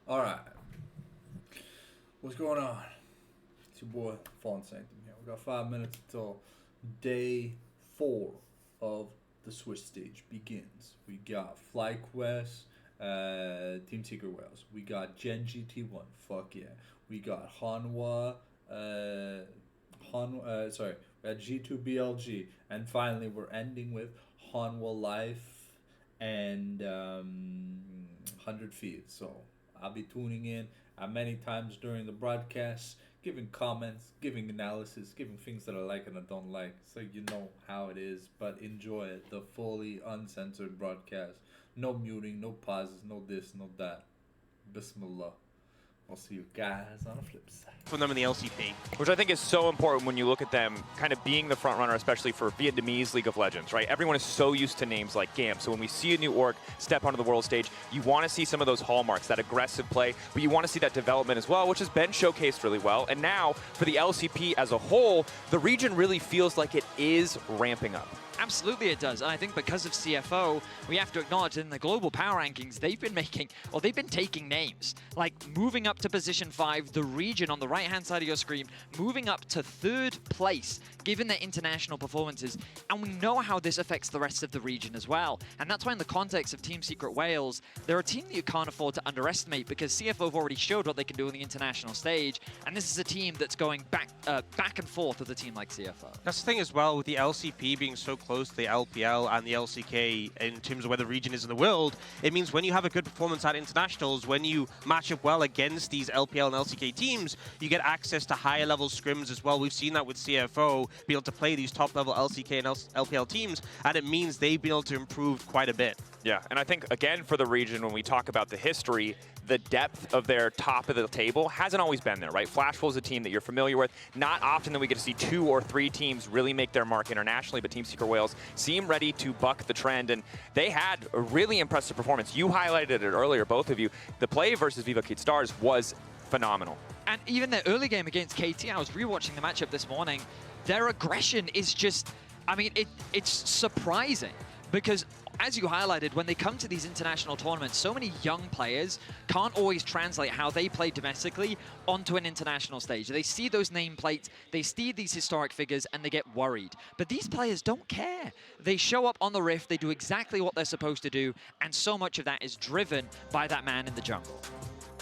All right. What's going on? It's your boy, Fallen Sanctum here. We got 5 minutes until day 4 of the Swiss stage begins. We got FlyQuest, Team Secret Wales. We got Genji T1. Fuck yeah. We got Hanwha, we had G2 BLG. And finally, we're ending with Hanwha Life and 100 Feet. So I'll be tuning in many times during the broadcast, giving comments, giving analysis, giving things that I like and I don't like, so you know how it is. But enjoy it, the fully uncensored broadcast. No muting, no pauses, no this, no that. Bismillah. I'll see you guys on the flip side. From them in the LCP. Which I think is so important when you look at them kind of being the front runner, especially for Vietnamese League of Legends, right? Everyone is so used to names like GAMP. So when we see a new org step onto the world stage, you want to see some of those hallmarks, that aggressive play, but you want to see that development as well, which has been showcased really well. And now for the LCP as a whole, the region really feels like it is ramping up. Absolutely it does, and I think because of CFO, we have to acknowledge in the global power rankings, they've been taking names. Like moving up to position 5, the region on the right-hand side of your screen, moving up to 3rd place, given their international performances. And we know how this affects the rest of the region as well. And that's why in the context of Team Secret Wales, they're a team that you can't afford to underestimate because CFO have already showed what they can do on the international stage. And this is a team that's going back and forth with a team like CFO. That's the thing as well, with the LCP being so close to the LPL and the LCK in terms of where the region is in the world, it means when you have a good performance at internationals, when you match up well against these LPL and LCK teams, you get access to higher level scrims as well. We've seen that with CFO, be able to play these top level LCK and LPL teams, and it means they've been able to improve quite a bit. Yeah, and I think, again, for the region, when we talk about the history, the depth of their top of the table hasn't always been there, right? Flashpool is a team that you're familiar with. Not often that we get to see 2 or 3 teams really make their mark internationally, but Team Secret Wales seem ready to buck the trend, and they had a really impressive performance. You highlighted it earlier, both of you. The play versus Vivo Kid Stars was phenomenal. And even their early game against KT, I was rewatching the matchup this morning, their aggression is just, I mean, it's surprising. Because, as you highlighted, when they come to these international tournaments, so many young players can't always translate how they play domestically onto an international stage. They see those nameplates, they see these historic figures, and they get worried. But these players don't care. They show up on the Rift, they do exactly what they're supposed to do, and so much of that is driven by that man in the jungle.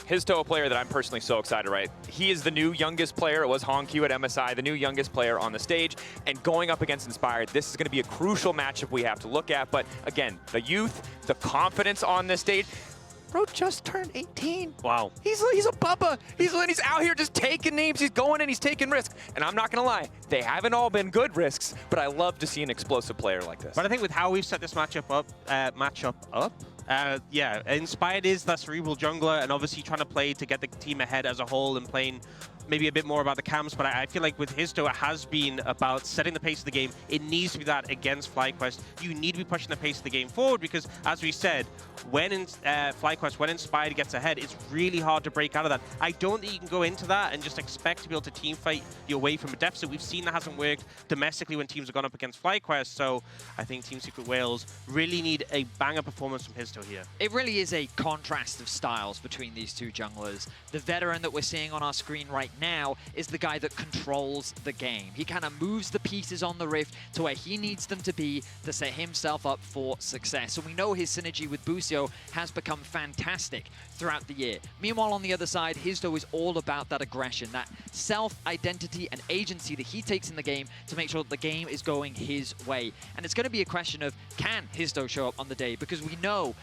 Histo, a player that I'm personally so excited, right? He is the new youngest player. It was Hongq at MSI, the new youngest player on the stage. And going up against Inspired, this is going to be a crucial matchup we have to look at. But again, the youth, the confidence on this stage. Bro just turned 18. Wow. He's a puppa. He's out here just taking names. He's going and he's taking risks. And I'm not going to lie, they haven't all been good risks, but I love to see an explosive player like this. But I think with how we've set this matchup up, yeah, Inspired is that cerebral jungler and obviously trying to play to get the team ahead as a whole and playing maybe a bit more about the camps, but I feel like with Histo, it has been about setting the pace of the game. It needs to be that against FlyQuest. You need to be pushing the pace of the game forward because, as we said, when FlyQuest, when Inspired gets ahead, it's really hard to break out of that. I don't think you can go into that and just expect to be able to team fight your way from a deficit. We've seen that hasn't worked domestically when teams have gone up against FlyQuest, so I think Team Secret Wales really need a banger performance from Histo here. It really is a contrast of styles between these two junglers. The veteran that we're seeing on our screen right now is the guy that controls the game. He kind of moves the pieces on the Rift to where he needs them to be to set himself up for success. And we know his synergy with Busio has become fantastic throughout the year. Meanwhile, on the other side, Histo is all about that aggression, that self-identity and agency that he takes in the game to make sure that the game is going his way. And it's going to be a question of, can Histo show up on the day? Because we know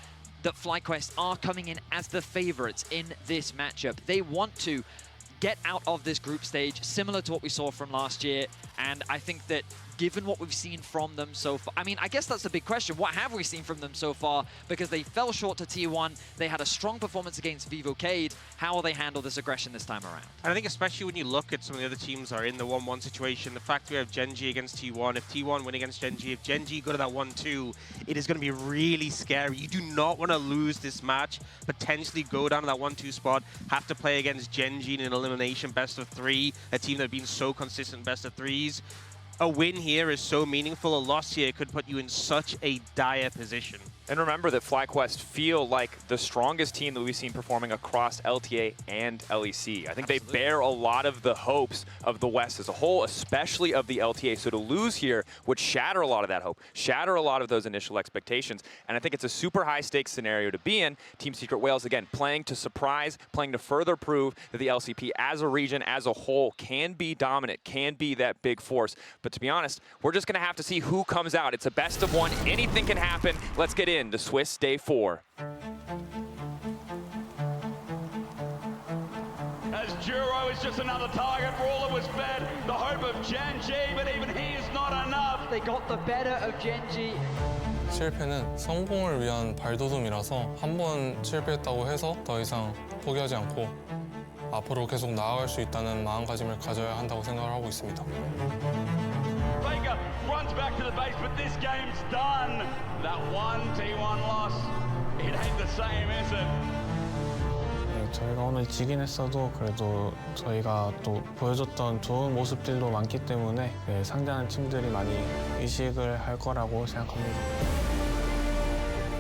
that FlyQuest are coming in as the favorites in this matchup. They want to get out of this group stage, similar to what we saw from last year. And I think that given what we've seen from them so far, I mean, I guess that's the big question. What have we seen from them so far? Because they fell short to T1. They had a strong performance against Vivocade. How will they handle this aggression this time around? And I think especially when you look at some of the other teams that are in the 1-1 situation, the fact we have Genji against T1, if T1 win against Genji, if Genji go to that 1-2, it is going to be really scary. You do not want to lose this match, potentially go down to that 1-2 spot, have to play against Genji in an elimination best of 3, a team that have been so consistent best of 3s. A win here is so meaningful. A loss here could put you in such a dire position. And remember that FlyQuest feel like the strongest team that we've seen performing across LTA and LEC. I think they bear a lot of the hopes of the West as a whole, especially of the LTA. So to lose here would shatter a lot of that hope, shatter a lot of those initial expectations. And I think it's a super high stakes scenario to be in. Team Secret Whales, again, playing to surprise, playing to further prove that the LCP as a region, as a whole, can be dominant, can be that big force. But to be honest, we're just going to have to see who comes out. It's a best of one. Anything can happen. Let's get into Swiss Day 4. As Juro is just another target for all that was fed. The hope of Gen.G, but even he is not enough. They got the better of Gen.G. 실패는 성공을 위한 발돋움이라서 한 번 실패했다고 해서 더 이상 포기하지 않고 앞으로 계속 나아갈 수 있다는 마음가짐을 가져야 한다고 생각을 하고 있습니다. Faker runs back to the base, but this game's done. That one T1 loss, it ain't the same, is it? 네, 저희가 오늘 지긴 했어도 그래도 저희가 또 보여줬던 좋은 모습들도 많기 때문에 네, 상대하는 팀들이 많이 의식을 할 거라고 생각합니다.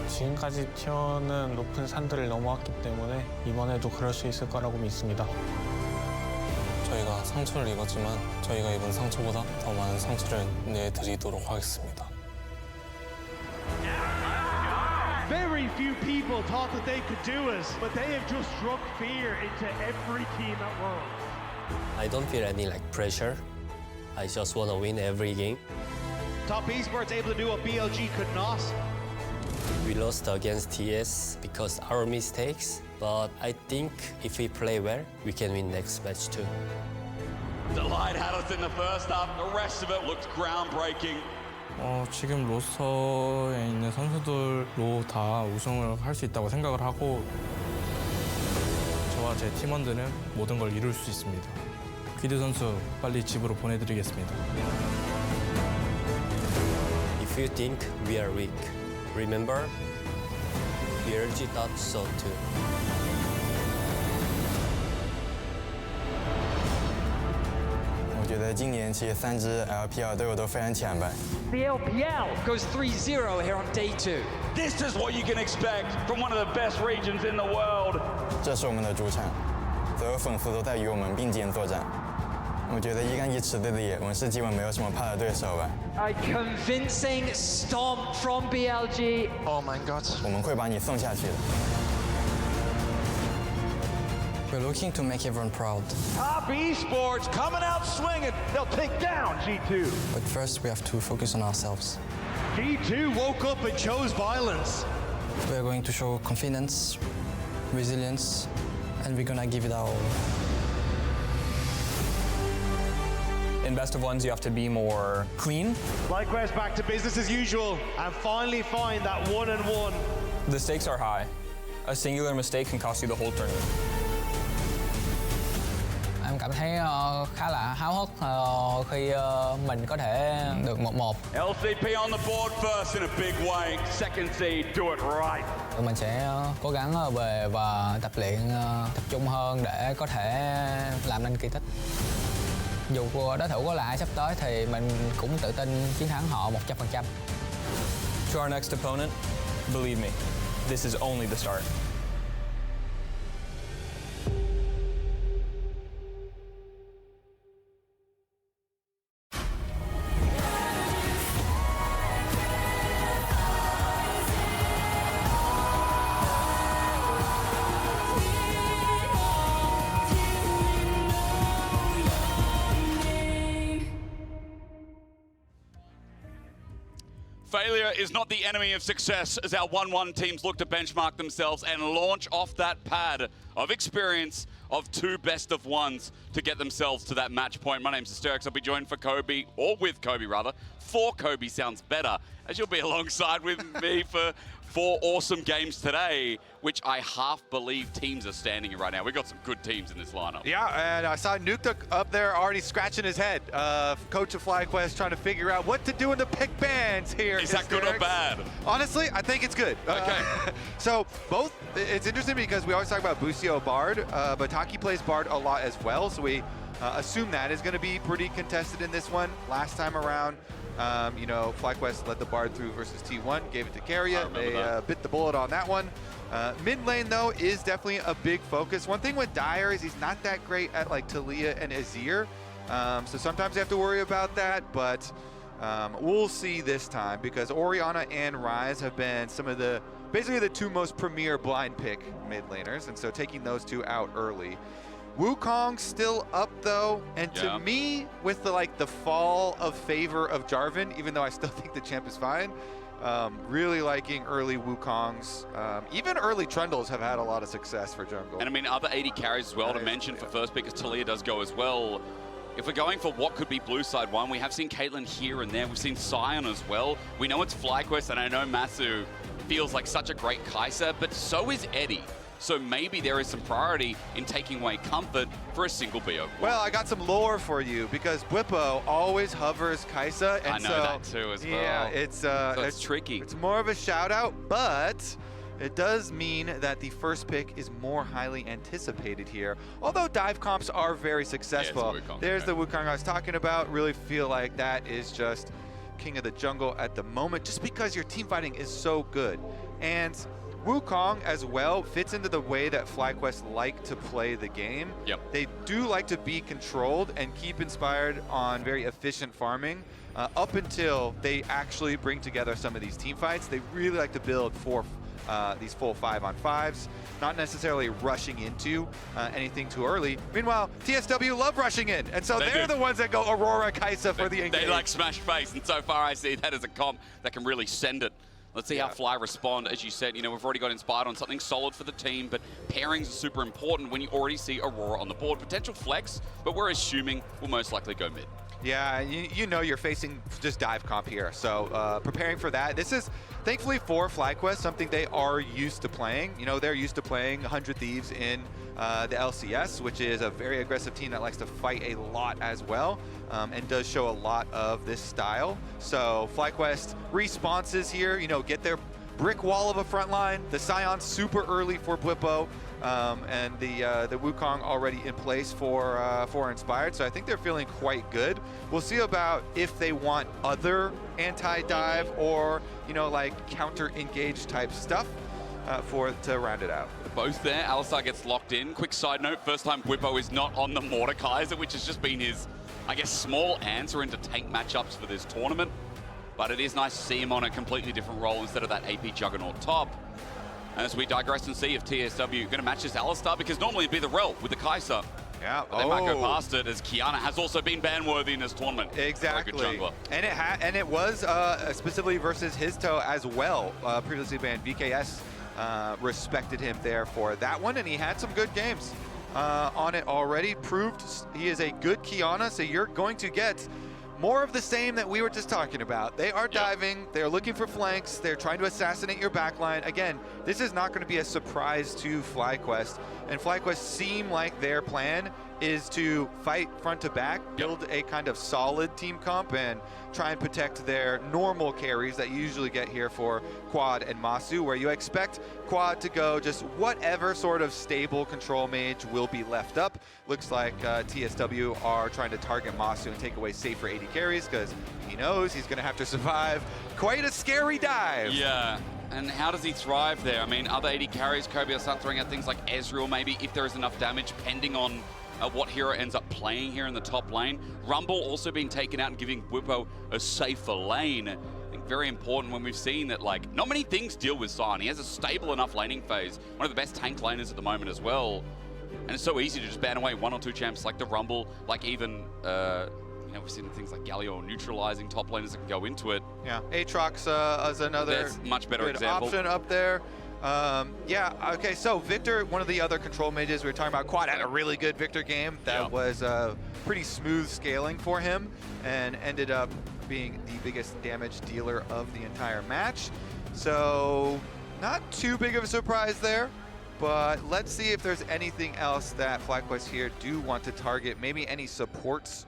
지금까지 티어는 높은 산들을 넘어왔기 때문에 이번에도 그럴 수 있을 거라고 믿습니다. 저희가 상처를 입었지만 저희가 입은 상처보다 더 많은 상처를 내드리도록 하겠습니다. Very few people thought that they could do it, but they have just struck fear into every team at Worlds. I don't feel any pressure. I just want to win every game. Top Esports able to do what BLG could not. We lost against TS because our mistakes, but I think if we play well, we can win next match too. Delight had us in the first half. The rest of it looked groundbreaking. 지금 로스터에 있는 선수들로 다 우승을 할 수 있다고 생각을 하고 저와 제 팀원들은 모든 걸 이룰 수 있습니다. 퀴드 선수 빨리 집으로 보내드리겠습니다. If you think we are weak, remember, BLG thought so too. 我觉得今年其实3支 LPL 队伍都非常强吧。 The LPL goes 3-0 here on day 2. This is what you can expect from one of the best regions in the world. 这是我们的主场，所有粉丝都在与我们并肩作战。我觉得1-1池队的野魂是基本没有什么怕的对手吧。 A convincing stomp from BLG. Oh my god. 我们会把你送下去的。 We're looking to make everyone proud. Top Esports coming out swinging. They'll take down G2. But first, we have to focus on ourselves. G2 woke up and chose violence. We're going to show confidence, resilience, and we're gonna give it our all. In best of ones, you have to be more clean. FlyQuest back to business as usual and finally find that 1-1. The stakes are high. A singular mistake can cost you the whole tournament. Em cảm thấy khá là háo hức khi mình có thể được 1-1. LCP on the board first in a big way. Second seed, do it right. Mình sẽ cố gắng về và tập luyện tập trung hơn để có thể làm nên kỳ tích. Dù đối thủ có là ai sắp tới thì mình cũng tự tin chiến thắng họ 100%. To our next opponent, believe me, this is only the start. Failure is not the enemy of success as our 1-1 teams look to benchmark themselves and launch off that pad of experience of 2 best of ones to get themselves to that match point. My name's Asterix. I'll be joined for Kobe, or with Kobe rather. For Kobe sounds better, as you'll be alongside with me for 4 awesome games today, which I half believe teams are standing in right now. We've got some good teams in this lineup. Yeah, and I saw Nuke up there already scratching his head. Coach of FlyQuest trying to figure out what to do in the pick bans here. Is that good or bad? Honestly, I think it's good. Okay. So both, it's interesting because we always talk about Busio Bard, but Taki plays Bard a lot as well. So we assume that is going to be pretty contested in this one. Last time around, you know, FlyQuest led the Bard through versus T1, gave it to Keria. They bit the bullet on that one. Mid lane, though, is definitely a big focus. One thing with Dire is he's not that great at, like, Taliyah and Azir. So sometimes you have to worry about that, but we'll see this time because Orianna and Ryze have been some of the, basically the two most premier blind pick mid laners, and so taking those two out early. Wukong still up though, and to me, with the fall of favor of Jarvan, even though I still think the champ is fine, really liking early Wukongs. Even early Trundles have had a lot of success for jungle. And I mean, other AD carries as well to mention for first pick, as Taliyah does go as well. If we're going for what could be blue side one, we have seen Caitlyn here and there. We've seen Sion as well. We know it's FlyQuest, and I know Masu feels like such a great Kai'Sa, but so is Eddie. So maybe there is some priority in taking away comfort for a single BO. Well, I got some lore for you because Bwipo always hovers Kai'Sa, and I know that too as well. Yeah, it's tricky. It's more of a shout out, but it does mean that the first pick is more highly anticipated here. Although dive comps are very successful. Yeah, there's the Wukong I was talking about. Really feel like that is just king of the jungle at the moment, just because your team fighting is so good. And Wukong as well fits into the way that FlyQuest like to play the game. They do like to be controlled and keep inspired on very efficient farming. Up until they actually bring together some of these team fights, they really like to build for these full 5-on-5s, not necessarily rushing into anything too early. Meanwhile, TSW love rushing in, and so they're the ones that go Aurora Kai'Sa for the engage. They like smash face, and so far I see that as a comp that can really send it. Let's see how Fly respond. As you said, you know, we've already got inspired on something solid for the team, but pairings are super important when you already see Aurora on the board. Potential flex, but we're assuming we'll most likely go mid. Yeah, you know you're facing just dive comp here, so preparing for that. This is, thankfully for FlyQuest, something they are used to playing. You know, they're used to playing 100 Thieves in the LCS, which is a very aggressive team that likes to fight a lot as well, and does show a lot of this style. So FlyQuest responses here, you know, get their brick wall of a front line, the Sion super early for Bwipo, and the Wukong already in place for Inspired. So I think they're feeling quite good. We'll see about if they want other anti-dive or, you know, like counter-engage type stuff to round it out. Both there. Alistar gets locked in. Quick side note, first time Bwipo is not on the Mordekaiser, which has just been his, I guess, small answer into tank matchups for this tournament. But it is nice to see him on a completely different role instead of that AP Juggernaut top. As we digress and see if TSW going to match this Alistar, because normally it'd be the Rel with the Kai'Sa. Yeah, but they might go past it, as Kiana has also been ban-worthy in this tournament. Exactly. Very good jungler. And it was specifically versus Histo as well, previously banned. VKS respected him there for that one, and he had some good games on it already. Proved he is a good Kiana, so you're going to get more of the same that we were just talking about. They are diving, they're looking for flanks, they're trying to assassinate your backline. Again, this is not going to be a surprise to FlyQuest, and FlyQuest seem like their plan is to fight front to back, build a kind of solid team comp, and try and protect their normal carries that you usually get here for Quad and Masu, where you expect Quad to go just whatever sort of stable control mage will be left up. Looks like TSW are trying to target Masu and take away safer AD carries, because he knows he's going to have to survive quite a scary dive. Yeah. And how does he thrive there? I mean, other AD carries, Kobe will start throwing out things like Ezreal, maybe, if there is enough damage, pending on what hero ends up playing here in the top lane. Rumble also being taken out and giving Bwipo a safer lane. I think very important when we've seen that, like, not many things deal with Sion. He has a stable enough laning phase. One of the best tank laners at the moment as well. And it's so easy to just ban away one or two champs like the Rumble, like even, you know, we've seen things like Galio neutralizing top laners that can go into it. Yeah, Aatrox is another That's much better good example. option up there. Yeah, okay, so Victor, one of the other control mages we were talking about, Quad had a really good Victor game that was pretty smooth scaling for him and ended up being the biggest damage dealer of the entire match. So not too big of a surprise there, but let's see if there's anything else that FlyQuest here do want to target. Maybe any supports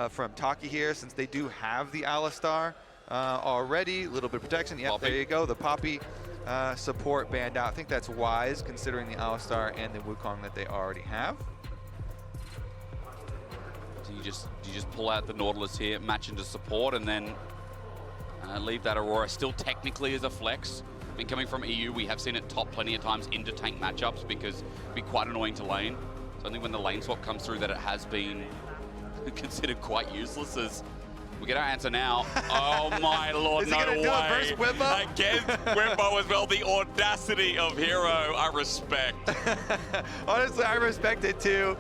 from Taki here, since they do have the Alistar already. A little bit of protection. Yep, there you go, the Poppy support banned out. I think that's wise considering the Alistar and the Wukong that they already have. Do you just pull out the Nautilus here, match into support, and then leave that Aurora still technically as a flex? I mean, coming from EU, we have seen it top plenty of times into tank matchups because it'd be quite annoying to lane. It's only when the lane swap comes through that it has been considered quite useless. As we get our answer now. Oh my lord, Is he gonna do it versus Whippo? Against Whippo as well. The audacity of Hero, I respect. Honestly, I respect it too.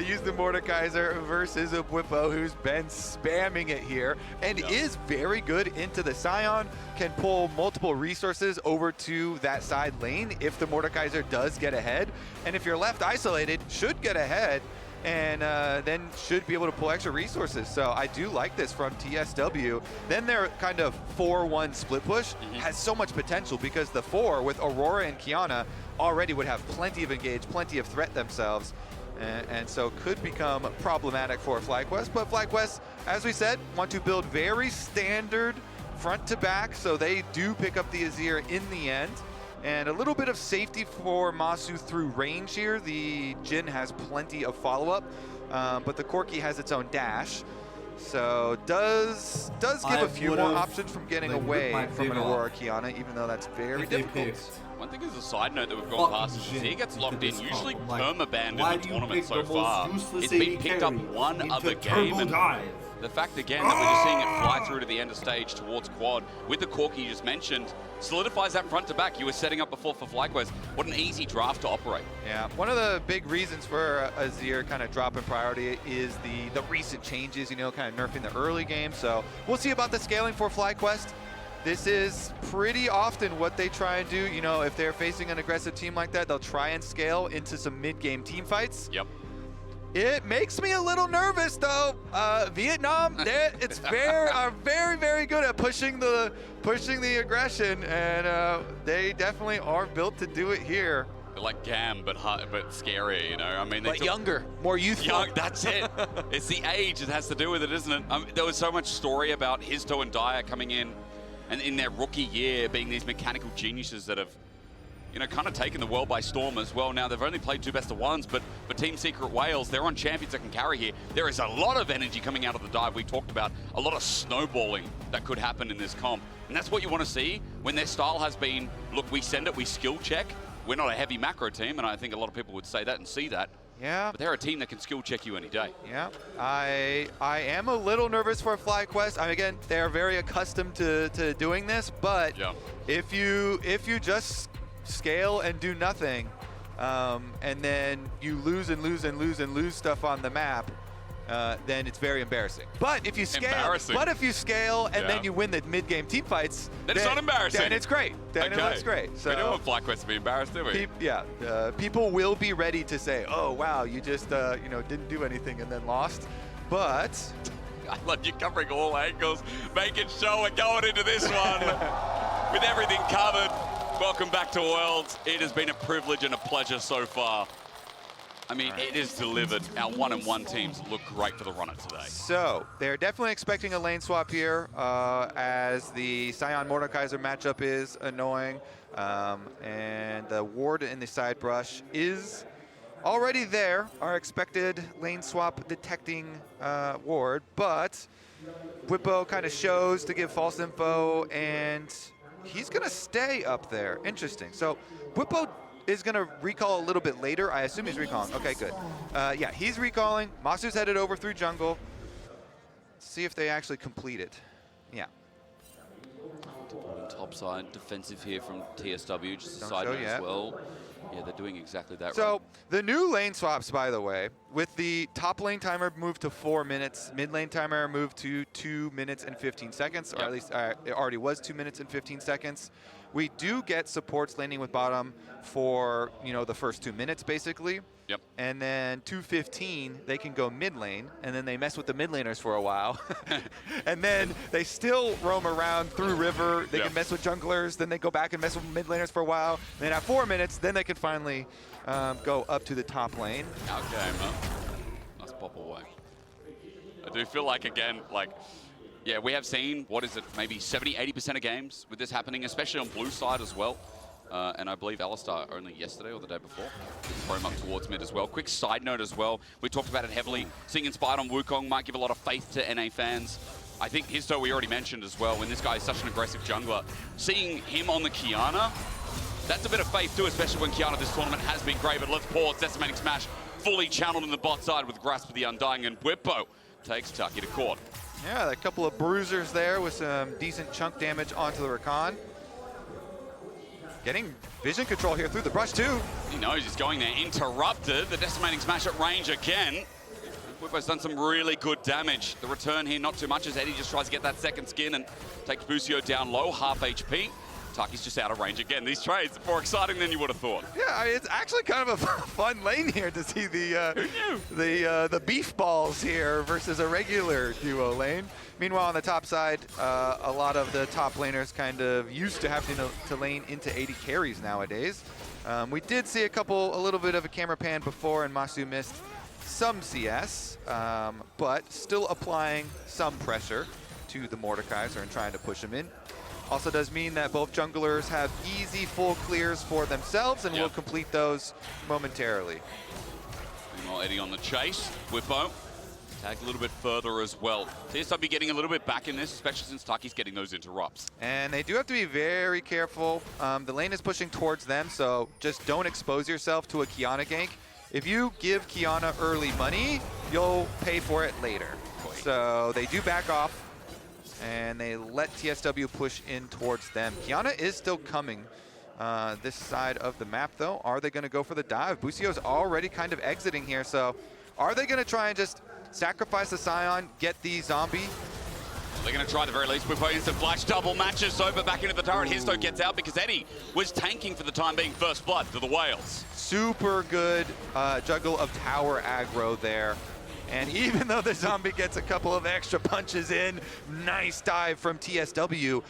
Use the Mordekaiser versus a Whippo who's been spamming it here and is very good into the Scion. Can pull multiple resources over to that side lane if the Mordekaiser does get ahead. And if you're left isolated, should get ahead. And then should be able to pull extra resources. So I do like this from TSW. Then their kind of 4-1 split push has so much potential because the 4 with Aurora and Qiyana already would have plenty of engage, plenty of threat themselves. And so could become problematic for FlyQuest. But FlyQuest, as we said, want to build very standard front to back. So they do pick up the Azir in the end. And a little bit of safety for Masu through range here. The Jhin has plenty of follow-up, but the Corki has its own dash. So does give a few more options from getting away from an Aurora Qiyana, even though that's very difficult. One thing is a side note that we've gone past is he gets locked in, usually perma-banned in the tournament so far. It's been picked up one other game, and the fact again that we're just seeing it fly through to the end of stage towards quad with the Corki you just mentioned solidifies that front to back you were setting up before for FlyQuest. What an easy draft to operate. Yeah, one of the big reasons for Azir kind of dropping priority is the recent changes, you know, kind of nerfing the early game. So we'll see about the scaling for FlyQuest. This is pretty often what they try and do. You know, if they're facing an aggressive team like that, they'll try and scale into some mid-game team fights. Yep. It makes me a little nervous, though. Vietnam, it's are very, very good at pushing the aggression, and they definitely are built to do it here. They're like Gam, but scarier, you know. I mean, but younger, more youthful. That's it. It's the age that has to do with it, isn't it? There was so much story about Histo and Dyer coming in, and in their rookie year being these mechanical geniuses that have, you know, kind of taken the world by storm as well. Now, they've only played 2 best of 1s, but for Team Secret Wales, they're on champions that can carry here. There is a lot of energy coming out of the dive. We talked about a lot of snowballing that could happen in this comp. And that's what you want to see when their style has been, look, we send it, we skill check. We're not a heavy macro team, and I think a lot of people would say that and see that. Yeah. But they're a team that can skill check you any day. Yeah. I am a little nervous for FlyQuest. Again, they're very accustomed to doing this, but if you just scale and do nothing, and then you lose and lose and lose and lose stuff on the map, then it's very embarrassing. But if you scale, and then you win the mid-game team fights, then it's not embarrassing. Then it's great. Then it looks great. So we don't want FlyQuest to be embarrassed, do we? People will be ready to say, "Oh wow, you just you know, didn't do anything and then lost," but. I love you covering all angles, making sure we're going into this one with everything covered. Welcome back to Worlds. It has been a privilege and a pleasure so far. I mean, it is delivered. Our 1-1 teams look great for the runner today. So, they're definitely expecting a lane swap here, as the Scion Mordekaiser matchup is annoying, and the ward in the side brush is already there, our expected lane swap detecting ward, but Whippo kind of shows to give false info, and he's going to stay up there. Interesting. So Whippo is going to recall a little bit later. I assume he's recalling. Okay, good. Yeah, he's recalling. Masu's headed over through jungle. See if they actually complete it. Yeah. Top side defensive here from TSW, just a side note as well. Yeah, they're doing exactly that. So the new lane swaps, by the way, with the top lane timer moved to 4 minutes, mid lane timer moved to 2 minutes and 15 seconds, or at least it already was 2 minutes and 15 seconds. We do get supports laning with bottom for, you know, the first 2 minutes basically. Yep. And then 2:15, they can go mid lane, and then they mess with the mid laners for a while. And then they still roam around through river. They can mess with junglers, then they go back and mess with mid laners for a while. And then at 4 minutes, then they can finally go up to the top lane. Okay, let's pop away. I do feel like, again, like, yeah, we have seen, what is it, maybe 70, 80% of games with this happening, especially on blue side as well. And I believe Alistar only yesterday or the day before. Throw him up towards mid as well. Quick side note as well. We talked about it heavily. Seeing Inspired on Wukong might give a lot of faith to NA fans. I think Histo we already mentioned as well, when this guy is such an aggressive jungler. Seeing him on the Qiyana, that's a bit of faith too, especially when Qiyana this tournament has been great. But let's pause. Decimating Smash fully channeled in the bot side with Grasp of the Undying, and Bwipo takes Taki to court. Yeah, a couple of bruisers there with some decent chunk damage onto the Rakan. Getting vision control here through the brush too. He knows he's going there. Interrupted. The Decimating Smash at range again. Bwipo's done some really good damage. The return here, not too much, as Eddie just tries to get that second skin and takes Busio down low, half HP. Taki's just out of range again. These trades are more exciting than you would have thought. Yeah, I mean, it's actually kind of a fun lane here to see the beef balls here versus a regular duo lane. Meanwhile, on the top side, a lot of the top laners kind of used to having to lane into 80 carries nowadays. We did see a little bit of a camera pan before, and Masu missed some CS, but still applying some pressure to the Mordekaiser and trying to push him in. Also does mean that both junglers have easy full clears for themselves, and will complete those momentarily. Meanwhile, Eddie on the chase. Bwipo tagged a little bit further as well. TSW getting a little bit back in this, especially since Taki's getting those interrupts. And they do have to be very careful. The lane is pushing towards them, so just don't expose yourself to a Qiyana gank. If you give Qiyana early money, you'll pay for it later. So they do back off, and they let TSW push in towards them. Qiyana is still coming this side of the map, though. Are they going to go for the dive? Busio's already kind of exiting here, so are they going to try and just sacrifice the Scion, get the zombie? They're going to try at the very least. Bwipo instant flash, double matches, Soba back into the turret. Histo gets out because Eddie was tanking for the time being first blood to the whales. Super good juggle of tower aggro there. And even though the zombie gets a couple of extra punches in, nice dive from TSW.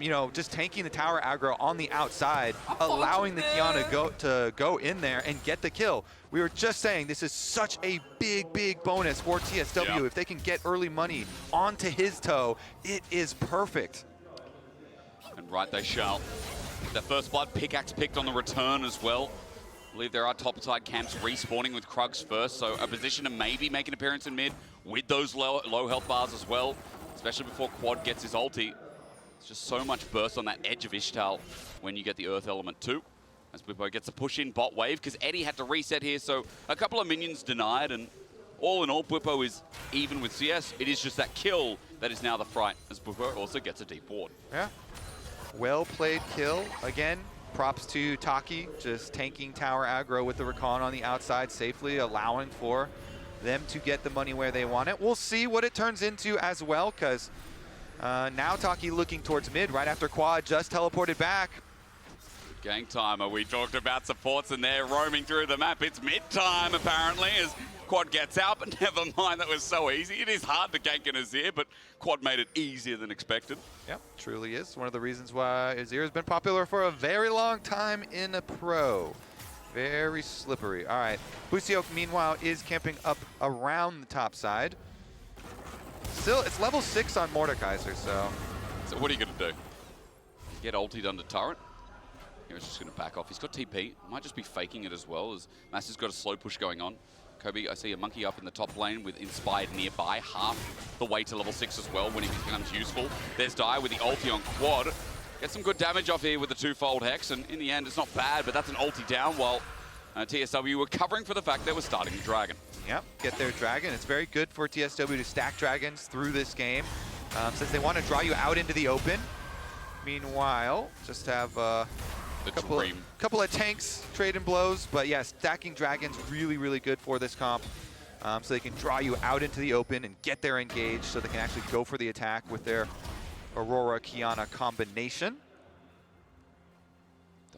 You know, just tanking the tower aggro on the outside, allowing the Qiyana to go in there and get the kill. We were just saying this is such a big bonus for TSW. If they can get early money onto his toe, it is perfect. And right they shall. Their first blood pickaxe picked on the return as well. I believe there are topside camps respawning with Krugs first, so a position to maybe make an appearance in mid with those low health bars as well, especially before Quad gets his ulti. It's just so much burst on that edge of Ixtal when you get the Earth Element too. As Bwipo gets a push in bot wave, because Eddie had to reset here, so a couple of minions denied, and all in all, Bwipo is even with CS. It is just that kill that is now the fright, as Bwipo also gets a deep ward. Yeah, well played kill. Again, props to Taki, just tanking tower aggro with the Rakan on the outside safely, allowing for them to get the money where they want it. We'll see what it turns into as well, because now Taki looking towards mid right after Quad just teleported back. Gang timer, we talked about supports and they're roaming through the map. It's mid time apparently as Quad gets out, but never mind, that was so easy. It is hard to gank an Azir, but Quad made it easier than expected. Yep, truly is. One of the reasons why Azir has been popular for a very long time in a pro. Very slippery. All right, Busio, meanwhile, is camping up around the top side. Still, it's level 6 on Mordekaiser, so... So what are you going to do? Get ultied under turret? He's just going to back off. He's got TP. Might just be faking it as well, as Master's got a slow push going on. Kobe, I see a monkey up in the top lane with Inspired nearby, half the way to level 6 as well when he becomes useful. There's Dai with the ulti on Quad. Get some good damage off here with the twofold Hex, and in the end, it's not bad, but that's an ulti down while TSW were covering for the fact they were starting the Dragon. Yep, get their Dragon. It's very good for TSW to stack Dragons through this game, since they want to draw you out into the open. Meanwhile, just have a couple of tanks trading blows, but yeah, stacking Dragons really good for this comp, so they can draw you out into the open and get there engaged, so they can actually go for the attack with their Aurora Qiyana combination.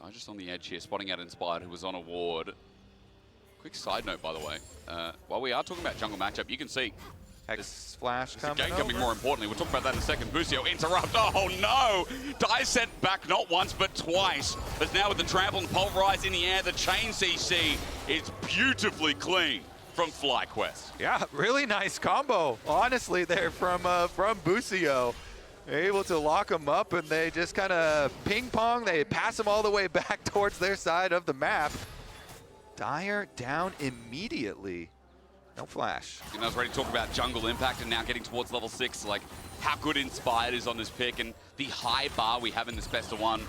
I'm just on the edge here, spotting out Inspired, who was on a ward. Quick side note, by the way, while we are talking about jungle matchup, you can see Hex flash coming more importantly. We'll talk about that in a second. Busio interrupt. Oh no! Dai sent back not once but twice. As now with the trample and pulverize in the air, the chain CC is beautifully clean from FlyQuest. Yeah, really nice combo, honestly, there from Busio. They're able to lock him up, and they just kind of ping-pong. They pass him all the way back towards their side of the map. Dire down immediately. No flash. I was ready to talk about jungle impact and now getting towards level 6, like how good Inspired is on this pick and the high bar we have in this best of 1,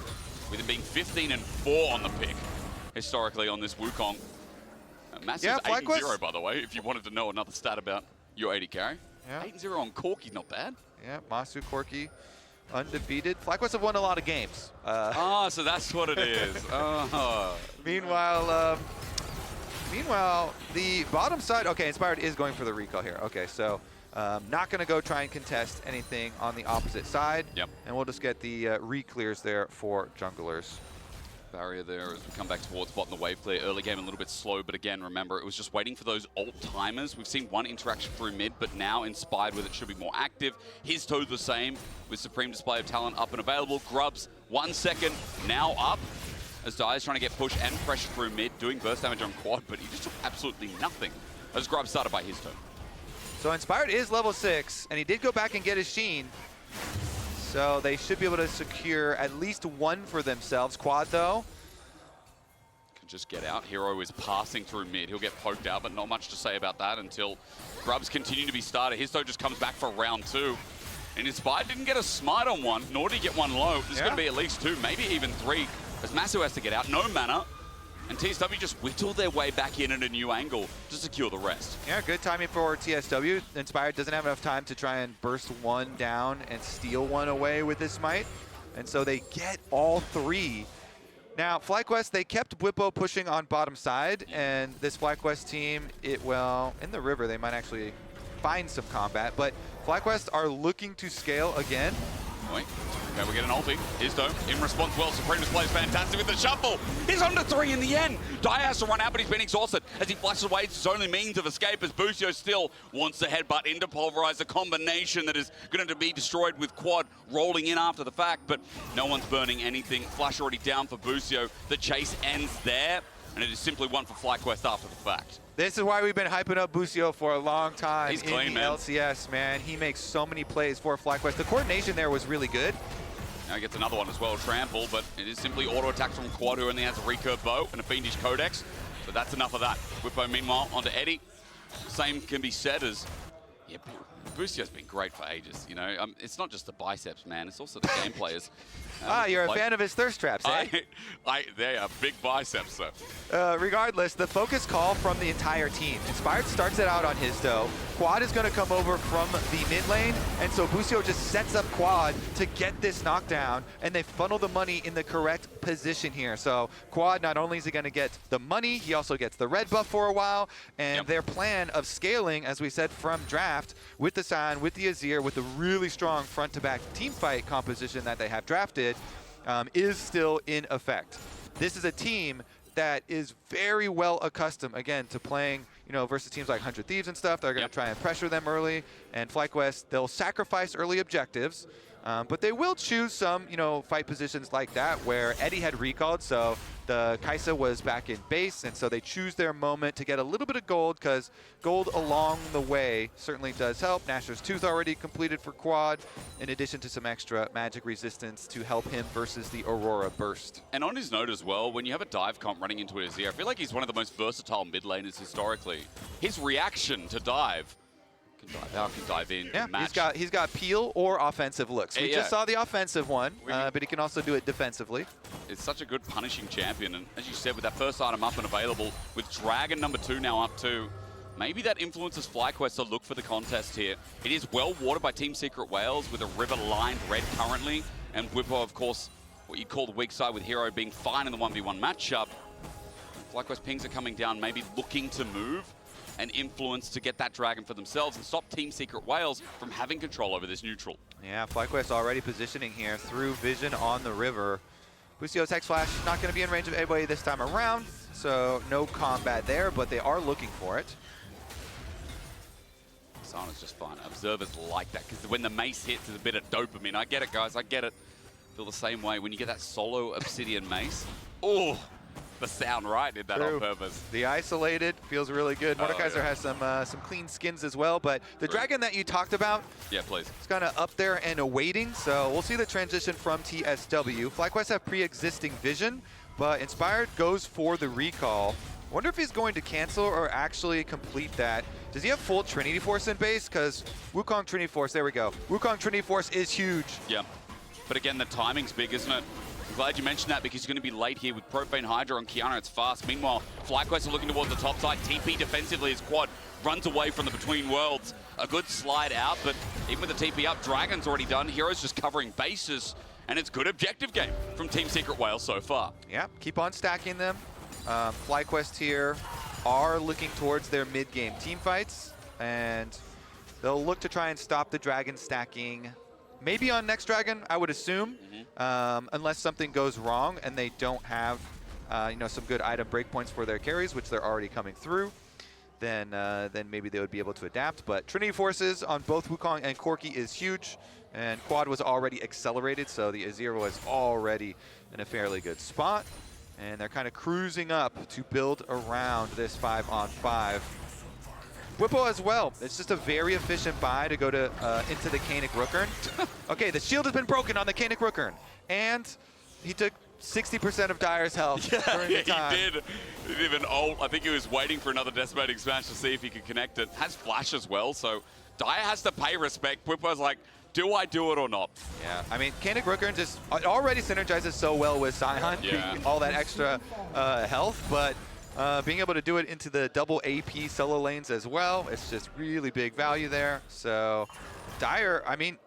with it being 15-4 on the pick historically on this Wukong. Massive 8-0, by the way, if you wanted to know another stat about your 80 carry. Yeah. 8-0 on Corki, not bad. Yeah, Masu Corki undefeated. FlyQuest have won a lot of games. So that's what it is. Meanwhile, the bottom side, okay, Inspired is going for the recall here. Okay, so not going to go try and contest anything on the opposite side. Yep. And we'll just get the re-clears there for junglers. Barrier there as we come back towards bot in the wave clear. Early game a little bit slow, but again, remember, it was just waiting for those ult timers. We've seen one interaction through mid, but now Inspired with it should be more active. His toe the same with Supreme Display of Talent up and available. Grubs, 1 second, now up. As Dire's trying to get push and pressure through mid, doing burst damage on quad, but he just took absolutely nothing as Grub started by his turn. So Inspired is level 6, and he did go back and get his Sheen. So they should be able to secure at least one for themselves. Quad, though. Can just get out. Hero is passing through mid. He'll get poked out, but not much to say about that until Grubs continue to be started. Histo just comes back for round 2. And Inspired didn't get a smite on one, nor did he get one low. There's going to be at least 2, maybe even 3. As Masu has to get out, no mana, and TSW just whittle their way back in at a new angle to secure the rest. Yeah, good timing for TSW. Inspired doesn't have enough time to try and burst one down and steal one away with this smite, and so they get all 3. Now, FlyQuest, they kept Bwipo pushing on bottom side, and this FlyQuest team, well, in the river, they might actually find some combat, but FlyQuest are looking to scale again. Wait. Okay, we get an ulti. Histo in response well. Supreme Display is fantastic with the shuffle. He's under 3 in the end. Dire has to run out, but he's been exhausted as he flashes away. It's his only means of escape as Busio still wants to headbutt into Pulverize, a combination that is going to be destroyed with Quad rolling in after the fact, but no one's burning anything. Flash already down for Busio. The chase ends there, and it is simply one for FlyQuest after the fact. This is why we've been hyping up Busio for a long time. He's clean, in the man. LCS, man. He makes so many plays for FlyQuest. The coordination there was really good. Now he gets another one as well, Trample, but it is simply auto attack from Quad, who only has a recurve bow and a Fiendish Codex. So that's enough of that. Whippo, meanwhile, onto Eddie. Same can be said as, yeah, Busio's been great for ages, you know. It's not just the biceps, man. It's also the game players. You're a fan of his thirst traps, eh? They are big biceps, though. Regardless, the focus call from the entire team. Inspired starts it out on Histo. Quad is going to come over from the mid lane, and so Busio just sets up Quad to get this knockdown, and they funnel the money in the correct position here. So Quad, not only is he going to get the money, he also gets the red buff for a while, and their plan of scaling, as we said from draft, with the Sion, with the Azir, with the really strong front-to-back team fight composition that they have drafted, is still in effect. This is a team that is very well accustomed, again, to playing, you know, versus teams like 100 Thieves and stuff. They're going to try and pressure them early, and FlyQuest, they'll sacrifice early objectives, but they will choose some, you know, fight positions like that where Eddie had recalled, so the Kai'Sa was back in base, and so they choose their moment to get a little bit of gold, because gold along the way certainly does help. Nashor's Tooth already completed for Quad, in addition to some extra magic resistance to help him versus the Aurora Burst. And on his note as well, when you have a dive comp running into Azir, I feel like he's one of the most versatile mid laners historically. His reaction to dive, can dive out, can dive in, yeah, match. he's got peel or offensive looks. We just saw the offensive one, but he can also do it defensively. It's such a good punishing champion, and as you said, with that first item up and available, with Dragon number 2 now up too, maybe that influences FlyQuest to look for the contest here. It is well watered by Team Secret Wales with a river-lined red currently, and Whippo, of course, what you call the weak side with Hero being fine in the 1v1 matchup. FlyQuest pings are coming down, maybe looking to move and influence to get that Dragon for themselves and stop Team Secret Wales from having control over this neutral. Yeah, FlyQuest already positioning here through vision on the river. Busio's Hex Flash not going to be in range of anybody this time around, so no combat there, but they are looking for it. Sana's just fine. Observers like that, because when the mace hits, there's a bit of dopamine. I get it, guys, I get it. Feel the same way when you get that solo Obsidian mace. Oh, the sound right, did that True. on purpose. The isolated feels really good. Oh, Mordekaiser yeah. has some clean skins as well, but the dragon that you talked about, Yeah, please. it's kind of up there and awaiting, so we'll see the transition from TSW. FlyQuest have pre-existing vision, but Inspired goes for the recall. Wonder if he's going to cancel or actually complete that. Does he have full Trinity Force in base? Because Wukong Trinity Force, there we go. Wukong Trinity Force is huge. Yeah. But again, the timing's big, isn't it? I'm glad you mentioned that because he's going to be late here with Profane Hydra on Kiana. It's fast. Meanwhile, FlyQuest are looking towards the top side. TP defensively as Quad runs away from the Between Worlds. A good slide out, but even with the TP up, Dragon's already done. Heroes just covering bases, and it's good objective game from Team Secret Wales so far. Yeah, keep on stacking them. FlyQuest here are looking towards their mid-game team fights, and they'll look to try and stop the Dragon stacking. Maybe on next Dragon, I would assume, unless something goes wrong and they don't have, some good item breakpoints for their carries, which they're already coming through. Then maybe they would be able to adapt. But Trinity Forces on both Wukong and Corki is huge, and Quad was already accelerated, so the Azir was already in a fairly good spot. And they're kind of cruising up to build around this 5-on-5. Whippo as well. It's just a very efficient buy to go to into the Kaenic Rookern. Okay, the shield has been broken on the Kaenic Rookern, and he took 60% of Dire's health during the time. He did. He didn't even ult. I think he was waiting for another Decimating Smash to see if he could connect it. Has flash as well, so Dire has to pay respect. Whippo's like, do I do it or not? Yeah, I mean, Kaenic Rookern just already synergizes so well with Sion, all that extra health, but being able to do it into the double AP solo lanes as well, it's just really big value there. So Dire, I mean,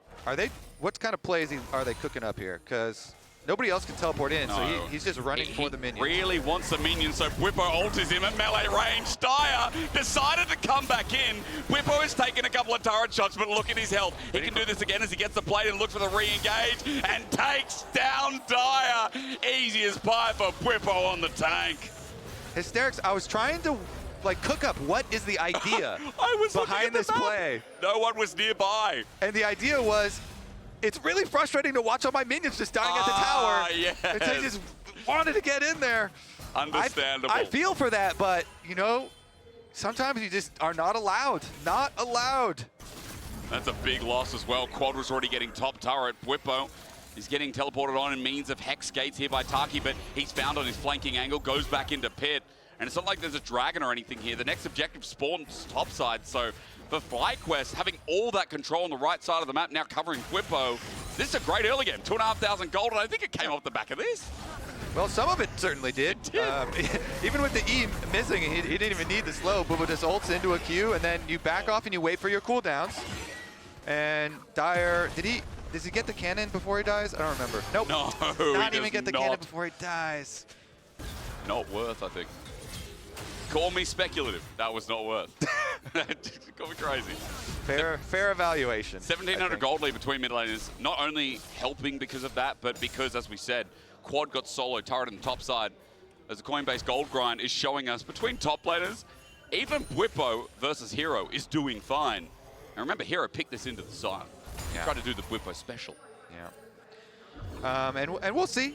what kind of plays are they cooking up here? Because nobody else can teleport in, so he's just running for the minion. He really wants the minion, so Whippo ultis him at melee range. Dire decided to come back in. Whippo has taken a couple of turret shots, but look at his health. He can do this again as he gets the plate and looks for the re-engage and takes down Dire. Easy as pie for Whippo on the tank. Hysterics, I was trying to cook up what is the idea behind this play. No one was nearby. And the idea was, it's really frustrating to watch all my minions just dying at the tower. Yes. And so I just wanted to get in there. Understandable. I feel for that, but, sometimes you just are not allowed. Not allowed. That's a big loss as well. Quad was already getting top turret. Whippo is getting teleported on in means of Hex Gates here by Taki, but he's found on his flanking angle, goes back into pit. And it's not like there's a dragon or anything here. The next objective spawns topside, so for FlyQuest, having all that control on the right side of the map, now covering Whippo, this is a great early game. 2,500 gold, and I think it came off the back of this. Well, some of it certainly did. Even with the E missing, he didn't even need the slow. Bubba just ults into a Q, and then you back off and you wait for your cooldowns. And Dire, does he get the cannon before he dies? I don't remember. Nope. No, not even get the cannon before he dies. Not worth, I think. Call me speculative. That was not worth. Call me crazy. Fair evaluation. 1,700 gold lead between mid laners. Not only helping because of that, but because, as we said, Quad got solo turret on the top side. As the Coinbase gold grind is showing us between top laners, even Whippo versus Hero is doing fine. And remember, Hero picked this into the side. Try to do the Whippo special. Yeah. And we'll see,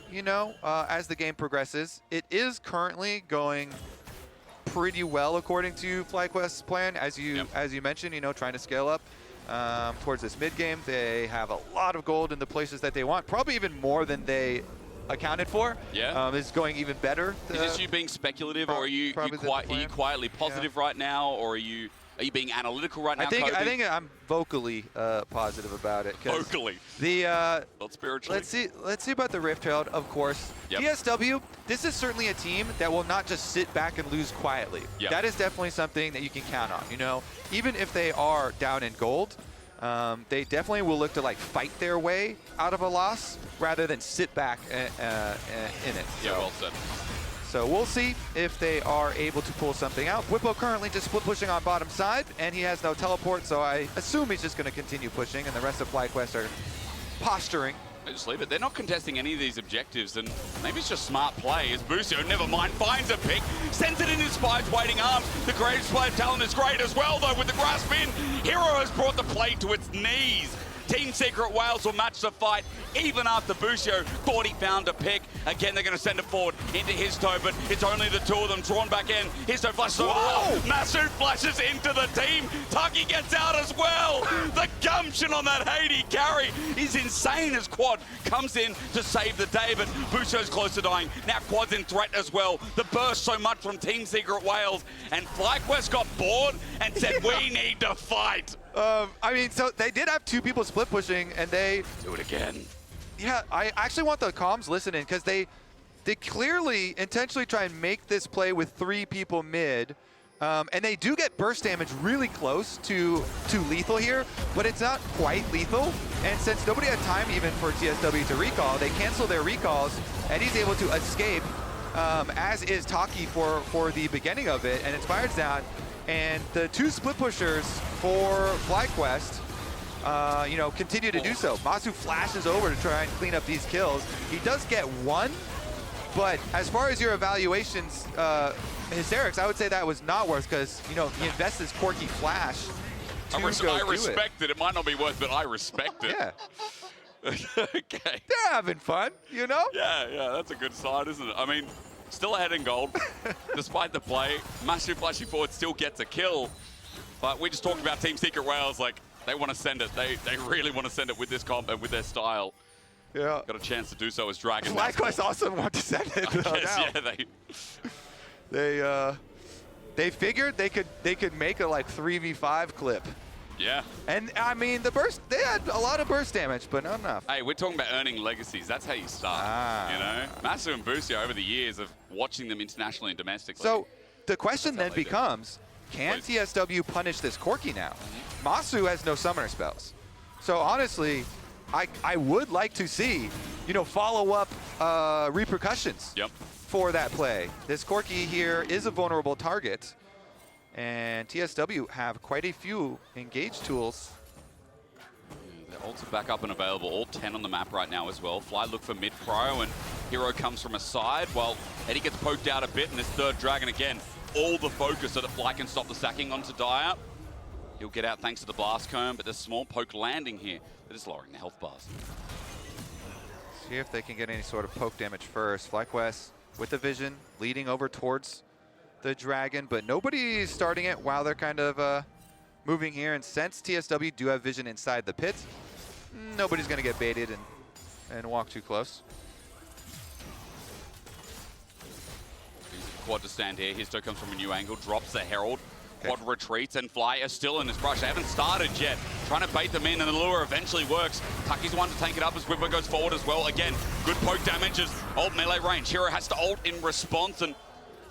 as the game progresses. It is currently going pretty well according to FlyQuest's plan, as you mentioned, trying to scale up towards this mid game. They have a lot of gold in the places that they want, probably even more than they accounted for. Yeah. It's going even better. Is this you being speculative, or are you quietly positive right now, or are you being analytical right now? I think I'm vocally positive about it. Vocally. Not spiritually. Let's see about the Rift Herald, of course. Yep. TSW, this is certainly a team that will not just sit back and lose quietly. Yep. That is definitely something that you can count on. Even if they are down in gold, they definitely will look to fight their way out of a loss rather than sit back in it. Yeah, well said. So we'll see if they are able to pull something out. Whippo currently just split pushing on bottom side, and he has no teleport, so I assume he's just going to continue pushing, and the rest of FlyQuest are posturing. They just leave it. They're not contesting any of these objectives, and maybe it's just smart play as Busio, never mind, finds a pick, sends it in his Spide's waiting arms. The Graves play talent is great as well, though, with the grasp in. Hero has brought the plate to its knees. Team Secret Wales will match the fight even after Busio thought he found a pick. Again, they're going to send it forward into Histo, but it's only the two of them drawn back in. Histo flashes over. Masu flashes into the team. Taki gets out as well. The gumption on that Haiti carry is insane as Quad comes in to save the day, but Busio's close to dying. Now Quad's in threat as well. The burst so much from Team Secret Wales, and FlyQuest got bored and said, we need to fight. I mean, so they did have two people split pushing, and they do it again. Yeah, I actually want the comms listening, because they clearly intentionally try and make this play with three people mid. And they do get burst damage really close to lethal here, but it's not quite lethal. And since nobody had time even for TSW to recall, they cancel their recalls. Eddie's able to escape, as is Taki for the beginning of it, and Inspired's down. And the two split pushers for FlyQuest, you know, continue to do so. Masu flashes over to try and clean up these kills. He does get one, but as far as your evaluations, Hysterics, I would say that was not worth, because, you know, he invests his quirky flash to I respect it. It might not be worth, but I respect it. Yeah. Okay. They're having fun, you know? Yeah, that's a good sign, isn't it? I mean, still ahead in gold, despite the play. Masu flashing forward still gets a kill, but we're just talking about Team Secret Wales, like, they want to send it. They really want to send it with this comp and with their style. Yeah. Got a chance to do so as Dragon. FlyQuest also want to send it. They figured they could make a like 3v5 clip. Yeah. And I mean the burst, they had a lot of burst damage, but not enough. Hey, we're talking about earning legacies. That's how you start. You know, Masu and Busio over the years of watching them internationally and domestically. So the question then becomes, can TSW punish this Corki now? Masu has no summoner spells. So honestly, I would like to see, you know, follow-up repercussions for that play. This Corki here is a vulnerable target, and TSW have quite a few engage tools. Their ults are back up and available, all 10 on the map right now as well. Fly look for mid-prio, and Hero comes from a side, while Eddie gets poked out a bit, and this third Dragon again, all the focus so that Fly can stop the sacking onto Dire. He'll get out thanks to the blast cone, but there's small poke landing here. They're just lowering the health bars. See if they can get any sort of poke damage first. FlyQuest with the vision, leading over towards the Dragon, but nobody's starting it while they're kind of moving here. And since TSW do have vision inside the pit, nobody's going to get baited and walk too close. Quad to stand here. Histo comes from a new angle, drops the Herald. Quad retreats, and Fly are still in this brush. They haven't started yet. Trying to bait them in, and the lure eventually works. Taki's one to tank it up as Whipper goes forward as well. Again, good poke damage as ult melee range. Hero has to ult in response, and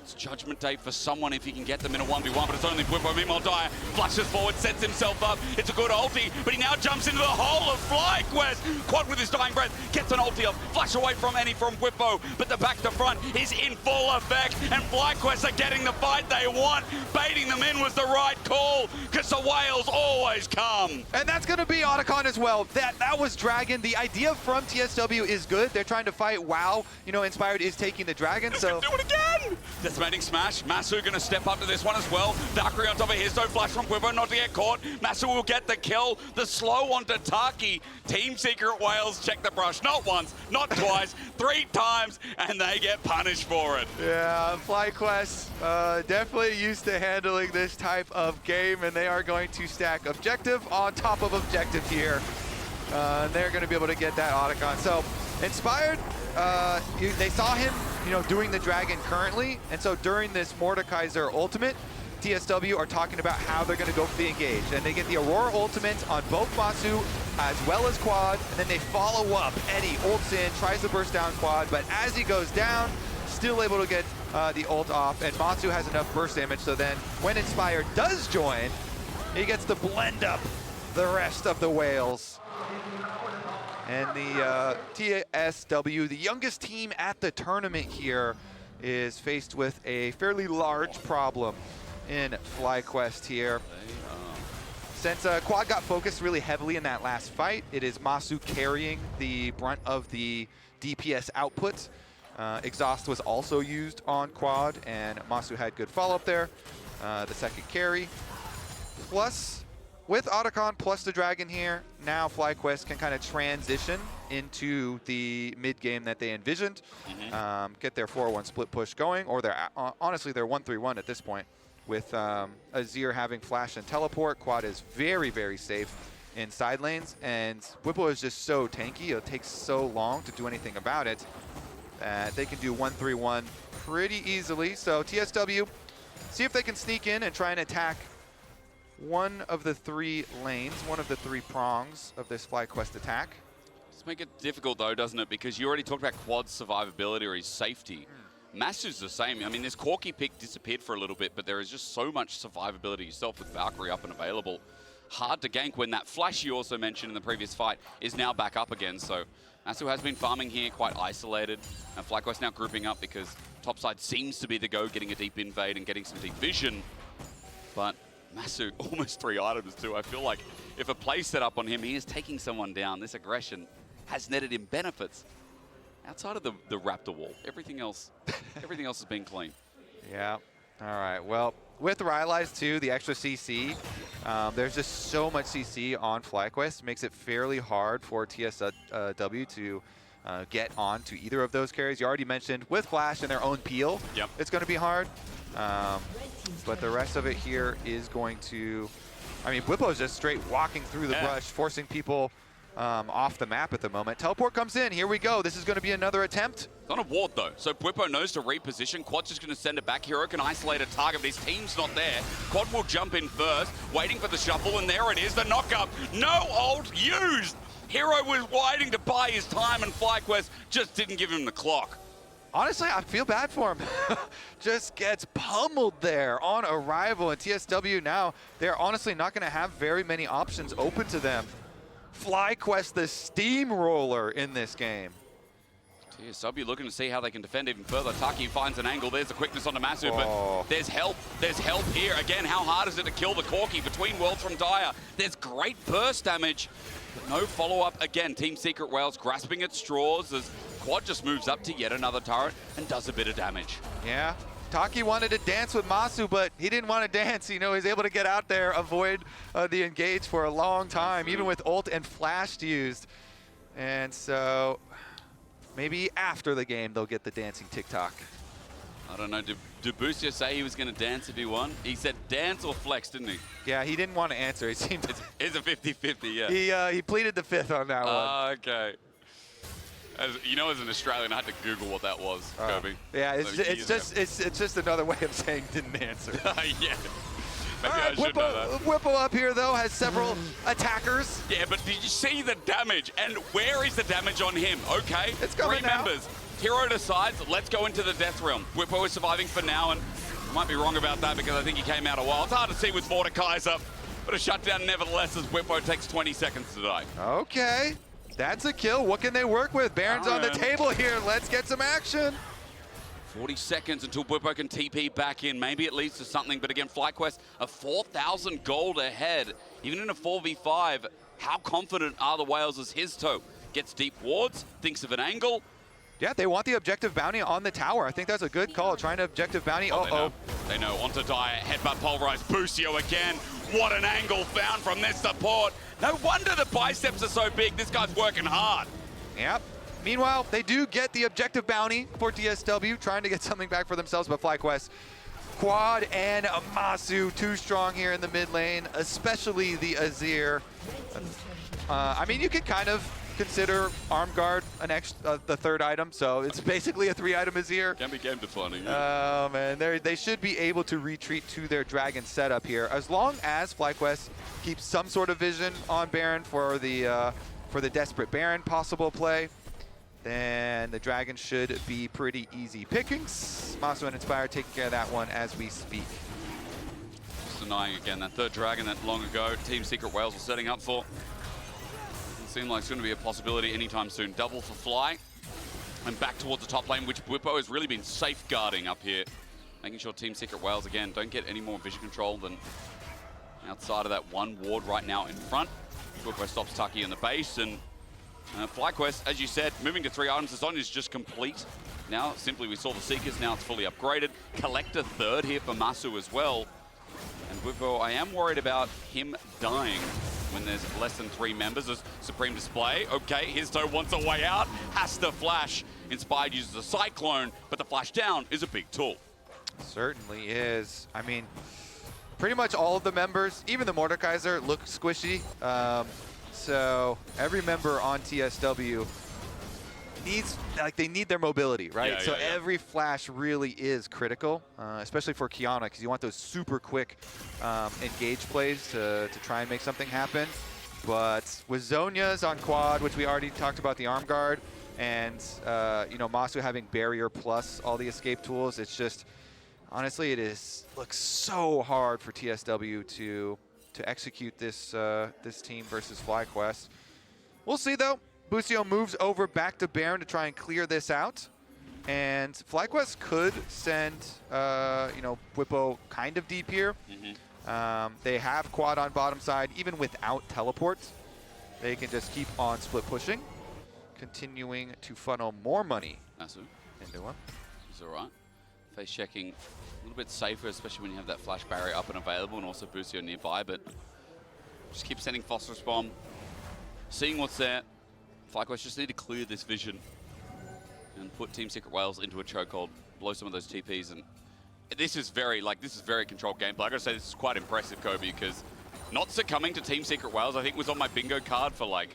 it's Judgment Day for someone if he can get them in a 1v1, but it's only Whippo. Meanwhile, Dire flashes forward, sets himself up. It's a good ulti, but he now jumps into the hole of FlyQuest. Quad with his dying breath gets an ulti off. Flash away from any from Whippo, but the back to front is in full effect, and FlyQuest are getting the fight they want. Baiting them in was the right call, because the whales always come. And that's going to be Otacon as well. That was Dragon. The idea from TSW is good. They're trying to fight while, you know, Inspired is taking the Dragon, so... Do it again! Decimating smash. Masu going to step up to this one as well. Valkyrie on top of Histo. Flash from Quiver, not to get caught. Masu will get the kill. The slow onto Taki. Team Secret Wales check the brush. Not once, not twice, 3 times, and they get punished for it. Yeah, FlyQuest definitely used to handling this type of game, and they are going to stack objective on top of objective here. They're going to be able to get that Otacon. So, Inspired, they saw him, you know, doing the Dragon currently, and so during this Mordekaiser ultimate, TSW are talking about how they're going to go for the engage, and they get the Aurora ultimate on both Masu as well as Quad, and then they follow up. Eddie ults in, tries to burst down Quad, but as he goes down, still able to get the ult off, and Masu has enough burst damage, so then when Inspired does join, he gets to blend up the rest of the whales. And the TSW, the youngest team at the tournament here, is faced with a fairly large problem in FlyQuest here. Since Quad got focused really heavily in that last fight, it is Masu carrying the brunt of the DPS output. Exhaust was also used on Quad, and Masu had good follow-up there, the second carry. Plus, with Otacon plus the Dragon here, now FlyQuest can kind of transition into the mid game that they envisioned, get their 4-1 split push going, or honestly they're 1-3-1 at this point. With Azir having flash and teleport, Quad is very, very safe in side lanes, and Bwipo is just so tanky. It takes so long to do anything about it that they can do 1-3-1 pretty easily. So TSW, see if they can sneak in and try and attack one of the 3 lanes, one of the 3 prongs of this FlyQuest attack. Just make it difficult though, doesn't it? Because you already talked about Quad's survivability or his safety. Masu's the same. I mean, this Corki pick disappeared for a little bit, but there is just so much survivability yourself with Valkyrie up and available. Hard to gank when that flash you also mentioned in the previous fight is now back up again. So Masu has been farming here, quite isolated. And FlyQuest now grouping up because topside seems to be the go, getting a deep invade and getting some deep vision. But Masu, almost 3 items too. I feel like if a play set up on him, he is taking someone down. This aggression has netted him benefits. Outside of the Raptor wall, everything else has been clean. Yeah. All right. Well, with Rylai's too, the extra CC, there's just so much CC on FlyQuest. Makes it fairly hard for TSW to get on to either of those carries. You already mentioned with Flash and their own peel, it's going to be hard. But the rest of it here is going to, I mean, Bwipo is just straight walking through the brush, forcing people off the map at the moment. Teleport comes in. Here we go. This is going to be another attempt. It's on a ward though, so Bwipo knows to reposition. Quad's just going to send it back. Hero can isolate a target, but his team's not there. Quad will jump in first, waiting for the shuffle, and there it is, the knockup. No ult used. Hero was waiting to buy his time, and FlyQuest just didn't give him the clock. Honestly, I feel bad for him. Just gets pummeled there on arrival, and TSW now, they're honestly not going to have very many options open to them. FlyQuest, the steamroller in this game. TSW looking to see how they can defend even further. Taki finds an angle. There's the quickness on the Massive, but there's help. There's help here. Again, how hard is it to kill the Corki between worlds from Dire? There's great burst damage, but no follow-up. Again, Team Secret Whales grasping at straws as Quad just moves up to yet another turret and does a bit of damage. Yeah. Taki wanted to dance with Masu, but he didn't want to dance. You know, he's able to get out there, avoid the engage for a long time, even with ult and flash used. And so maybe after the game, they'll get the dancing TikTok. I don't know. Did Boostio say he was going to dance if he won? He said dance or flex, didn't he? Yeah, he didn't want to answer. It seemed it's a 50-50, yeah. He pleaded the fifth on that one. Okay. You know, as an Australian, I had to Google what that was, Kirby. Yeah, it's just another way of saying didn't answer. Yeah. Maybe All right, I should know that. Bwipo up here, though, has several attackers. Yeah, but did you see the damage? And where is the damage on him? Okay, it's coming 3 now. members. Hero decides, let's go into the Death Realm. Bwipo is surviving for now, and I might be wrong about that because I think he came out a while. It's hard to see with Mordekaiser, but a shutdown nevertheless as Bwipo takes 20 seconds to die. Okay. That's a kill. What can they work with? Baron's on the table here. Let's get some action. 40 seconds until Bwipo can TP back in. Maybe it leads to something, but again, FlyQuest, a 4,000 gold ahead. Even in a 4v5, how confident are the Whales as Hizto gets deep wards, thinks of an angle. Yeah, they want the objective bounty on the tower. I think that's a good call, trying to objective bounty. They know. Onto Dire, headbutt pulverized. Boostio again. What an angle found from this support. No wonder the biceps are so big. This guy's working hard. Yep. Meanwhile, they do get the objective bounty for TSW, trying to get something back for themselves, but FlyQuest. Quad and Masu too strong here in the mid lane, especially the Azir. I mean, you could kind of consider Arm Guard the third item, so it's basically a 3-item Azir. Can be game defining. Oh man, they should be able to retreat to their Dragon setup here, as long as FlyQuest keeps some sort of vision on Baron for the desperate Baron possible play. Then the Dragon should be pretty easy pickings. Masu and Inspire taking care of that one as we speak. Just denying again that third Dragon that long ago Team Secret Whales were setting up for. Seem like it's going to be a possibility anytime soon. Double for Fly. And back towards the top lane, which Bwipo has really been safeguarding up here. Making sure Team Secret Whales, again, don't get any more vision control than outside of that one ward right now in front. Bwipo stops Taki in the base, and FlyQuest, as you said, moving to 3 items. The zone is just complete. Now, simply we saw the Seekers, now it's fully upgraded. Collect a third here for Masu as well. And Bwipo, I am worried about him dying when there's less than 3 members. As Supreme Display, okay, Histo wants a way out, has to flash. Inspired uses a Cyclone, but the flash down is a big tool. Certainly is. I mean, pretty much all of the members, even the Mordekaiser, look squishy. So every member on TSW needs, like, they need their mobility, right? Yeah, so yeah, yeah. every flash really is critical, especially for Qiyana, because you want those super quick engage plays to try and make something happen. But with Zhonya's on quad, which we already talked about, the arm guard, and you know, Masu having barrier plus all the escape tools, it's just, honestly, looks so hard for TSW to execute this this team versus FlyQuest. We'll see though. Busio moves over back to Baron to try and clear this out, and FlyQuest could send you know, Bwipo kind of deep here. They have quad on bottom side, even without teleport. They can just keep on split pushing, continuing to funnel more money Masu into him. He's all right. Face checking a little bit safer, especially when you have that flash barrier up and available, and also Busio nearby, but just keep sending Phosphorus Bomb, seeing what's there. FlyQuest just need to clear this vision and put Team Secret Whales into a chokehold, blow some of those TPs, and this is very controlled gameplay. I gotta say, this is quite impressive, Kobe, because not succumbing to Team Secret Whales, I think, was on my bingo card for like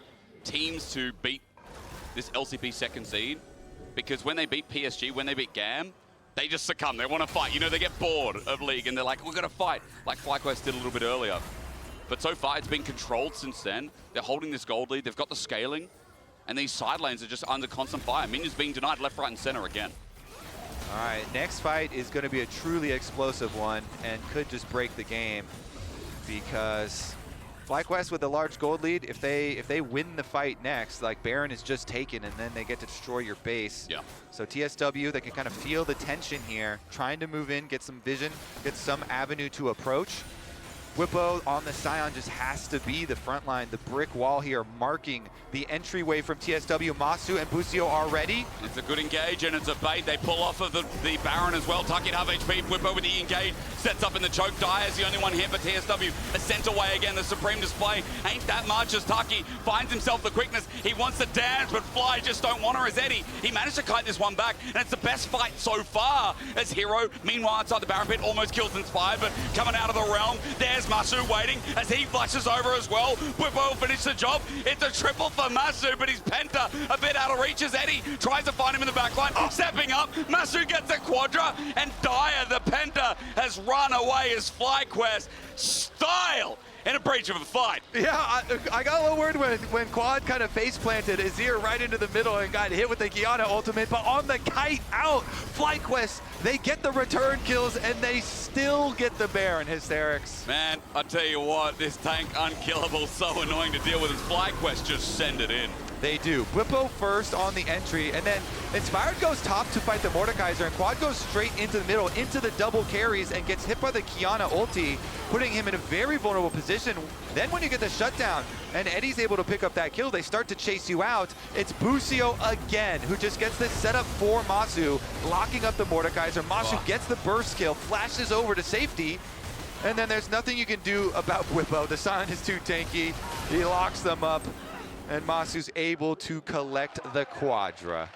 teams to beat this LCP second seed, because when they beat PSG, when they beat GAM, they just succumb. They want to fight. You know, they get bored of League and they're like, we're going to fight, like FlyQuest did a little bit earlier. But so far, it's been controlled since then. They're holding this gold lead. They've got the scaling. And these side lanes are just under constant fire. Minions being denied left, right, and center again. All right, next fight is going to be a truly explosive one and could just break the game, because FlyQuest with a large gold lead, if they win the fight next, like Baron is just taken and then they get to destroy your base. Yeah. So TSW, they can kind of feel the tension here, trying to move in, get some vision, get some avenue to approach. Bwipo on the Scion just has to be the front line. The brick wall here marking the entryway from TSW. Masu and Busio are ready. It's a good engage, and it's a bait. They pull off of the Baron as well. Tuck in half HP. Bwipo with the engage. Sets up in the choke. Dire is the only one here for TSW. A sent away again. The Supreme Display ain't that much as Taki finds himself the quickness. He wants to dance, but Fly just don't want her as Eddie. He managed to kite this one back, and it's the best fight so far as Hero. Meanwhile, outside the Baron pit, almost kills Inspired, but coming out of the realm, there's Masu waiting as he flashes over as well. Bwipo will finish the job. It's a triple for Masu, but he's Penta a bit out of reach as Eddie tries to find him in the backline. Stepping up, Masu gets a Quadra, and Dire, the Penta, has run away as FlyQuest style in a breach of a fight. Yeah, I got a little worried when Quad kind of face planted Azir right into the middle and got hit with the Qiyana ultimate, but on the kite out, FlyQuest, they get the return kills and they still get the Baron. Hysterics. Man, I tell you what, this tank unkillable, so annoying to deal with, as FlyQuest just send it in. They do. Bwipo first on the entry, and then Inspired goes top to fight the Mordekaiser, and Quad goes straight into the middle, into the double carries, and gets hit by the Qiyana ulti, putting him in a very vulnerable position. Then when you get the shutdown, and Eddie's able to pick up that kill, they start to chase you out. It's Busio again, who just gets this setup for Masu, locking up the Mordekaiser. Masu gets the burst kill, flashes over to safety, and then there's nothing you can do about Bwipo. The Scion is too tanky. He locks them up, and Masu's able to collect the Quadra.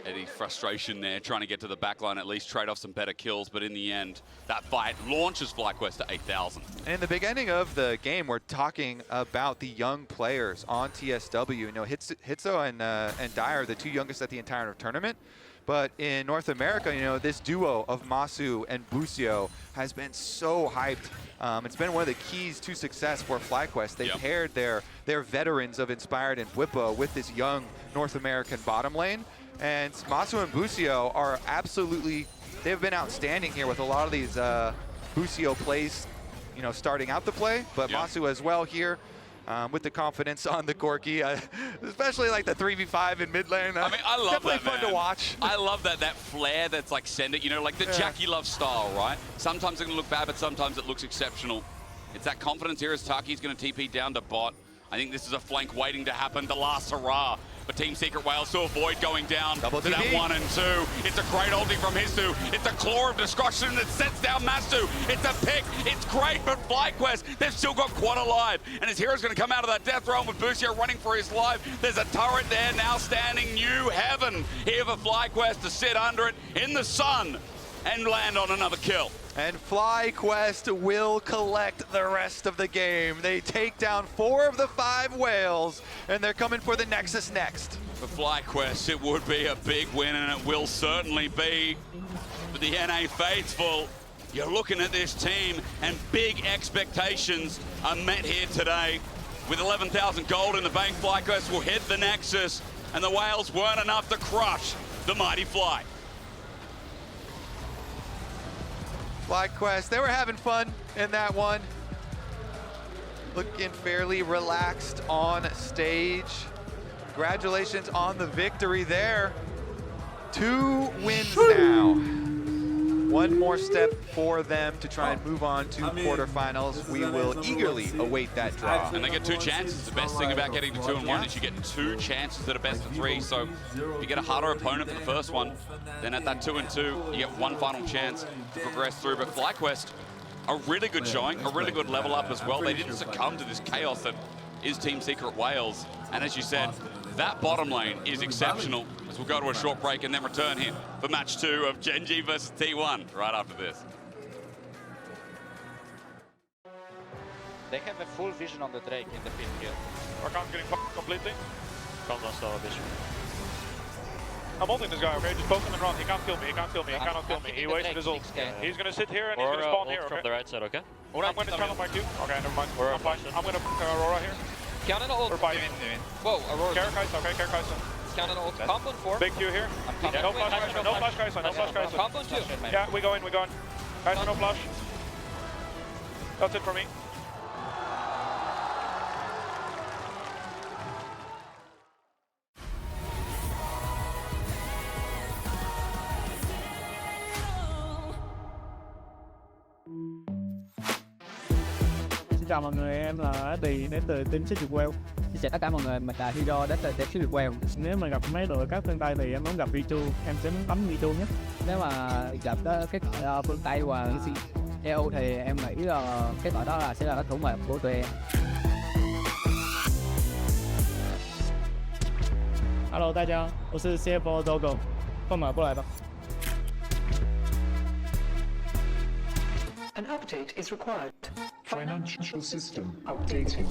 Eddie, frustration there, trying to get to the backline, at least trade off some better kills, but in the end, that fight launches FlyQuest to 8,000. And in the beginning of the game, we're talking about the young players on TSW. You know, Hitso and Dire, the two youngest at the entire tournament. But in North America, you know, this duo of Masu and Busio has been so hyped. It's been one of the keys to success for FlyQuest. They paired their veterans of Inspired and Bwipo with this young North American bottom lane. And Masu and Busio are absolutely, they've been outstanding here with a lot of these Busio plays, you know, starting out the play, but Masu as well here. With the confidence on the Corki, especially like the 3v5 in mid lane. I mean, I love definitely that, fun man. to watch. I love that flair that's like send it, you know, like the Jackie Love style, right? Sometimes it can look bad, but sometimes it looks exceptional. It's that confidence here as Taki's going to TP down to bot. I think this is a flank waiting to happen. The last hurrah. But Team Secret Wales to avoid going down Double to that TP. 1 and 2. It's a great ulti from Histu. It's a Claw of Destruction that sets down Mastu. It's a pick. It's great, but FlyQuest, they've still got Quad alive. And his hero's going to come out of that death realm with Busio running for his life. There's a turret there now standing. New heaven here for FlyQuest to sit under it in the sun and land on another kill. And FlyQuest will collect the rest of the game. They take down 4 of the 5 whales, and they're coming for the Nexus next. For FlyQuest, it would be a big win, and it will certainly be for the NA faithful. You're looking at this team, and big expectations are met here today. With 11,000 gold in the bank, FlyQuest will hit the Nexus, and the whales weren't enough to crush the mighty Fly. FlyQuest, they were having fun in that one. Looking fairly relaxed on stage. Congratulations on the victory there. 2 wins now. One more step for them to try and move on to quarterfinals. We will eagerly await that draw. And they get 2 chances. The best thing about getting to 2 and 1 is you get 2 chances at a best of 3. So if you get a harder opponent for the first one, then at that 2 and 2, you get 1 final chance to progress through. But FlyQuest, a really good showing, a really good level up as well. They didn't succumb to this chaos that is Team Secret Wales. And as you said, that bottom lane is exceptional. As we'll go to a short break and then return here for match 2 of Gen G versus T1 right after this. They have a full vision on the Drake in the pit here. Rakan's getting fucked completely. Comes on still a vision. I'm holding this guy, okay? Just poke him and run. He can't kill me, he can't kill me, he cannot kill me. He wasted his ult. He's gonna sit here and he's gonna spawn here, okay? From the right side, okay? I'm gonna turn on my Q. Okay, never mind. I'm fine. I'm gonna Aurora here. Cannon ult. We're fighting. Whoa, Aurora. Kaisa, okay, Kaisa. Cannon ult. Compound 4. Big Q here. Yeah, no flash Kaisa, no flash Kaisa, no flash Kaisa. Compound 2. Yeah, we go in. Kaisa, no flash. That's it for me. Chào mọi người, em là Eddie đến từ team Secret Wales. Xin chào tất cả mọi người, mình là Hiro đến từ team Secret Wales. Nếu mà gặp mấy đội các phương Tây thì em muốn gặp V2, em sẽ muốn bấm V2 nhất. Nếu mà gặp cái đội phương Tây và EU thì em nghĩ là cái đội đó là sẽ là cái thủ mệnh của tụi em. Hello， 大家，我是 CFO Dogo， 放马过来吧。An update is required. Financial system updating.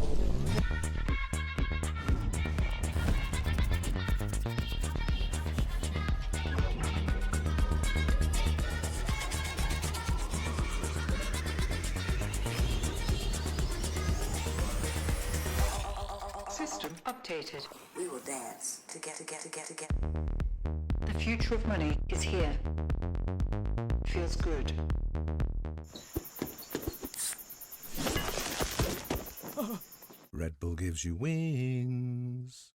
System updated. We will dance together. The future of money is here. Feels good. Red Bull gives you wings.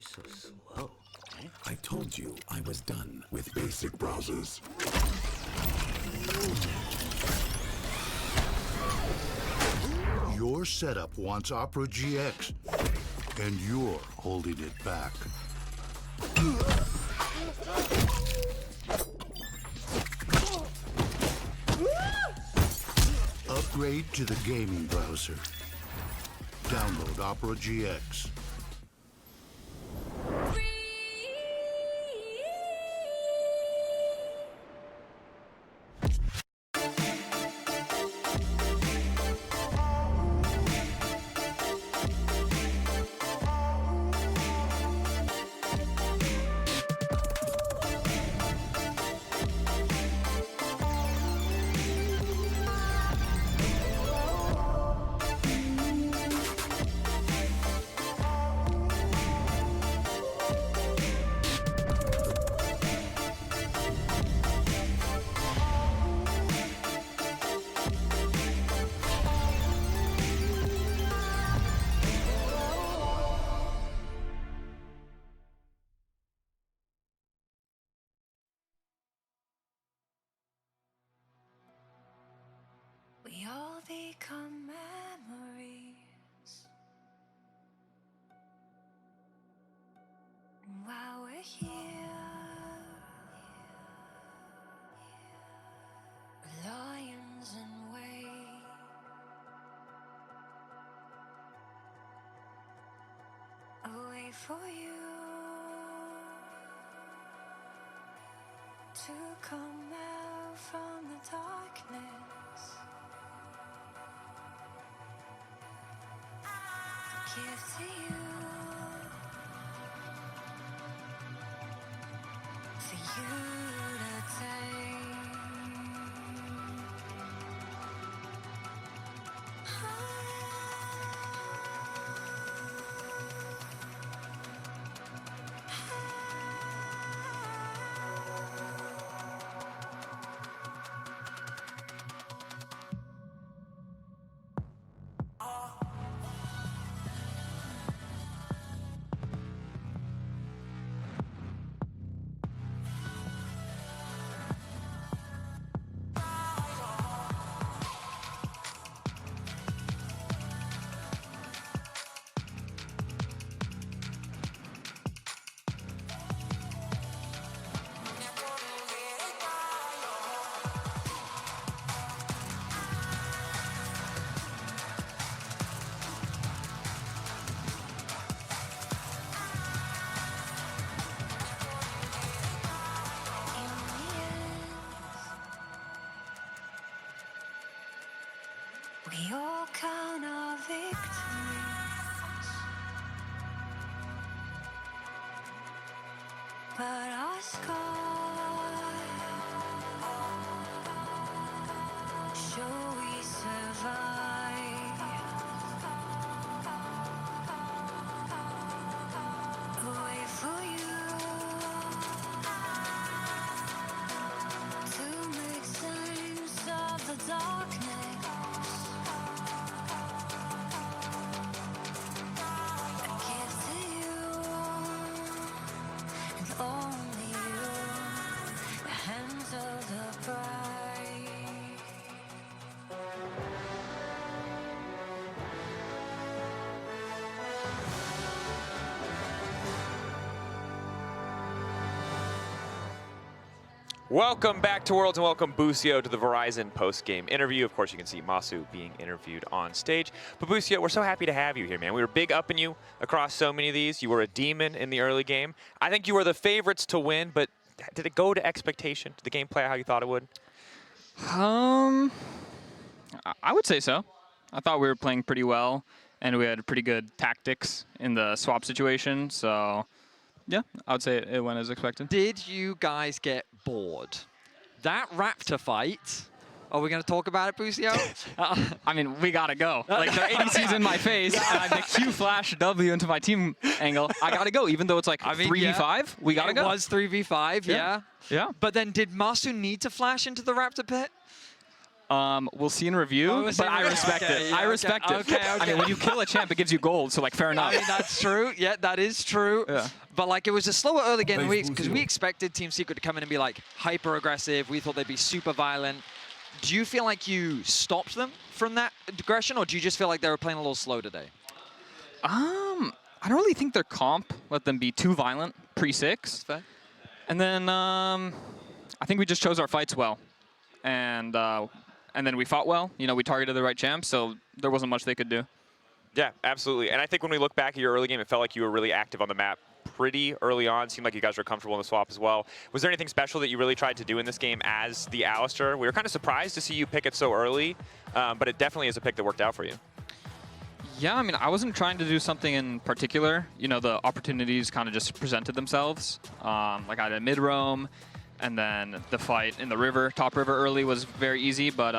So slow. I told you I was done with basic browsers. Your setup wants Opera GX, and you're holding it back. Upgrade to the gaming browser. Download Opera GX. become memories. And while we're here, lions in wait. I wait for you to come out from the darkness. Give to you, for you to take. We all count our victories, but our scars show we survive. Wait for you to make sense of the darkness. Only you, the hands of the bride. Welcome back to Worlds and welcome Busio to the Verizon post-game interview. Of course, you can see Masu being interviewed on stage. But Busio, we're so happy to have you here, man. We were big upping you across so many of these. You were a demon in the early game. I think you were the favorites to win, but did it go to expectation? Did the game play out how you thought it would? I would say so. I thought we were playing pretty well, and we had pretty good tactics in the swap situation. So, yeah, I would say it went as expected. Did you guys get bored? That Raptor fight. Are we going to talk about it, Busio? I mean, we got to go. Like, their ADC's in my face, and I make Q flash W into my team angle. I got to go, even though it's like 3v5. We got to go. It was 3v5, yeah. But then did Masu need to flash into the Raptor pit? We'll see in review, but I respect it. Yeah, I respect it. Okay. I mean, when you kill a champ, it gives you gold, so like, fair enough. I mean, that's true. Yeah, that is true. Yeah. But like, it was a slower early game because we expected Team Secret to come in and be like hyper aggressive. We thought they'd be super violent. Do you feel like you stopped them from that aggression, or do you just feel like they were playing a little slow today? I don't really think their comp let them be too violent pre-6. And then I think we just chose our fights well. And then we fought well. You know, we targeted the right champs, so there wasn't much they could do. Yeah, absolutely. And I think when we look back at your early game, it felt like you were really active on the map pretty early on. Seemed like you guys were comfortable in the swap as well. Was there anything special that you really tried to do in this game as the Alistar? We were kind of surprised to see you pick it so early, but it definitely is a pick that worked out for you. Yeah, I mean, I wasn't trying to do something in particular. You know, the opportunities kind of just presented themselves. Like I had a mid-roam, and then the fight in the river, top river early was very easy, but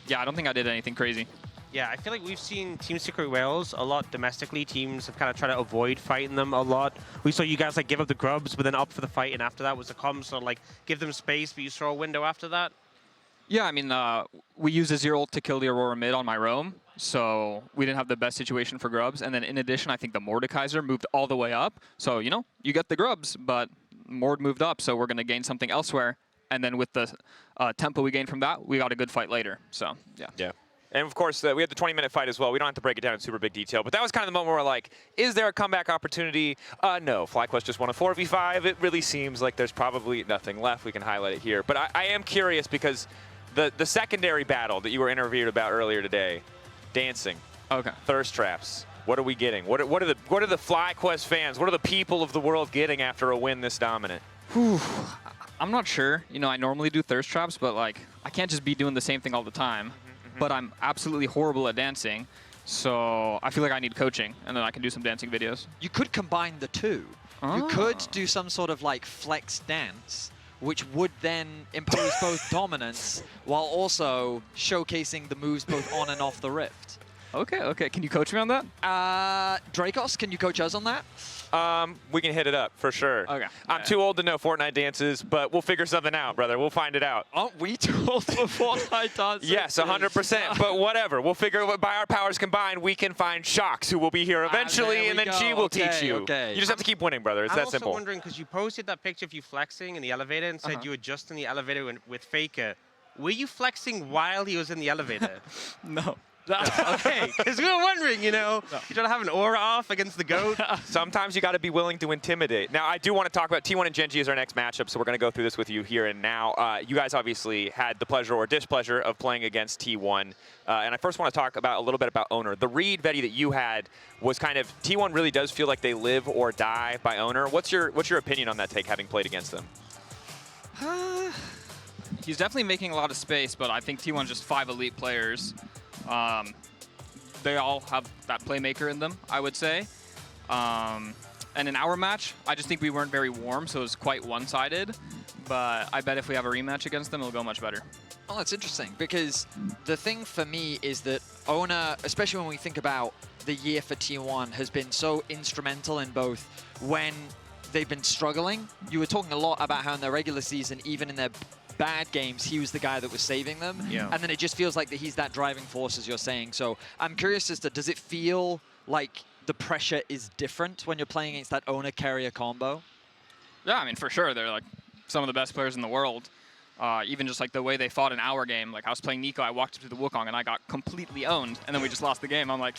yeah, I don't think I did anything crazy. Yeah, I feel like we've seen Team Secret Wales a lot domestically. Teams have kind of tried to avoid fighting them a lot. We saw you guys like give up the grubs, but then up for the fight, and after that was the comms, so like give them space, but you throw a window after that. Yeah, I mean, we used Azir ult to kill the Aurora mid on my roam, so we didn't have the best situation for grubs. And then in addition, I think the Mordekaiser moved all the way up. So, you know, you get the grubs, but Mord moved up, so we're going to gain something elsewhere. And then with the tempo we gained from that, we got a good fight later. So, yeah. Yeah. And of course, we had the 20-minute fight as well. We don't have to break it down in super big detail, but that was kind of the moment where we're like, is there a comeback opportunity? No, FlyQuest just won a 4v5. It really seems like there's probably nothing left. We can highlight it here. But I am curious because the secondary battle that you were interviewed about earlier today, dancing, thirst traps. What are we getting? What are the FlyQuest fans? What are the people of the world getting after a win this dominant? Whew. I'm not sure. You know, I normally do thirst traps, but like I can't just be doing the same thing all the time. But I'm absolutely horrible at dancing, so I feel like I need coaching, and then I can do some dancing videos. You could combine the two. You could do some sort of like flex dance, which would then impose both dominance while also showcasing the moves both on and off the Rift. Okay. Can you coach me on that? Dracos, can you coach us on that? We can hit it up for sure. Okay. I'm too old to know Fortnite dances, but we'll figure something out, brother. We'll find it out. Aren't we too old for Fortnite dances? Yes, 100%. But whatever. We'll figure it. By our powers combined, we can find Shocks, who will be here eventually, and then she will teach you. You just have to keep winning, brother. It's that simple. I'm also wondering, because you posted that picture of you flexing in the elevator and said you were just in the elevator with Faker. Were you flexing while he was in the elevator? No. Okay, because we were wondering, you know, you trying to have an aura off against the GOAT? Sometimes you got to be willing to intimidate. Now, I do want to talk about T1 and Gen G as our next matchup, so we're going to go through this with you here and now. You guys obviously had the pleasure or displeasure of playing against T1. And I first want to talk about a little bit about Owner. The read, Vetty, that you had was kind of, T1 really does feel like they live or die by Owner. What's your opinion on that take, having played against them? He's definitely making a lot of space, but I think T1's just 5 elite players. They all have that playmaker in them, I would say. And in our match, I just think we weren't very warm, so it was quite one-sided. But I bet if we have a rematch against them, it'll go much better. Oh, that's interesting, because the thing for me is that Owner, especially when we think about the year for T1, has been so instrumental in both when they've been struggling. You were talking a lot about how in their regular season, even in their bad games, he was the guy that was saving them. Yeah. And then it just feels like that he's that driving force, as you're saying. So I'm curious as to, does it feel like the pressure is different when you're playing against that Owner carrier combo? Yeah, I mean, for sure. They're like some of the best players in the world. Even just like the way they fought in our game. Like I was playing Nico, I walked up to the Wukong and I got completely owned. And then we just lost the game. I'm like,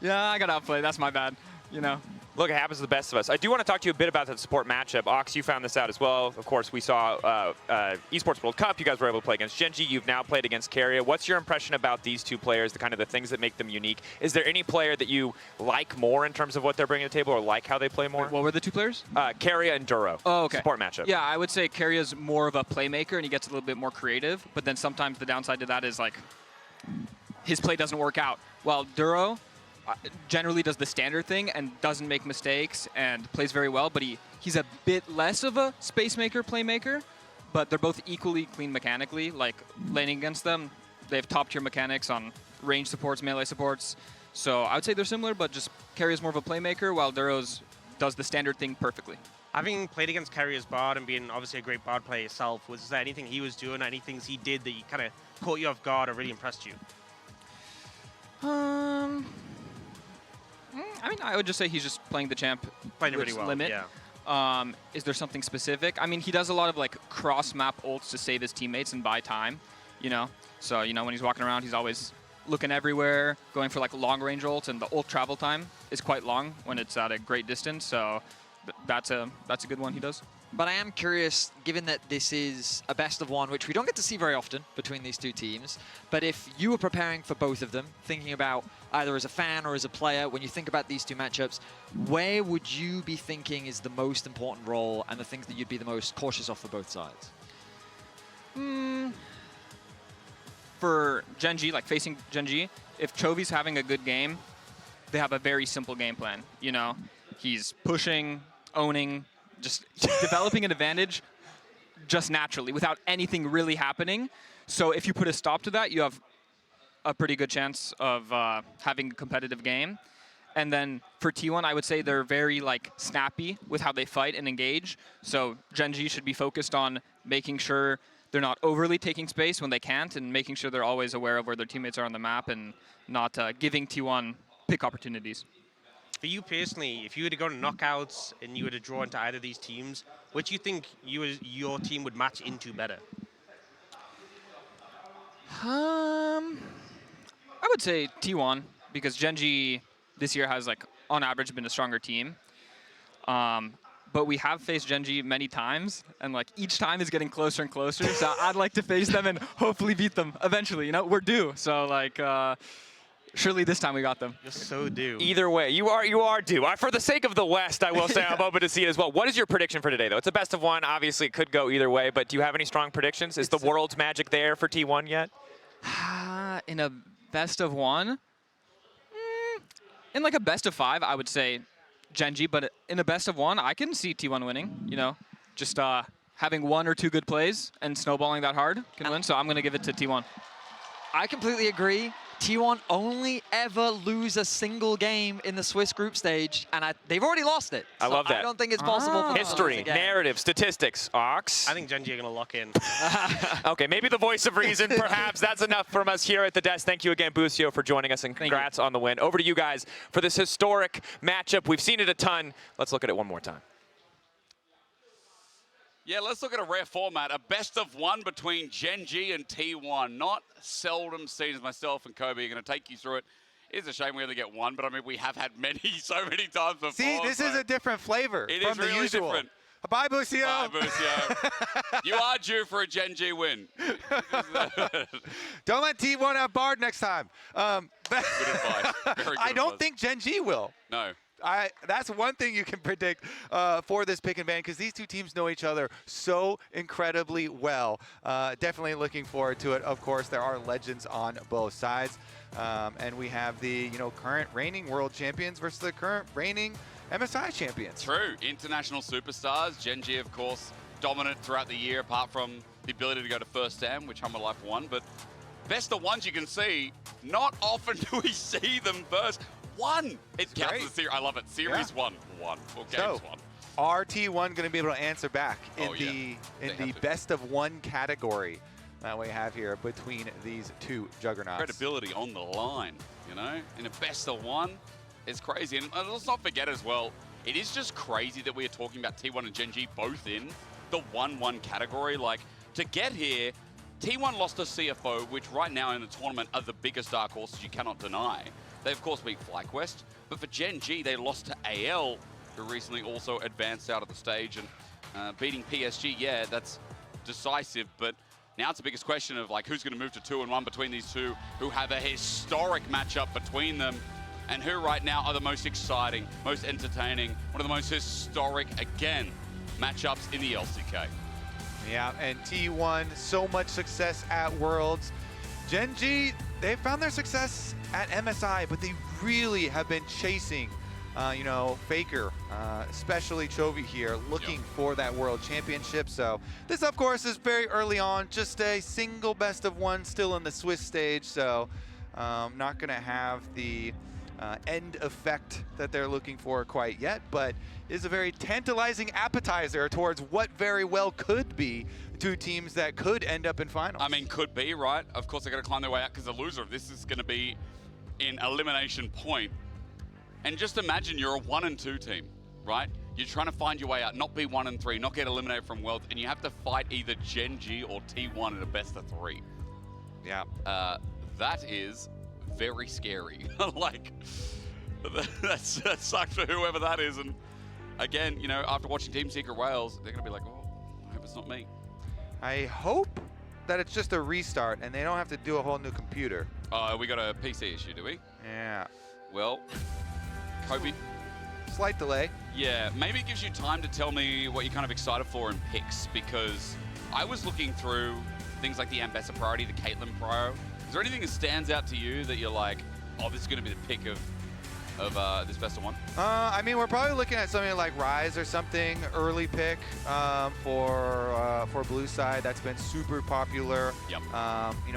yeah, I got outplayed. That's my bad, you know? Look, it happens to the best of us. I do want to talk to you a bit about the support matchup. Ox, you found this out as well. Of course, we saw Esports World Cup. You guys were able to play against Gen G. You've now played against Keria. What's your impression about these two players, the kind of the things that make them unique? Is there any player that you like more in terms of what they're bringing to the table or like how they play more? What were the two players? Keria and Duro. Oh, okay. Support matchup. Yeah, I would say Keria's more of a playmaker and he gets a little bit more creative. But then sometimes the downside to that is like his play doesn't work out. While Duro generally does the standard thing and doesn't make mistakes and plays very well, but he's a bit less of a space maker, playmaker, but they're both equally clean mechanically. Like laning against them, they have top tier mechanics on range supports, melee supports. So I would say they're similar, but just Keria is more of a playmaker, while Duro's does the standard thing perfectly. Having played against Keria's Bard and being obviously a great Bard player yourself, was there anything he was doing, any things he did that you kind of caught you off guard or really impressed you? I mean, I would just say he's just playing the champ Playing it really well, limit. yeah. Is there something specific? I mean, he does a lot of like cross-map ults to save his teammates and buy time, you know? So, you know, when he's walking around, he's always looking everywhere, going for like long-range ults, and the ult travel time is quite long when it's at a great distance, so that's a good one he does. But I am curious, given that this is a best of one, which we don't get to see very often between these two teams, but if you were preparing for both of them, thinking about either as a fan or as a player, when you think about these two matchups, where would you be thinking is the most important role and the things that you'd be the most cautious of for both sides? For Gen G, like facing Gen G, if Chovy's having a good game, they have a very simple game plan, you know? He's pushing, owning, just developing an advantage just naturally without anything really happening. So if you put a stop to that, you have a pretty good chance of having a competitive game. And then for T1, I would say they're very like snappy with how they fight and engage. So Gen G should be focused on making sure they're not overly taking space when they can't, and making sure they're always aware of where their teammates are on the map and not giving T1 pick opportunities. For you personally, if you were to go to knockouts and you were to draw into either of these teams, which do you think your team would match into better? I I would say T1, because Gen.G this year has, like, on average, been a stronger team. But we have faced Gen.G many times, and like each time is getting closer and closer. So I'd like to face them and hopefully beat them eventually. You know, we're due. So like, surely this time we got them. You're so due. Either way, you are due. For the sake of the West, I will say I'm open to see it as well. What is your prediction for today, though? It's a best of one. Obviously, it could go either way. But do you have any strong predictions? Is the world's magic there for T1 yet? In a best of one, in like a best of 5, I would say Gen.G, but in a best of 1, I can see T1 winning, you know, just having 1 or 2 good plays and snowballing that hard can win, so I'm going to give it to T1. I completely agree. T1 only ever lose a single game in the Swiss group stage, and they've already lost it. I love that. I don't think it's possible for them to lose History, again. narrative, statistics. Ox? I think Gen.G are going to lock in. Okay, maybe the voice of reason, perhaps. That's enough from us here at the desk. Thank you again, Busio, for joining us, and congrats on the win. Over to you guys for this historic matchup. We've seen it a ton. Let's look at it one more time. Yeah, let's look at a rare format, a best of 1 between Gen.G and T1. Not seldom seen, as myself and Kobe are going to take you through it. It is a shame we only get 1, but I mean, we have had many, so many times before. See, this is a different flavor It from is the really usual. different. Bye, Busio. Bye, Busio. You are due for a Gen.G win. Don't let T1 have Bard next time. Good advice. Very good I don't advice. think Gen.G will. No. That's one thing you can predict for this pick and ban, because these two teams know each other so incredibly well. Definitely looking forward to it. Of course, there are legends on both sides, and we have the current reigning world champions versus the current reigning MSI champions. True. International superstars. Gen.G, of course, dominant throughout the year, apart from the ability to go to first Sam, which Humble Life won. But best of 1s you can see, not often do we see them first. 1. It counts as a series. I love it. Series 1. Or games 1. Are T1 going to be able to answer back in They the best of 1 category that we have here between these two juggernauts? Credibility on the line, you know? In a best of 1, it's crazy. And let's not forget as well, it is just crazy that we are talking about T1 and Gen.G both in the 1-1 category. Like, to get here, T1 lost to CFO, which right now in the tournament are the biggest dark horses you cannot deny. They, of course, beat FlyQuest, but for Gen.G, they lost to AL, who recently also advanced out of the stage, and beating PSG, yeah, that's decisive, but now it's the biggest question of, like, who's going to move to 2-1 between these two, who have a historic matchup between them, and who right now are the most exciting, most entertaining, one of the most historic, again, matchups in the LCK. Yeah, and T1, so much success at Worlds. Gen.G, they found their success at MSI, but they really have been chasing, Faker, especially Chovy here, looking for that World Championship. So this, of course, is very early on, just a single best of 1 still in the Swiss stage. So not going to have the end effect that they're looking for quite yet, but is a very tantalizing appetizer towards what very well could be two teams that could end up in finals. I mean, could be, right? Of course, they're going to climb their way out, because the loser of this is going to be in elimination point. And just imagine you're a 1-2 team, right? You're trying to find your way out, not be 1-3, not get eliminated from Worlds, and you have to fight either Gen.G or T1 in a best of 3. Yeah. That is very scary. Like, that sucks for whoever that is. And again, after watching Team Secret Wales, they're going to be like, oh, I hope it's not me. I hope that it's just a restart and they don't have to do a whole new computer. We got a PC issue, do we? Yeah. Well, Kobe. Slight delay. Yeah, maybe it gives you time to tell me what you're kind of excited for in picks, because I was looking through things like the Ambessa priority, the Caitlyn prio. Is there anything that stands out to you that you're like, oh, this is going to be the pick of this best of 1? I mean, we're probably looking at something like Ryze or something, early pick for Blue Side. That's been super popular. Yep.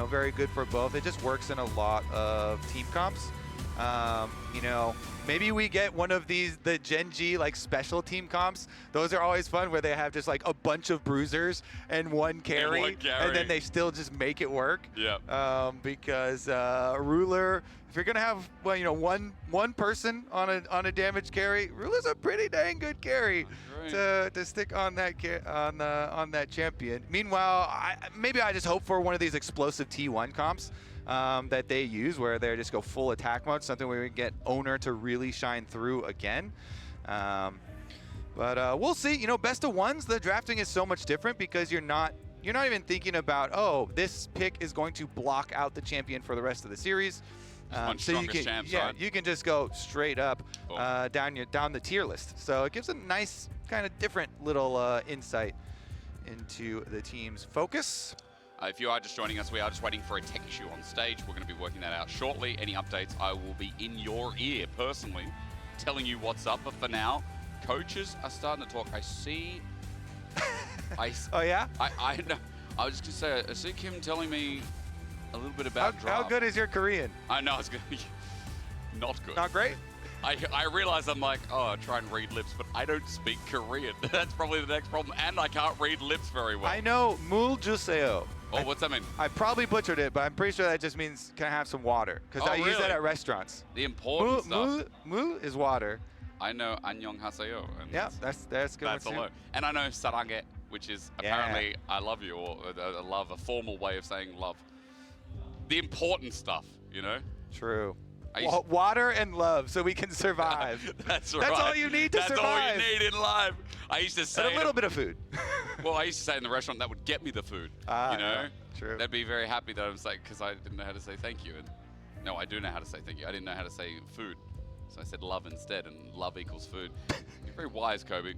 Very good for both. It just works in a lot of team comps. Maybe we get one of the Gen.G like special team comps. Those are always fun, where they have just like a bunch of bruisers and one carry, and then they still just make it work. Yeah. Because Ruler, if you're gonna have one person on a damage carry, Ruler's a pretty dang good carry to stick on that on that champion. Meanwhile, maybe I just hope for one of these explosive T1 comps. that they use, where they just go full attack mode, something where we get Owner to really shine through again. But we'll see. You know, best of ones, the drafting is so much different because you're not even thinking about, oh, this pick is going to block out the champion for the rest of the series. So you can, you can just go straight up down the tier list. So it gives a nice kind of different little insight into the team's focus. If you are just joining us, we are just waiting for a tech issue on stage. We're going to be working that out shortly. Any updates, I will be in your ear personally, telling you what's up. But for now, coaches are starting to talk. I see. Oh yeah? I know. I was just going to say, I see Kim telling me a little bit about draft. How good is your Korean? I know it's going to be not good. Not great? I realize I'm like, oh, I try and read lips, but I don't speak Korean. That's probably the next problem, and I can't read lips very well. I know 물 주세요. Oh, what's that mean? I probably butchered it, but I'm pretty sure that just means can I have some water? Because I use that at restaurants. The important stuff. 무 is water. I know 안녕하세요. Yeah, that's good. That's hello. And I know 사랑해, which is apparently I love you, or love, a formal way of saying love. The important stuff, you know? True. Water and love, so we can survive. That's right. That's all you need to survive. That's all you need in life. I used to say. And a little bit of food. Well, I used to say in the restaurant that would get me the food. You know? True. They'd be very happy that I was like, because I didn't know how to say thank you. And no, I do know how to say thank you. I didn't know how to say food. So I said love instead, and love equals food. You're very wise, Kobe.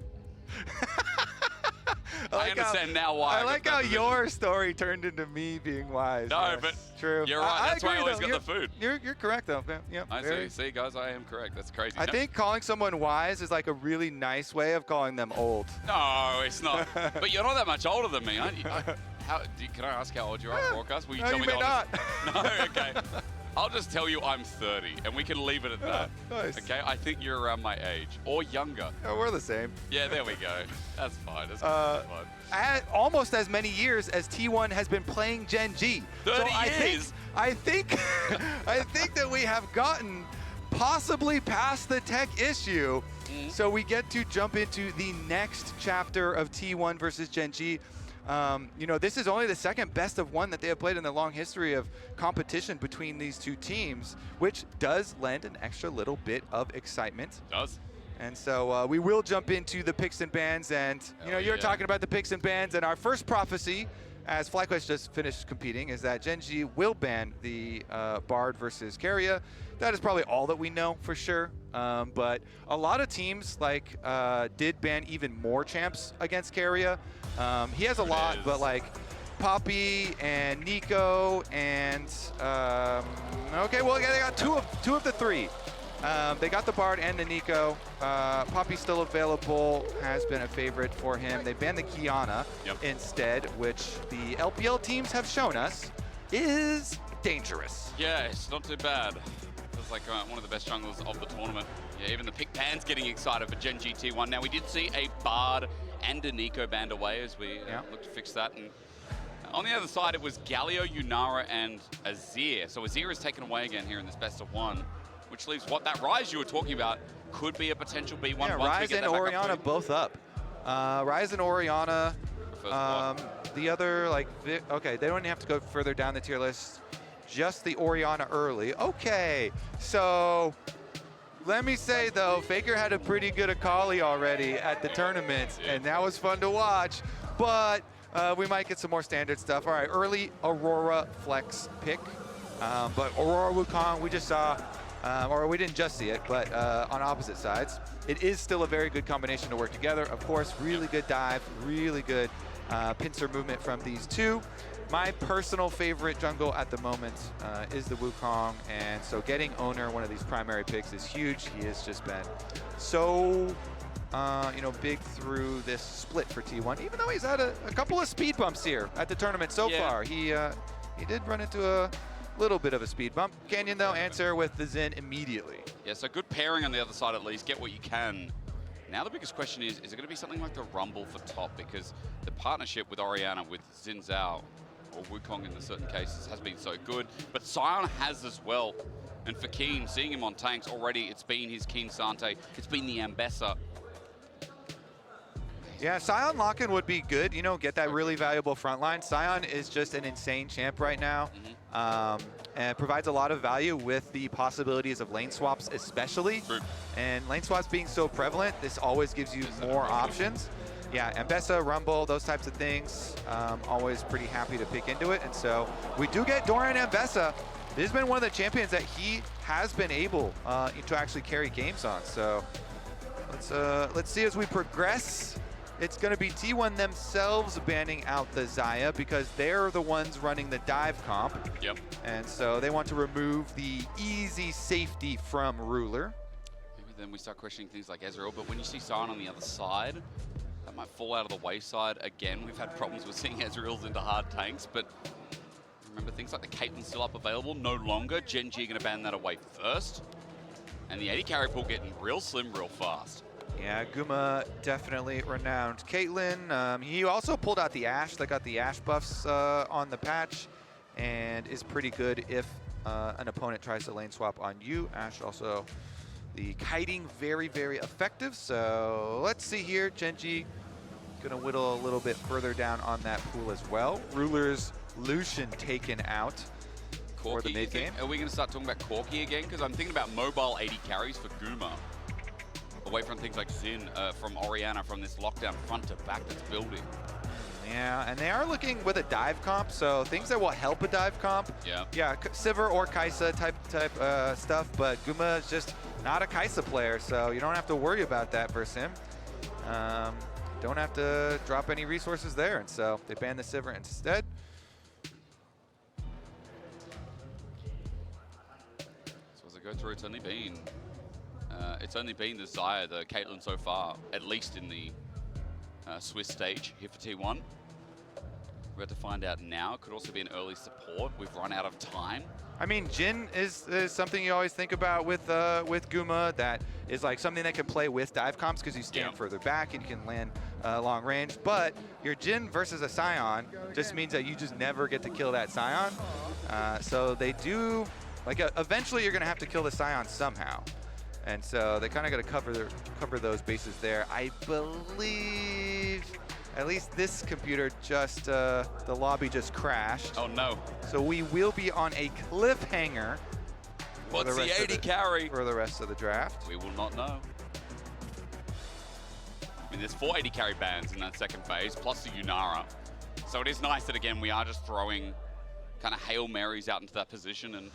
I understand now why. I like how your story turned into me being wise. No, yes, but true. You're right. That's why I always get the food. You're correct though. Yeah. I see. See, guys, I am correct. That's crazy. I think calling someone wise is like a really nice way of calling them old. No, it's not. But you're not that much older than me, aren't you? Can I ask how old you are on broadcast? Will you tell me may not. No, okay. I'll just tell you I'm 30, and we can leave it at that. Nice. Okay, I think you're around my age, or younger. Oh, we're the same. Yeah, there we go. That's fine. That's fine. Almost as many years as T1 has been playing Gen G. 30 years. I think that we have gotten possibly past the tech issue. So we get to jump into the next chapter of T1 versus Gen G. You know, this is only the second best of one that they have played in the long history of competition between these two teams, which does lend an extra little bit of excitement. It does. And so we will jump into the picks and bans, and you know, you're talking about the picks and bans, and our first prophecy, as FlyQuest just finished competing, is that Gen G will ban the Bard versus Keria. That is probably all that we know for sure. But a lot of teams did ban even more champs against Keria. He has a lot, but like Poppy and Nico and okay, well, yeah, they got two of the three. They got the Bard and the Nico. Poppy's still available, has been a favorite for him. They banned the Kiana instead, which the LPL teams have shown us is dangerous. Yeah, it's not too bad. It's like one of the best junglers of the tournament. Yeah, even the pick ban's getting excited for Gen G T1. Now, we did see a Bard and a Nico banned away as we look to fix that. And on the other side, it was Galio, Yunara, and Azir. So Azir is taken away again here in this best of one, which leaves what that Ryze you were talking about could be a potential B1. Yeah, Ryze and Orianna both up. Ryze and Orianna. The other, okay, they don't have to go further down the tier list. Just the Orianna early. Okay, so let me say though, Faker had a pretty good Akali already at the tournament, and that was fun to watch. But we might get some more standard stuff. All right, early Aurora flex pick. But Aurora Wukong, we just saw, or we didn't just see it, but on opposite sides. It is still a very good combination to work together. Of course, really good dive, really good pincer movement from these two. My personal favorite jungle at the moment is the Wukong, and so getting Owner, one of these primary picks, is huge. He has just been so big through this split for T1, even though he's had a couple of speed bumps here at the tournament so far. He did run into a little bit of a speed bump. Canyon, though, answer with the Xin immediately. Yeah, so good pairing on the other side at least. Get what you can. Now the biggest question is it going to be something like the Rumble for top? Because the partnership with Orianna, with Xin Zhao, or Wukong in certain cases, has been so good. But Sion has as well. And for Keen, seeing him on tanks already, it's been his Keen Sante. It's been the Ambessa. Yeah, Sion lock-in would be good, get that really valuable front line. Sion is just an insane champ right now. and provides a lot of value with the possibilities of lane swaps especially. And lane swaps being so prevalent, this always gives you more options. Yeah, Ambessa, Rumble, those types of things, always pretty happy to pick into it. And so we do get Doran Ambessa. This has been one of the champions that he has been able to actually carry games on. So let's see as we progress. It's going to be T1 themselves banning out the Xayah because they're the ones running the dive comp. Yep. And so they want to remove the easy safety from Ruler. Maybe then we start questioning things like Ezreal, but when you see Sion on the other side, that might fall out of the wayside again. We've had problems with seeing Ezreals into hard tanks, but remember things like the Caitlyn still up available, no longer. Gen G going to ban that away first. And the AD carry pool getting real slim real fast. Yeah, Guma definitely renowned. Caitlyn, he also pulled out the Ashe. They got the Ashe buffs on the patch and is pretty good if an opponent tries to lane swap on you. Ashe also, the kiting, very, very effective. So let's see here. Gen.G gonna whittle a little bit further down on that pool as well. Ruler's Lucian taken out for the mid game. Are we gonna start talking about Corki again? Because I'm thinking about mobile AD carries for Guma. Away from things like Xin, from Orianna, from this lockdown front to back that's building. Yeah, and they are looking with a dive comp, so things that will help a dive comp. Yeah. Yeah, Sivir or Kai'Sa type stuff, but Guma is just not a Kai'Sa player, so you don't have to worry about that versus him. Don't have to drop any resources there, and so they ban the Sivir instead. So as I go through, it's only been the Xayah, the Caitlyn so far, at least in the Swiss stage here for T1. We're about to find out now. It could also be an early support. We've run out of time. I mean, Jhin is something you always think about with Guma. That is like something that can play with dive comps because you stand further back and you can land long range. But your Jhin versus a Sion just means that you just never get to kill that Sion. So they do, like, eventually you're going to have to kill the Sion somehow. And so they kind of got to cover those bases there. I believe at least this computer just, the lobby just crashed. Oh no. So we will be on a cliffhanger for What's the AD carry? For the rest of the draft. We will not know. I mean, there's 4 AD carry bans in that second phase, plus the Yunara. So it is nice that, again, we are just throwing kind of Hail Marys out into that position. And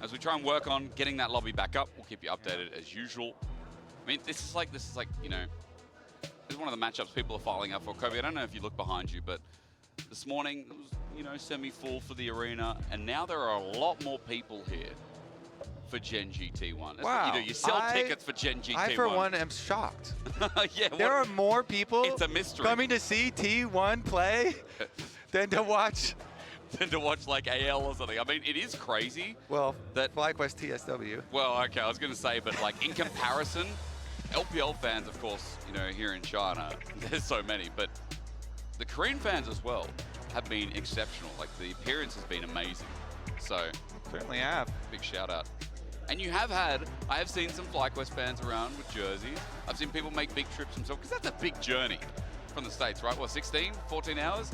as we try and work on getting that lobby back up, we'll keep you updated as usual. I mean, this is like, you know, this is one of the matchups people are filing up for. Kobe, I don't know if you look behind you, but this morning it was, you know, semi-full for the arena, and now there are a lot more people here for Gen G T1. That's wow. what you do. You sell tickets for Gen G T1. I, for one, am shocked. Yeah, there are more people it's a mystery. coming to see T1 play than to watch like AL or something. I mean, it is crazy. Well, that FlyQuest TSW. Well, okay, I was going to say, but like in comparison, LPL fans, of course, you know, here in China, there's so many, but the Korean fans as well have been exceptional. Like, the appearance has been amazing. So, certainly have. Big shout out. And you have had, I have seen some FlyQuest fans around with jerseys. I've seen people make big trips themselves, because that's a big journey from the States, right? What, 16, 14 hours?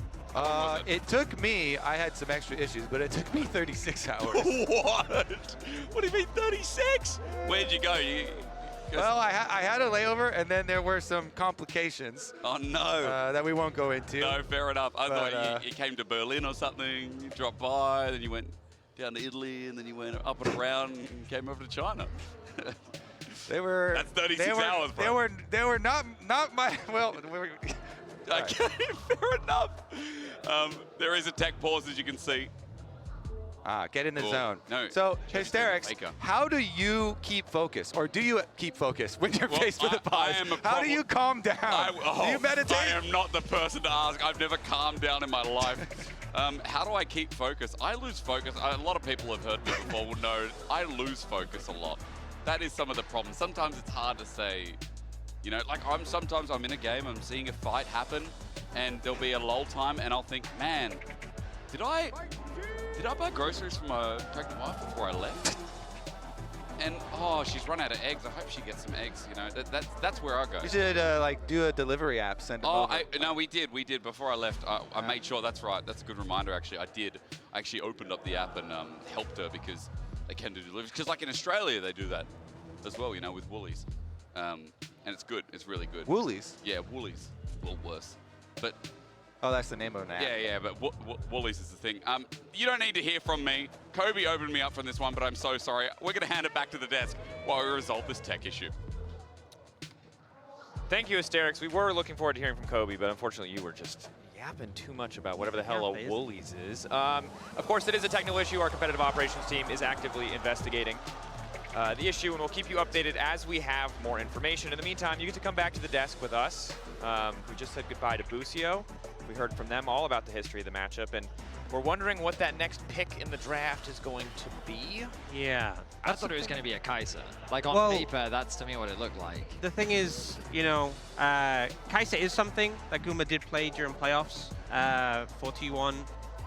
It took me, I had some extra issues, but it took me 36 hours. What? What do you mean 36? Where'd you go? Well, I had a layover, and then there were some complications. Oh, no. That we won't go into. No, fair enough. I thought you came to Berlin or something, you dropped by, then you went down to Italy, and then you went up and around and came over to China. They were. That's 36 hours, bro. They were not my. Well. Okay, fair enough. There is a tech pause, as you can see. Get in the zone. No. So, Hysterics, how do you keep focus? Or do you keep focus when you're faced with a pause? How do you calm down? Do you meditate? I am not the person to ask. I've never calmed down in my life. How do I keep focus? I lose focus. A lot of people have heard me before will know I lose focus a lot. That is some of the problems. Sometimes it's hard to say, you know, like sometimes I'm in a game, I'm seeing a fight happen, and there'll be a lull time, and I'll think, man, did I buy groceries for my pregnant wife before I left? And oh, she's run out of eggs. I hope she gets some eggs. You know, that's where I go. You should like do a delivery app, send them over. No, we did. Before I left, I made sure. That's right. That's a good reminder. Actually, I did. I actually opened up the app and helped her because they can do deliveries. Because like in Australia, they do that as well. You know, with Woolies, and it's good. It's really good. Woolies? Yeah, Woolies. Well, worse, but. Oh, that's the name of an app. Yeah, but Woolies is the thing. You don't need to hear from me. Kobe opened me up from this one, but I'm so sorry. We're going to hand it back to the desk while we resolve this tech issue. Thank you, Asterix. We were looking forward to hearing from Kobe, but unfortunately you were just yapping too much about whatever the hell a Woolies is. Of course, it is a technical issue our competitive operations team is actively investigating the issue, and we'll keep you updated as we have more information. In the meantime, you get to come back to the desk with us. We just said goodbye to Busio. We heard from them all about the history of the matchup, and we're wondering what that next pick in the draft is going to be. Yeah. I thought it was going to be a Kai'Sa. Like on paper, that's to me what it looked like. The thing is, you know, Kai'Sa is something that Guma did play during playoffs for T1,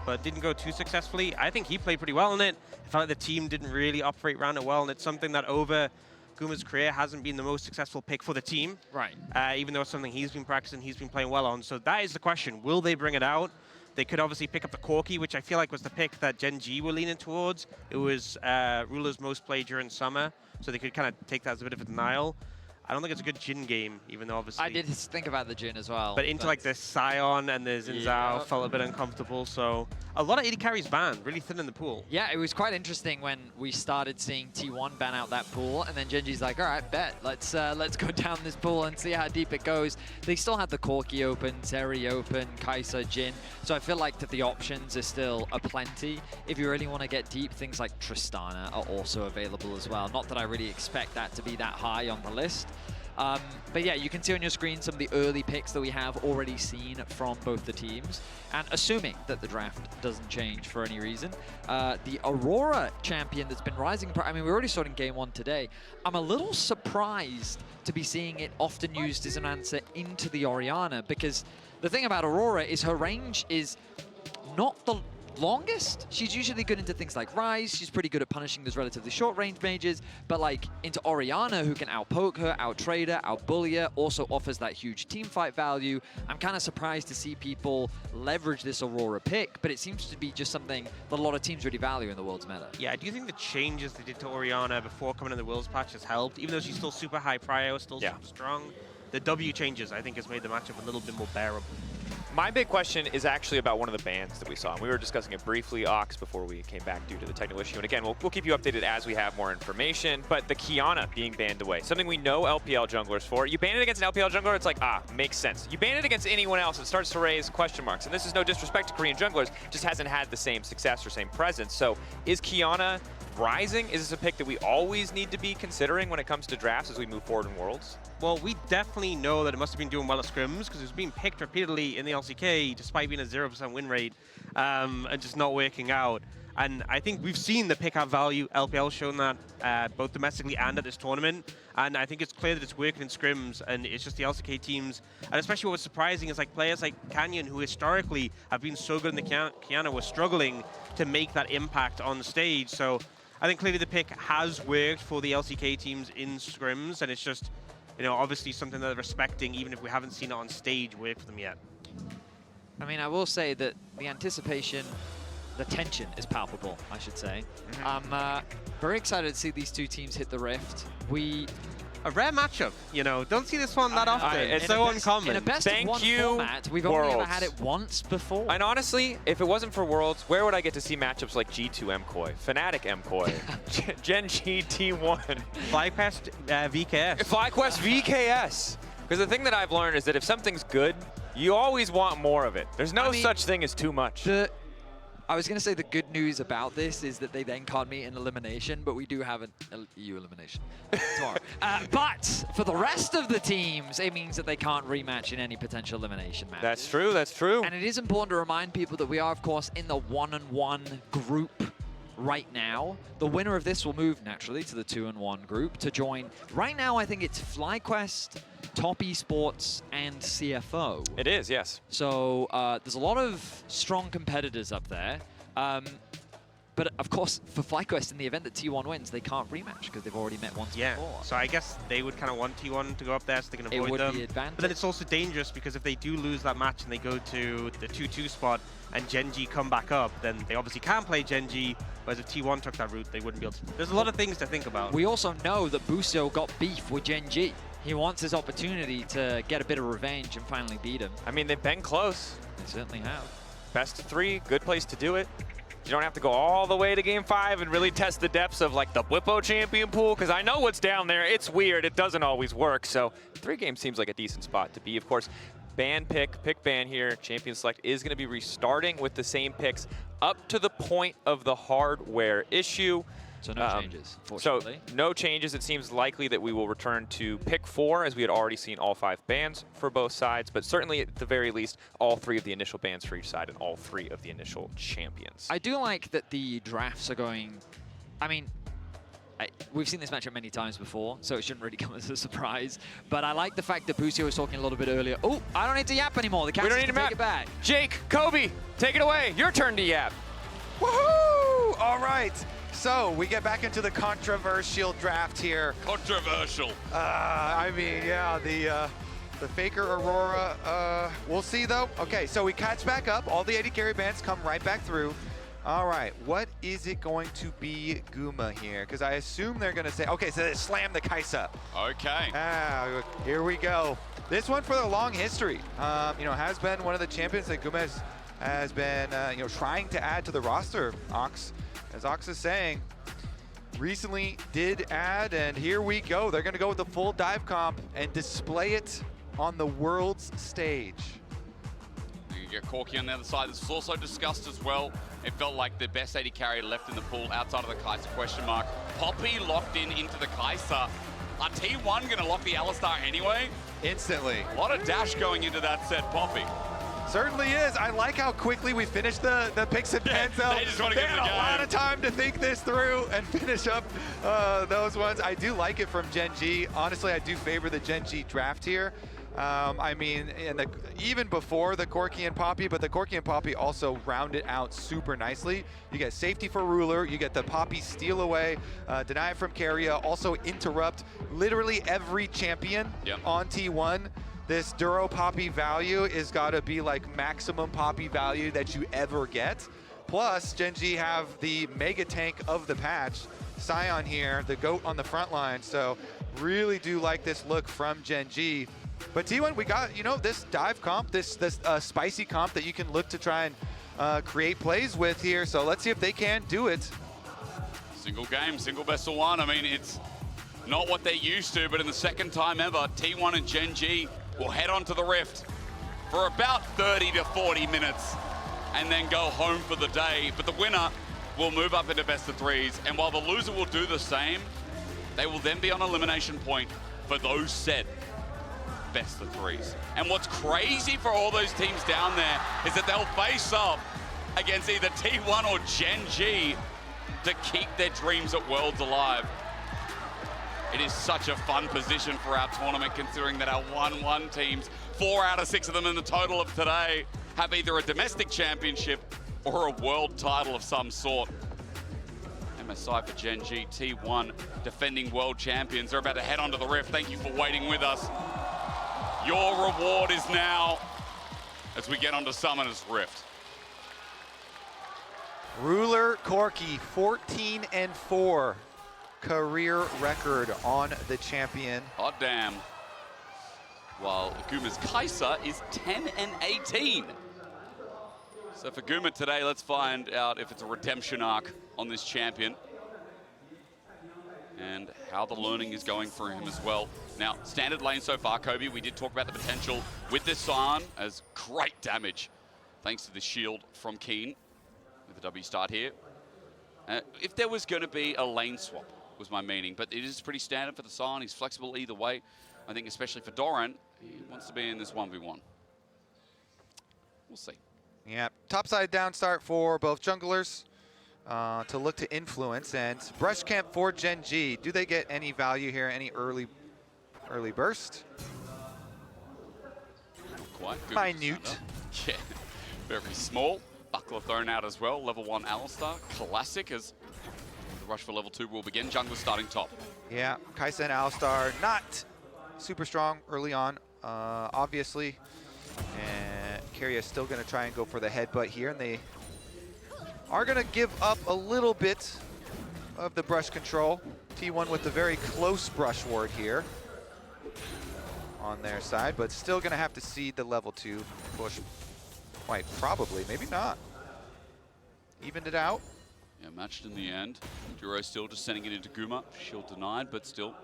but didn't go too successfully. I think he played pretty well in it. I felt like the team didn't really operate around it well, and it's something that over Guma's career hasn't been the most successful pick for the team. Right. Even though it's something he's been practicing, he's been playing well on. So that is the question. Will they bring it out? They could obviously pick up the Corki, which I feel like was the pick that Gen G were leaning towards. It was Ruler's most played during summer, so they could kind of take that as a bit of a denial. I don't think it's a good Jhin game, even though obviously... I did think about the Jhin as well. But into like the Sion and the Xin Zhao felt a bit uncomfortable, so a lot of AD carries banned, really thin in the pool. Yeah, it was quite interesting when we started seeing T1 ban out that pool, and then Gen G's like, all right, bet. Let's go down this pool and see how deep it goes. They still had the Corki open, Zeri open, Kai'Sa, Jhin, so I feel like that the options are still aplenty. If you really want to get deep, things like Tristana are also available as well. Not that I really expect that to be that high on the list. But yeah, you can see on your screen some of the early picks that we have already seen from both the teams. And assuming that the draft doesn't change for any reason, the Aurora champion that's been rising, I mean, we already saw it in game 1 today. I'm a little surprised to be seeing it often used as an answer into the Orianna, because the thing about Aurora is her range is not the longest. She's usually good into things like Ryze. She's pretty good at punishing those relatively short range mages, but like into Orianna, who can outpoke her, outtrade her, outbully her, also offers that huge team fight value. I'm kind of surprised to see people leverage this Aurora pick, but it seems to be just something that a lot of teams really value in the World's meta. Yeah, do you think the changes they did to Orianna before coming in the Worlds patch has helped? Even though she's still super high prio, still super strong, the W changes, I think, has made the matchup a little bit more bearable. My big question is actually about one of the bans that we saw. And we were discussing it briefly, Ox, before we came back due to the technical issue. And again, we'll keep you updated as we have more information. But the Qiyana being banned away, something we know LPL junglers for. You ban it against an LPL jungler, it's like, makes sense. You ban it against anyone else, it starts to raise question marks. And this is no disrespect to Korean junglers, just hasn't had the same success or same presence. So is Qiyana rising? Is this a pick that we always need to be considering when it comes to drafts as we move forward in Worlds? Well, we definitely know that it must have been doing well at scrims because it was being picked repeatedly in the LCK despite being a 0% win rate and just not working out. And I think we've seen the pick-up value. LPL shown that both domestically and at this tournament. And I think it's clear that it's working in scrims, and it's just the LCK teams. And especially what was surprising is like players like Canyon, who historically have been so good in the Qiyana, were struggling to make that impact on the stage. So I think clearly the pick has worked for the LCK teams in scrims, and it's just, you know, obviously something that they're respecting, even if we haven't seen it on stage work for them yet. I mean, I will say that the anticipation, the tension is palpable, I should say. I'm very excited to see these two teams hit the Rift. A rare matchup, you know. Don't see this one that often. It's so uncommon. In a best of one format, we've only ever had it once before. And honestly, if it wasn't for Worlds, where would I get to see matchups like G2 MKOI, Fnatic MKOI, Gen G T1, FlyQuest VKS. FlyQuest VKS. Because the thing that I've learned is that if something's good, you always want more of it. There's no such thing as too much. I was going to say the good news about this is that they then can't meet in elimination, but we do have an EU elimination tomorrow. But for the rest of the teams, it means that they can't rematch in any potential elimination match. That's true, that's true. And it is important to remind people that we are, of course, in the 1-on-1 group right now. The winner of this will move naturally to the 2-on-1 group to join. Right now, I think it's FlyQuest, Top Esports, and CFO. It is, yes. So there's a lot of strong competitors up there. But of course, for FlyQuest, in the event that T1 wins, they can't rematch because they've already met once before. So I guess they would kind of want T1 to go up there so they can avoid them. It would be advantage. But then it's also dangerous because if they do lose that match and they go to the 2-2 spot and Gen G come back up, then they obviously can't play Gen G, whereas if T1 took that route, they wouldn't be able to. There's a lot of things to think about. We also know that Busio got beef with Gen G. He wants his opportunity to get a bit of revenge and finally beat him. I mean, they've been close. They certainly have. Best of 3, good place to do it. You don't have to go all the way to Game 5 and really test the depths of like the Whippo champion pool, because I know what's down there. It's weird. It doesn't always work. So 3 games seems like a decent spot to be. Of course, ban pick ban here. Champion Select is going to be restarting with the same picks up to the point of the hardware issue. So no changes, fortunately. So no changes. It seems likely that we will return to pick 4, as we had already seen all 5 bans for both sides, but certainly at the very least, all 3 of the initial bans for each side and all 3 of the initial champions. I do like that the drafts are going, I mean, we've seen this matchup many times before, so it shouldn't really come as a surprise. But I like the fact that Busio was talking a little bit earlier. Oh, I don't need to yap anymore. The Cats can take it back. Jake, Kobe, take it away. Your turn to yap. Woohoo! All right. So we get back into the controversial draft here. Controversial. I mean, yeah, the Faker Aurora. We'll see though. Okay, so we catch back up. All the 80 carry bands come right back through. All right, what is it going to be Guma here? Because I assume they're going to say, okay, so they slam the Kai'Sa. Okay. Here we go. This one for the long history. You know, has been one of the champions that Guma has been, you know, trying to add to the roster, Ox. As Ox is saying, recently did add, and here we go. They're going to go with the full dive comp and display it on the world's stage. You get Corki on the other side. This was also discussed as well. It felt like the best 80 carry left in the pool outside of the Kai'Sa question mark. Poppy locked into the Kai'Sa. Are T1 going to lock the Alistar anyway? Instantly. A lot of dash going into that set, Poppy. Certainly is. I like how quickly we finished the picks and pens. They just want to get had the game. a lot of time to think this through and finish up those ones. I do like it from Gen G. Honestly, I do favor the Gen G draft here. I mean, even before the Corki and Poppy, but the Corki and Poppy also round it out super nicely. You get safety for Ruler, you get the Poppy steal away, deny it from Keria, also interrupt literally every champion on T1. This Duro Poppy value is gotta be like maximum Poppy value that you ever get. Plus, Gen G have the mega tank of the patch, Sion here, the GOAT on the front line. So really do like this look from Gen G. But T1, we got, you know, this dive comp, this spicy comp that you can look to try and create plays with here. So let's see if they can do it. Single game, single best of 1. I mean, it's not what they're used to, but in the second time ever, T1 and Gen G will head onto the Rift for about 30 to 40 minutes and then go home for the day. But the winner will move up into best of 3s. And while the loser will do the same, they will then be on elimination point for those set best of 3s. And what's crazy for all those teams down there is that they'll face up against either T1 or Gen G to keep their dreams at Worlds alive. It is such a fun position for our tournament, considering that our 1-1 teams, 4 out of 6 of them in the total of today, have either a domestic championship or a world title of some sort. MSI for Gen G, T1 defending world champions. They're about to head onto the Rift. Thank you for waiting with us. Your reward is now as we get onto Summoner's Rift. Ruler Corki, 14-4. Career record on the champion. Oh, damn. While Guma's Kai'Sa is 10-18. So for Guma today, let's find out if it's a redemption arc on this champion and how the learning is going for him as well. Now, standard lane so far, Kobe, we did talk about the potential with this Sion as great damage, thanks to the shield from Keen with the W start here. If there was going to be a lane swap, was my meaning, but it is pretty standard for the Sion. He's flexible either way. I think especially for Doran, he wants to be in this 1v1. We'll see. Yeah, topside down start for both junglers to look to influence, and Brush Camp for Gen G. Do they get any value here, any early burst? Not quite. Good Minute. Yeah, very small. Buckler thrown out as well. Level 1 Alistar, classic as the rush for level 2 will begin. Jungler starting top. Yeah, Kai'Sa and Alistar not super strong early on, obviously. And Keria is still going to try and go for the headbutt here, and they are going to give up a little bit of the brush control. T1 with the very close brush ward here on their side, but still going to have to see the level 2 push quite probably. Maybe not. Evened it out. Yeah, matched in the end. Duro still just sending it into Guma. Shield denied, but still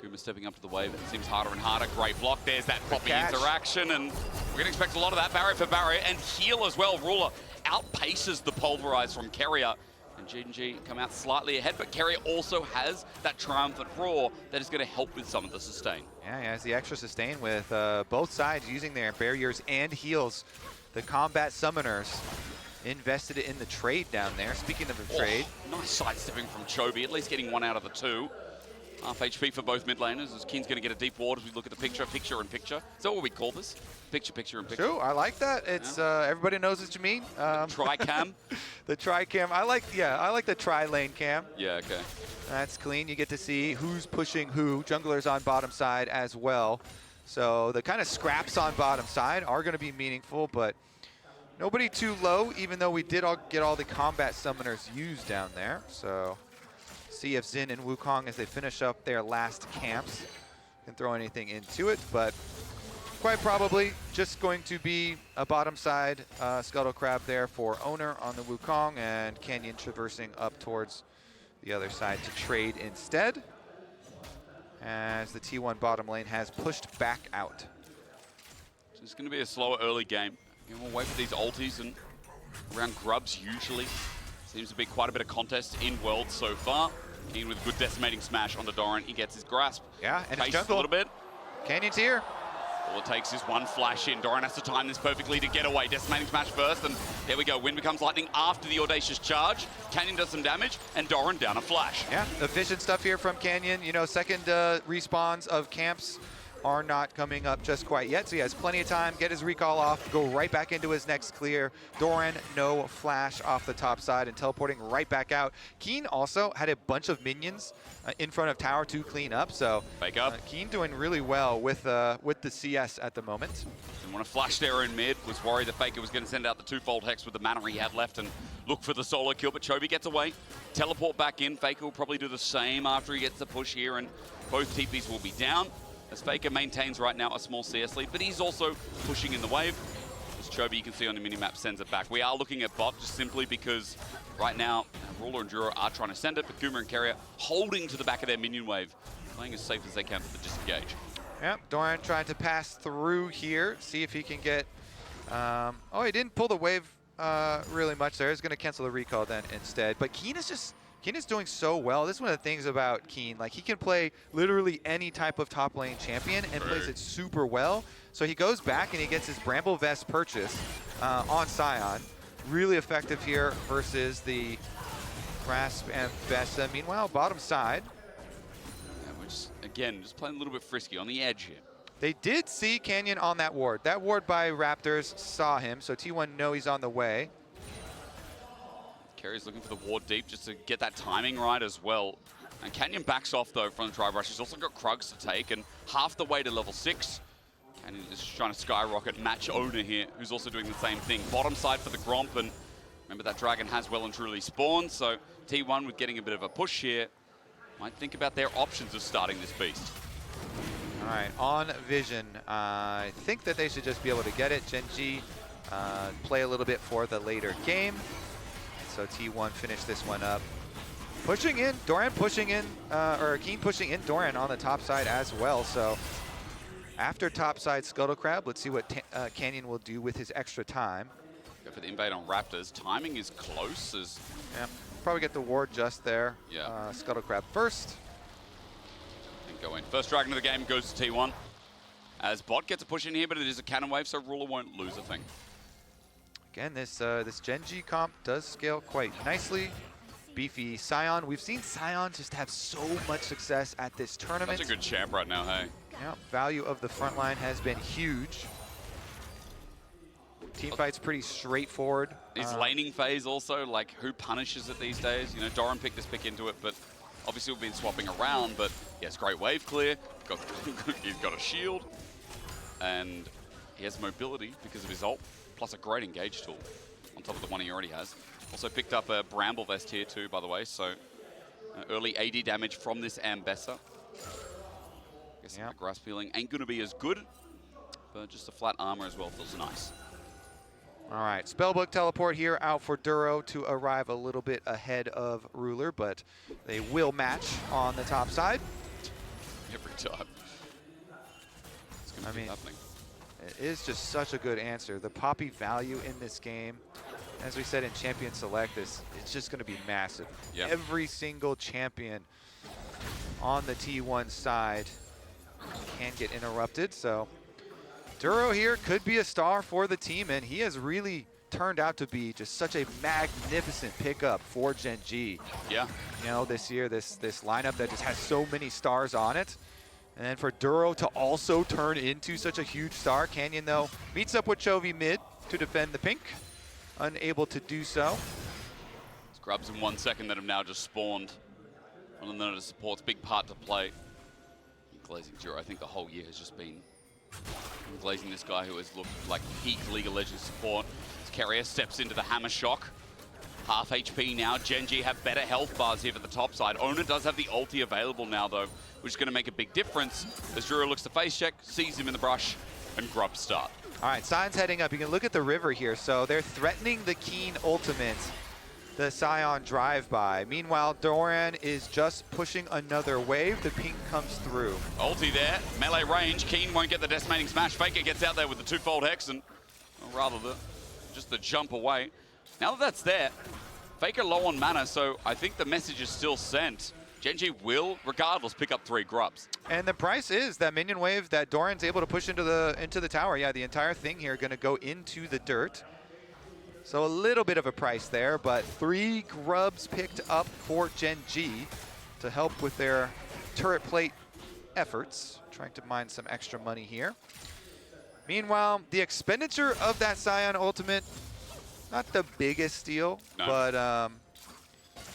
Guma stepping up to the wave. It seems harder and harder. Great block. There's that Poppy interaction, and we're going to expect a lot of that. Barrier for barrier, and heal as well. Ruler outpaces the Pulverize from Keria. And G&G come out slightly ahead, but Keria also has that Triumphant Roar that is going to help with some of the sustain. Yeah, he has the extra sustain with both sides using their barriers and heals. The combat summoners invested in the trade down there. Speaking of the trade. Nice sidestepping from Chovy, at least getting 1 out of the 2. Half HP for both mid laners, as Keen's going to get a deep ward as we look at the picture-in-picture. Is that what we call this? Picture-in-picture. True, I like that. It's everybody knows what you mean. Tri-cam. The tri-cam. I like the tri-lane cam. Yeah, okay. That's clean. You get to see who's pushing who. Junglers on bottom side as well. So the kind of scraps on bottom side are going to be meaningful, but nobody too low, even though we did get all the combat summoners used down there. So see if Xin and Wukong, as they finish up their last camps, can throw anything into it, but quite probably just going to be a bottom side Scuttle Crab there for Owner on the Wukong, and Canyon traversing up towards the other side to trade instead, as the T1 bottom lane has pushed back out. So it's going to be a slower early game. We'll wait for these ultis, and around Grubs usually. Seems to be quite a bit of contest in World so far. Keen with good decimating smash onto Doran. He gets his grasp. Yeah, and his Pace jungle. a little bit. Canyon's here. All it takes is one flash in. Doran has to time this perfectly to get away. Decimating smash first, and there we go. Wind becomes lightning after the audacious charge. Canyon does some damage, and Doran down a flash. Yeah, efficient stuff here from Canyon. You know, second respawns of camps are not coming up just quite yet, so he has plenty of time, get his recall off, go right back into his next clear. Doran, no flash off the top side and teleporting right back out. Keen also had a bunch of minions in front of tower to clean up, so Fake up. Keen doing really well with the CS at the moment. Didn't want to flash there in mid, was worried that Faker was going to send out the twofold hex with the mana he had left and look for the solo kill, but Chovy gets away. Teleport back in. Faker will probably do the same after he gets the push here, and both TPs will be down. As Faker maintains right now a small CS lead, but he's also pushing in the wave. As Chovy, you can see on the minimap, sends it back. We are looking at bot just simply because right now, Ruler and Duro are trying to send it, but Guma and Keria holding to the back of their minion wave, playing as safe as they can for the disengage. Yep, Doran trying to pass through here, see if he can get... oh, he didn't pull the wave really much there. He's going to cancel the recall then instead. But Keen is doing so well. This is one of the things about Keen. Like, he can play literally any type of top lane champion and plays it super well. So he goes back and he gets his Bramble Vest purchase on Sion. Really effective here versus the Grasp and Vesta. Meanwhile, bottom side. Yeah, we're just playing a little bit frisky on the edge here. They did see Canyon on that ward. That ward by Raptors saw him, so T1 know he's on the way. Keria's looking for the ward deep just to get that timing right as well. And Canyon backs off though from the Tribe Rush. He's also got Krugs to take, and half the way to level 6. Canyon is trying to skyrocket match Owner here, who's also doing the same thing. Bottom side for the Gromp, and remember that dragon has well and truly spawned, so T1 with getting a bit of a push here might think about their options of starting this beast. All right, on Vision, I think that they should just be able to get it. Gen.G play a little bit for the later game. So T1 finish this one up. Pushing in, Doran pushing in, or Keen pushing in Doran on the top side as well. So after top side Scuttle Crab, let's see what Canyon will do with his extra time. Go for the invade on Raptors. Timing is close as... Yeah, probably get the ward just there. Yeah. Scuttle Crab first. And go in. First dragon of the game goes to T1. As bot gets a push in here, but it is a cannon wave, so Ruler won't lose a thing. Again, this Gen.G comp does scale quite nicely. Beefy Sion. We've seen Sion just have so much success at this tournament. That's a good champ right now, hey? Yeah, value of the front line has been huge. Teamfight's pretty straightforward. His laning phase also, like who punishes it these days? You know, Doran picked this pick into it, but obviously we've been swapping around, but he has great wave clear, he's got a shield, and he has mobility because of his ult, plus a great engage tool on top of the one he already has. Also picked up a Bramble Vest here too, by the way, so early AD damage from this Ambessa. Guessing the Grasp healing ain't gonna be as good, but just a flat armor as well feels nice. All right, Spellbook teleport here out for Duro to arrive a little bit ahead of Ruler, but they will match on the top side. Every time. I mean, it is just such a good answer. The Poppy value in this game, as we said in Champion Select, it's just going to be massive. Yeah. Every single champion on the T1 side can get interrupted, so Duro here could be a star for the team, and he has really turned out to be just such a magnificent pickup for Gen G. Yeah. You know, this year, this lineup that just has so many stars on it. And then for Duro to also turn into such a huge star. Canyon, though, meets up with Chovy mid to defend the pink. Unable to do so. Grubs in 1 second that have now just spawned. One of the support's big part to play. Glazing Duro, I think the whole year has just been glazing this guy who has looked like peak League of Legends support. As Keria steps into the Hammer Shock. Half HP now. Gen G have better health bars here for the top side. Ona does have the ulti available now, though, which is going to make a big difference. As Duro looks to face check, sees him in the brush, and Grubs start. All right, Sion's heading up. You can look at the river here. So they're threatening the Keen ultimate, the Sion drive-by. Meanwhile, Doran is just pushing another wave. The pink comes through. Ulti there, melee range. Keen won't get the decimating smash. Faker gets out there with the twofold hex, and or rather just the jump away. Now that that's there, Faker low on mana, so I think the message is still sent. Gen G will, regardless, pick up 3 Grubs. And the price is that minion wave that Doran's able to push into the tower. Yeah, the entire thing here going to go into the dirt. So a little bit of a price there, but 3 Grubs picked up for Gen G to help with their turret plate efforts, trying to mine some extra money here. Meanwhile, the expenditure of that Sion ultimate, not the biggest steal, but a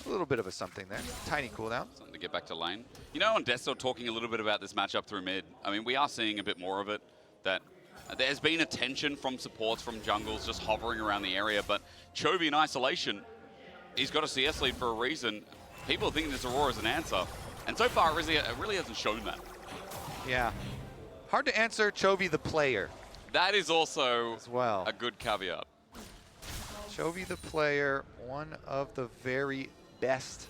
little bit of a something there. Tiny cooldown. Something to get back to lane. You know, on Desto talking a little bit about this matchup through mid, I mean, we are seeing a bit more of it, that there's been attention from supports, from jungles, just hovering around the area, but Chovy in isolation, he's got a CS lead for a reason. People are thinking this Aurora is an answer, and so far it really hasn't shown that. Yeah. Hard to answer Chovy the player. That is also as well a good caveat. Chovy the player, one of the very best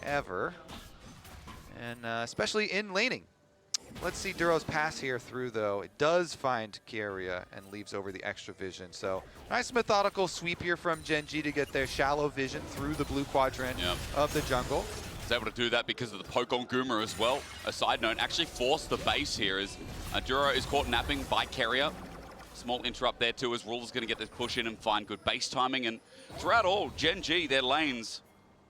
ever, and especially in laning. Let's see Duro's pass here through, though. It does find Keria and leaves over the extra vision. So nice methodical sweep here from Gen G to get their shallow vision through the blue quadrant of the jungle. He's able to do that because of the poke on Guma as well. A side note, actually forced the base here as Duro is caught napping by Keria. Small interrupt there too as Ruler's going to get this push in and find good base timing. And throughout all, Gen G, their lanes,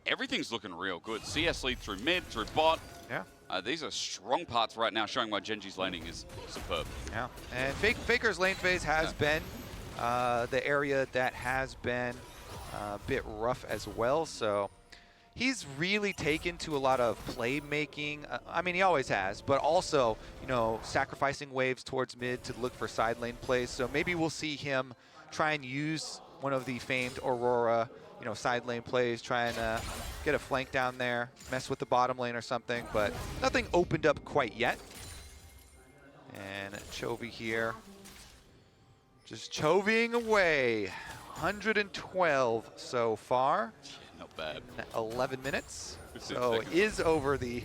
everything's looking real good. CS lead through mid, through bot. Yeah. These are strong parts right now, showing why Gen G's laning is superb. Yeah, and Faker's lane phase has been the area that has been a bit rough as well. So he's really taken to a lot of playmaking. I mean, he always has, but also, you know, sacrificing waves towards mid to look for side lane plays. So maybe we'll see him try and use one of the famed Aurora, you know, side lane plays, trying to get a flank down there, mess with the bottom lane or something, but nothing opened up quite yet. And Chovy here, just Chovying away. 112 so far. Not bad. 11 minutes. So is over the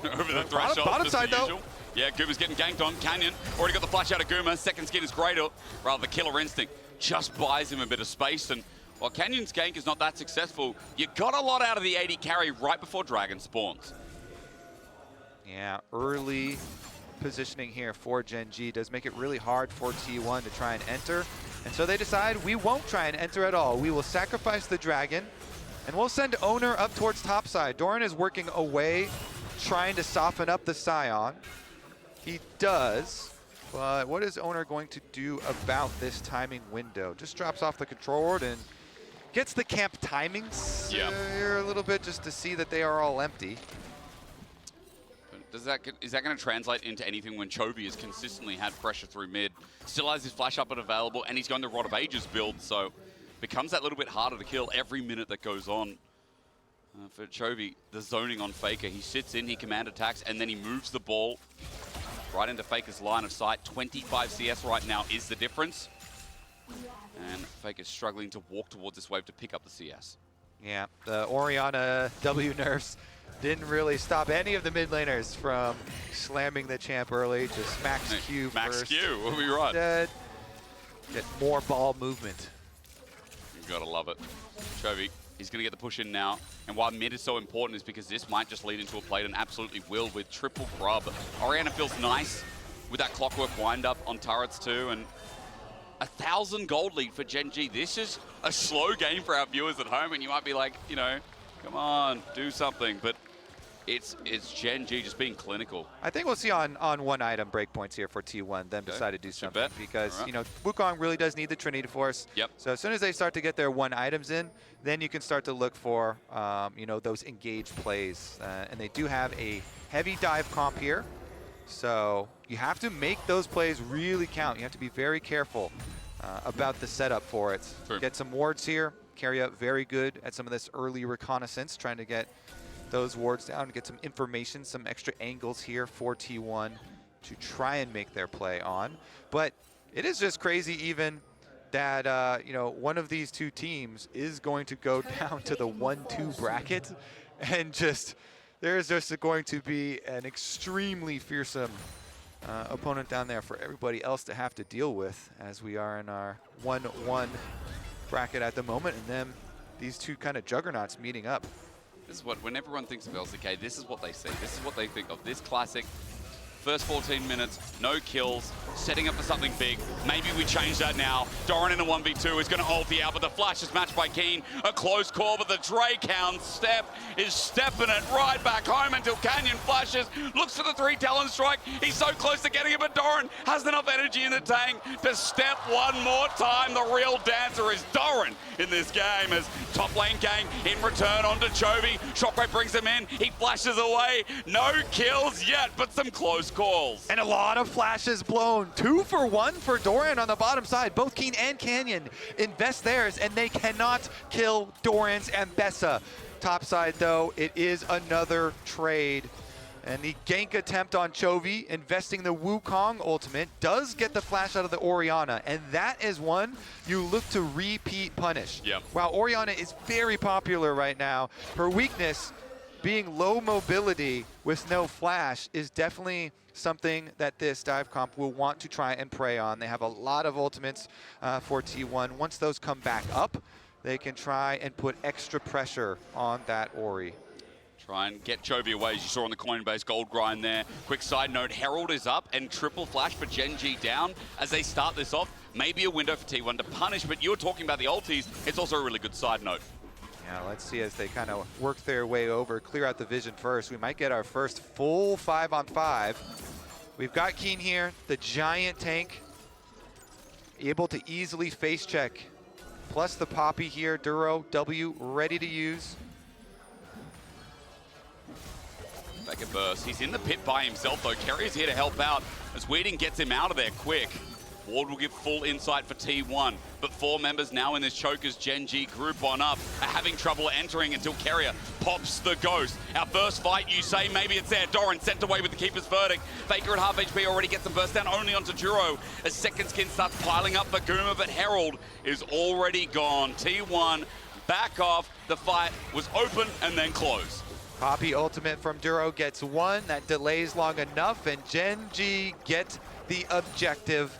over the threshold. Bottom side though. Yeah, Guma's getting ganked on. Canyon already got the flash out of Guma. Second skin is greater. Rather, the killer instinct just buys him a bit of space. And while Canyon's gank is not that successful, you got a lot out of the AD carry right before Dragon spawns. Yeah, early positioning here for Gen G does make it really hard for T1 to try and enter. And so they decide we won't try and enter at all. We will sacrifice the Dragon, and we'll send Owner up towards topside. Doran is working away, trying to soften up the Sion. He does. But what is Owner going to do about this timing window? Just drops off the control board and gets the camp timings here a little bit just to see that they are all empty. Is that going to translate into anything when Chovy has consistently had pressure through mid, still has his flash up and available, and he's going the Rod of Ages build, so becomes that little bit harder to kill every minute that goes on. For Chovy, the zoning on Faker, he sits in, he command attacks, and then he moves the ball right into Faker's line of sight. 25 CS right now is the difference. And Faker's struggling to walk towards this wave to pick up the CS. Yeah, the Orianna W nerfs didn't really stop any of the mid laners from slamming the champ early. Just max Q Max first. Q, what we run? Get more ball movement. You gotta love it. Chovy, he's gonna get the push in now. And why mid is so important is because this might just lead into a plate and absolutely will with triple grub. Orianna feels nice with that clockwork wind up on turrets too. And 1,000 gold lead for Gen G. This is a slow game for our viewers at home, and you might be like, you know, come on, do something. But it's Gen G just being clinical. I think we'll see on one item breakpoints here for T1, then decide to do something. Because, you know, Wukong really does need the Trinity Force. Yep. So as soon as they start to get their one items in, then you can start to look for, you know, those engaged plays. And they do have a heavy dive comp here. So you have to make those plays really count. You have to be very careful about the setup for it. True. Get some wards here. Carry very good at some of this early reconnaissance, trying to get those wards down, get some information, some extra angles here for T1 to try and make their play on. But it is just crazy even that, you know, one of these two teams is going to go down to the 1-2 bracket, and just there's just going to be an extremely fearsome opponent down there for everybody else to have to deal with, as we are in our 1-1 bracket at the moment, and then these two kind of juggernauts meeting up. This is what, when everyone thinks of LCK, this is what they see. This is what they think of. This classic, first 14 minutes, no kills, setting up for something big. Maybe we change that now. Doran in a 1v2 is going to ulti out, but the flash is matched by Keen. A close call, but the Drayhound step is stepping it right back home until Canyon flashes, looks for the 3 Talon strike. He's so close to getting it, but Doran has enough energy in the tank to step one more time. The real dancer is Doran in this game, as top lane gang in return onto Chovy. Shockwave brings him in, he flashes away. No kills yet, but some close calls. And a lot of flashes blown. 2 for 1 for Doran on the bottom side. Both Keen and Canyon invest theirs, and they cannot kill Doran's Ambessa. Top side, though, it is another trade. And the gank attempt on Chovy, investing the Wukong ultimate, does get the flash out of the Orianna, and that is one you look to repeat punish. Yep. While Orianna is very popular right now, her weakness being low mobility with no flash is definitely something that this dive comp will want to try and prey on. They have a lot of ultimates for T1. Once those come back up, they can try and put extra pressure on that Ori. Try and get Chovy away, as you saw on the Coinbase gold grind there. Quick side note, Herald is up and triple flash for Gen G down as they start this off. Maybe a window for T1 to punish, but you were talking about the ultis. It's also a really good side note. Yeah, let's see as they kind of work their way over, clear out the vision first. We might get our first full 5-on-5. We've got Keen here, the giant tank, able to easily face check. Plus the Poppy here, Duro, W, ready to use. Back at burst. He's in the pit by himself, though. Carrier's here to help out as Weeding gets him out of there quick. Ward will give full insight for T1, but 4 members now in this Chokers Gen G group on up are having trouble entering until Carrier pops the ghost. Our first fight, you say, maybe it's there. Doran sent away with the Keeper's Verdict. Faker at half HP already gets the burst down only onto Duro as Second Skin starts piling up for Guma, but Herald is already gone. T1 back off. The fight was open and then closed. Poppy ultimate from Duro gets 1. That delays long enough, and Gen G get the objective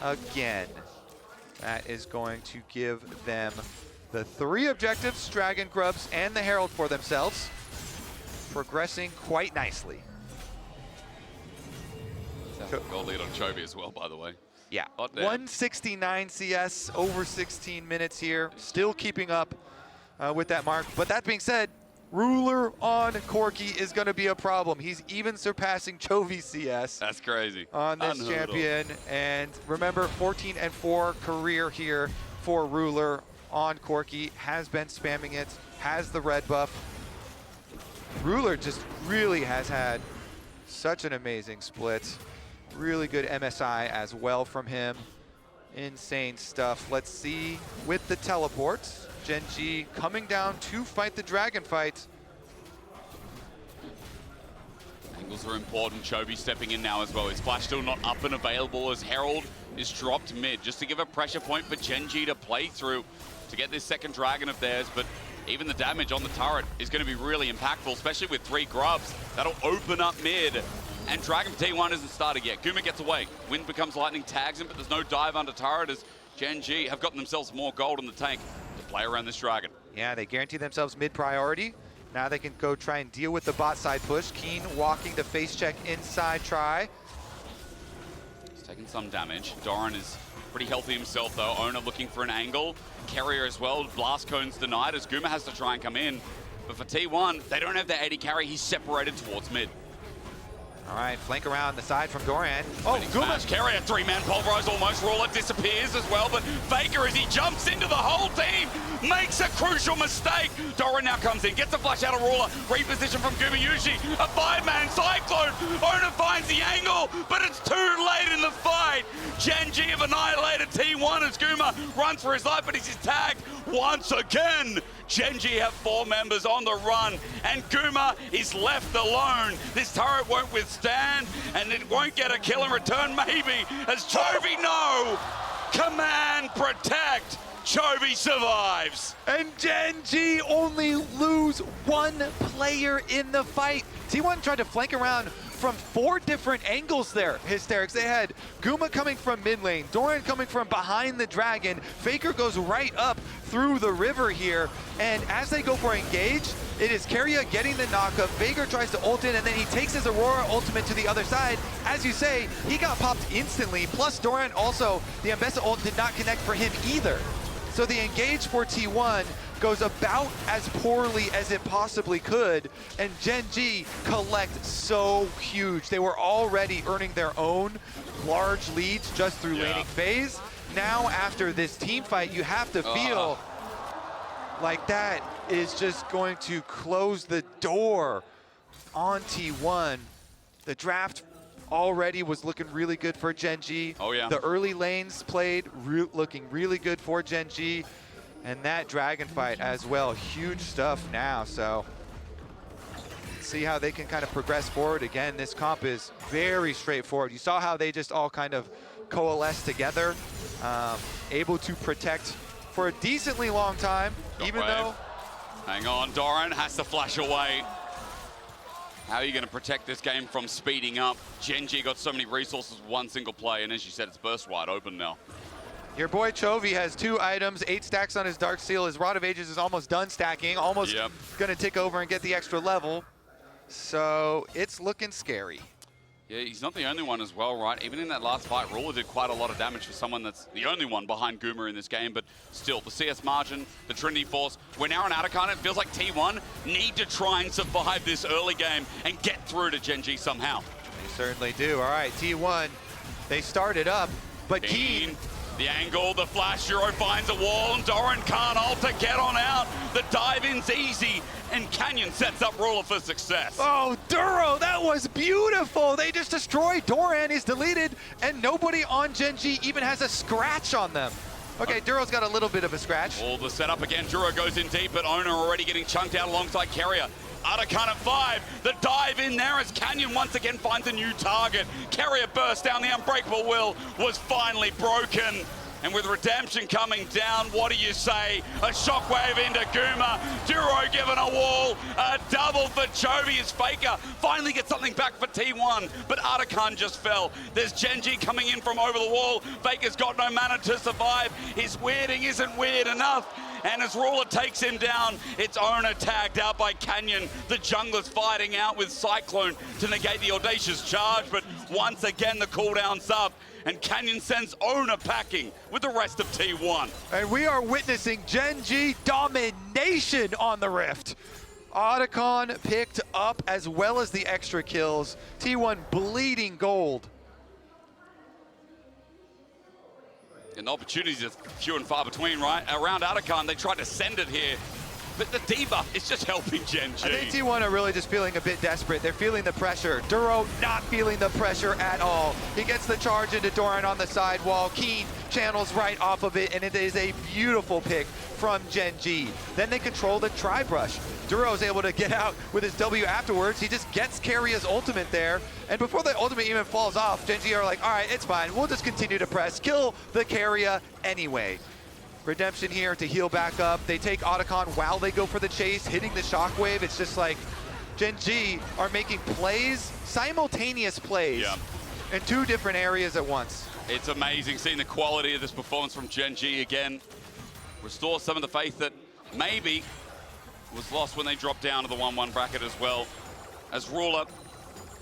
again. That is going to give them the 3 objectives, Dragon Grubs and the Herald for themselves, progressing quite nicely. Goal lead on Chovy as well, by the way. Yeah, Hot damn. 169 CS, over 16 minutes here, still keeping up with that mark. But that being said, Ruler on Corki is going to be a problem. He's even surpassing Chovy CS. That's crazy. On this champion. And remember, 14-4 career here for Ruler on Corki. Has been spamming it, has the red buff. Ruler just really has had such an amazing split. Really good MSI as well from him. Insane stuff. Let's see with the teleports. Gen G coming down to fight the dragon fight. Angles are important. Chovy stepping in now as well. His flash still not up and available as Herald is dropped mid, just to give a pressure point for Gen G to play through to get this second dragon of theirs. But even the damage on the turret is going to be really impactful, especially with 3 grubs. That'll open up mid. And Dragon for T1 isn't started yet. Guma gets away. Wind becomes lightning, tags him, but there's no dive under turret as Gen G have gotten themselves more gold in the tank to play around this dragon. Yeah, they guarantee themselves mid priority. Now they can go try and deal with the bot side push. Keen walking the face check inside try. He's taking some damage. Doran is pretty healthy himself though. Owner looking for an angle. Carrier as well. Blast cones denied as Guma has to try and come in. But for T1, they don't have their AD carry. He's separated towards mid. All right, flank around the side from Doran. Oh, Guma! Carrier, 3-man pulverize almost. Ruler disappears as well, but Faker, as he jumps into the whole team, makes a crucial mistake. Doran now comes in, gets a flash out of Ruler, reposition from Gumayusi, a 5-man Cyclone. Owner finds the angle, but it's too late in the fight. Gen G have annihilated T1 as Guma runs for his life, but he's tagged once again. Gen G have 4 members on the run, and Guma is left alone. This turret won't withstand, and it won't get a kill in return, maybe, as Chovy, no! Command, protect! Chovy survives. And Gen G only lose 1 player in the fight. T1 tried to flank around from 4 different angles there, Hysterics. They had Guma coming from mid lane, Doran coming from behind the dragon, Faker goes right up through the river here, and as they go for engage, it is Keria getting the knockup. Faker tries to ult in, and then he takes his Aurora ultimate to the other side. As you say, he got popped instantly, plus Doran also, the Ambessa ult did not connect for him either. So the engage for T1 goes about as poorly as it possibly could, and Gen G collect so huge. They were already earning their own large leads just through laning phase. Now after this team fight, you have to feel like that is just going to close the door on T1. The draft already was looking really good for Gen G. Oh yeah. The early lanes played looking really good for Gen G. And that dragon fight as well, huge stuff now. So see how they can kind of progress forward. Again, this comp is very straightforward. You saw how they just all kind of coalesce together, able to protect for a decently long time, even though... Hang on, Doran has to flash away. How are you going to protect this game from speeding up? Gen G got so many resources with 1 single play, and as you said, it's burst wide open now. Your boy Chovy has 2 items, 8 stacks on his Dark Seal. His Rod of Ages is almost done stacking, almost going to tick over and get the extra level. So it's looking scary. Yeah, he's not the only one as well, right? Even in that last fight, Ruler did quite a lot of damage for someone that's the only one behind Guma in this game, but still, the CS margin, the Trinity Force, we're now on Atakan. It feels like T1 need to try and survive this early game and get through to Gen G somehow. They certainly do. All right, T1, they started up, but Keen... The angle, the flash, Euro finds a wall, and Doran can't ult to get on out. The dive-in's easy, and Canyon sets up Ruler for success. Oh, Duro, that was beautiful. They just destroyed. Doran is deleted, and nobody on Gen G even has a scratch on them. Okay, Duro's got a little bit of a scratch. All the setup again. Duro goes in deep, but Owner already getting chunked out alongside Carrier. Atakan at 5, the dive in there as Canyon once again finds a new target. Carrier burst down, the unbreakable will was finally broken. And with Redemption coming down, what do you say? A shockwave into Guma, Duro given a wall, a double for Chovy as Faker finally gets something back for T1, but Atakan just fell. There's Gen G coming in from over the wall, Faker's got no mana to survive, his weirding isn't weird enough, and as Ruler takes him down, it's Owner tagged out by Canyon. The jungler's fighting out with Cyclone to negate the audacious charge, but once again the cooldown's up, and Canyon sends Owner packing with the rest of T1. And we are witnessing Gen G domination on the Rift. Otacon picked up as well as the extra kills. T1 bleeding gold. And the opportunities are few and far between, right? Around Otacon, they tried to send it here. But the debuff is just helping Gen G. I think T1 are really just feeling a bit desperate. They're feeling the pressure. Duro not feeling the pressure at all. He gets the charge into Doran on the sidewall. Keen channels right off of it, and it is a beautiful pick from Gen G. Then they control the tri-brush. Duro's able to get out with his W afterwards. He just gets Karia's ultimate there. And before the ultimate even falls off, Gen G are like, all right, it's fine. We'll just continue to press. Kill the Karia anyway. Redemption here to heal back up. They take Otacon while they go for the chase, hitting the shockwave. It's just like Gen G are making plays, simultaneous plays, in two different areas at once. It's amazing seeing the quality of this performance from Gen G again. Restore some of the faith that maybe was lost when they dropped down to the 1-1 bracket as well. As Ruler,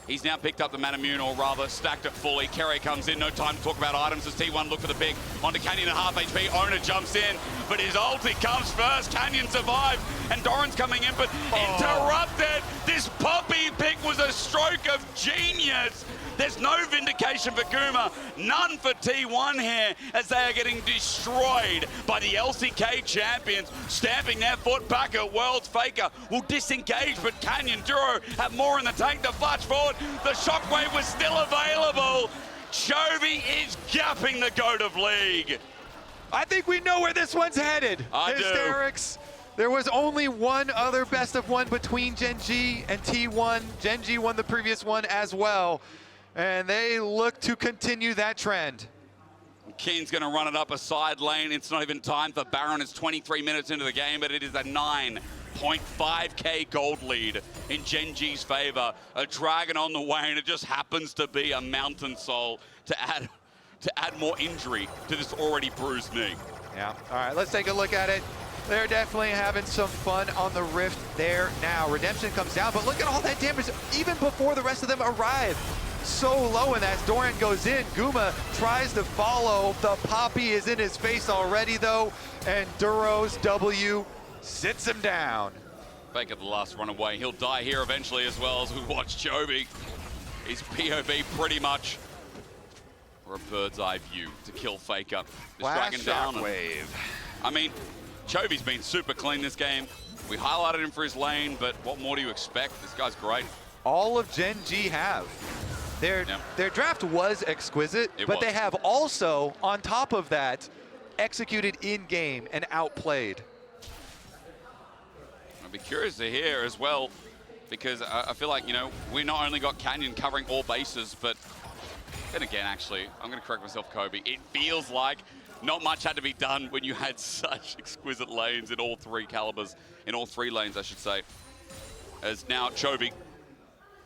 he's now picked up the Manamune, or rather stacked it fully. Keria comes in, no time to talk about items as T1 look for the big. Onto Canyon at half HP, Owner jumps in, but his ulti comes first. Canyon survived, and Doran's coming in, but interrupted. This Poppy pick was a stroke of genius. There's no vindication for Guma, none for T1 here, as they are getting destroyed by the LCK champions, stamping their foot back at Worlds. Faker will disengage, but Canyon Duro have more in the tank to flash forward. The shockwave was still available. Chovy is gapping the GOAT of League. I think we know where this one's headed. Hysterics. There was only one other best of one between Gen G and T1. Gen G won the previous one as well, and they look to continue that trend. Keen's going to run it up a side lane. It's not even time for Baron. It's 23 minutes into the game, but it is a 9.5k gold lead in Gen G's favor. A dragon on the way, and it just happens to be a Mountain Soul to add more injury to this already bruised knee. Yeah. All right, let's take a look at it. They're definitely having some fun on the Rift there now. Redemption comes down, but look at all that damage even before the rest of them arrive. So low, and as Doran goes in, Guma tries to follow. The Poppy is in his face already, though, and Duro's W sits him down. Faker the last runaway. He'll die here eventually as well, as we watch Chovy. He's POV pretty much for a bird's eye view to kill Faker. This dragon down. Shockwave. I mean, Chovy's been super clean this game. We highlighted him for his lane, but what more do you expect? This guy's great. All of Gen G have. Their draft was exquisite, but they have also, on top of that, executed in-game and outplayed. I'd be curious to hear as well, because I feel like, you know, we not only got Canyon covering all bases, but then again, actually, I'm going to correct myself, Kobe. It feels like not much had to be done when you had such exquisite lanes in all three calibers, in all three lanes, I should say. As now Chovy,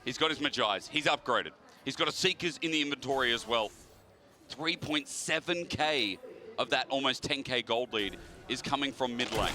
he's got his Magi's, he's upgraded. He's got a Seekers in the inventory as well. 3.7k of that almost 10k gold lead is coming from mid lane.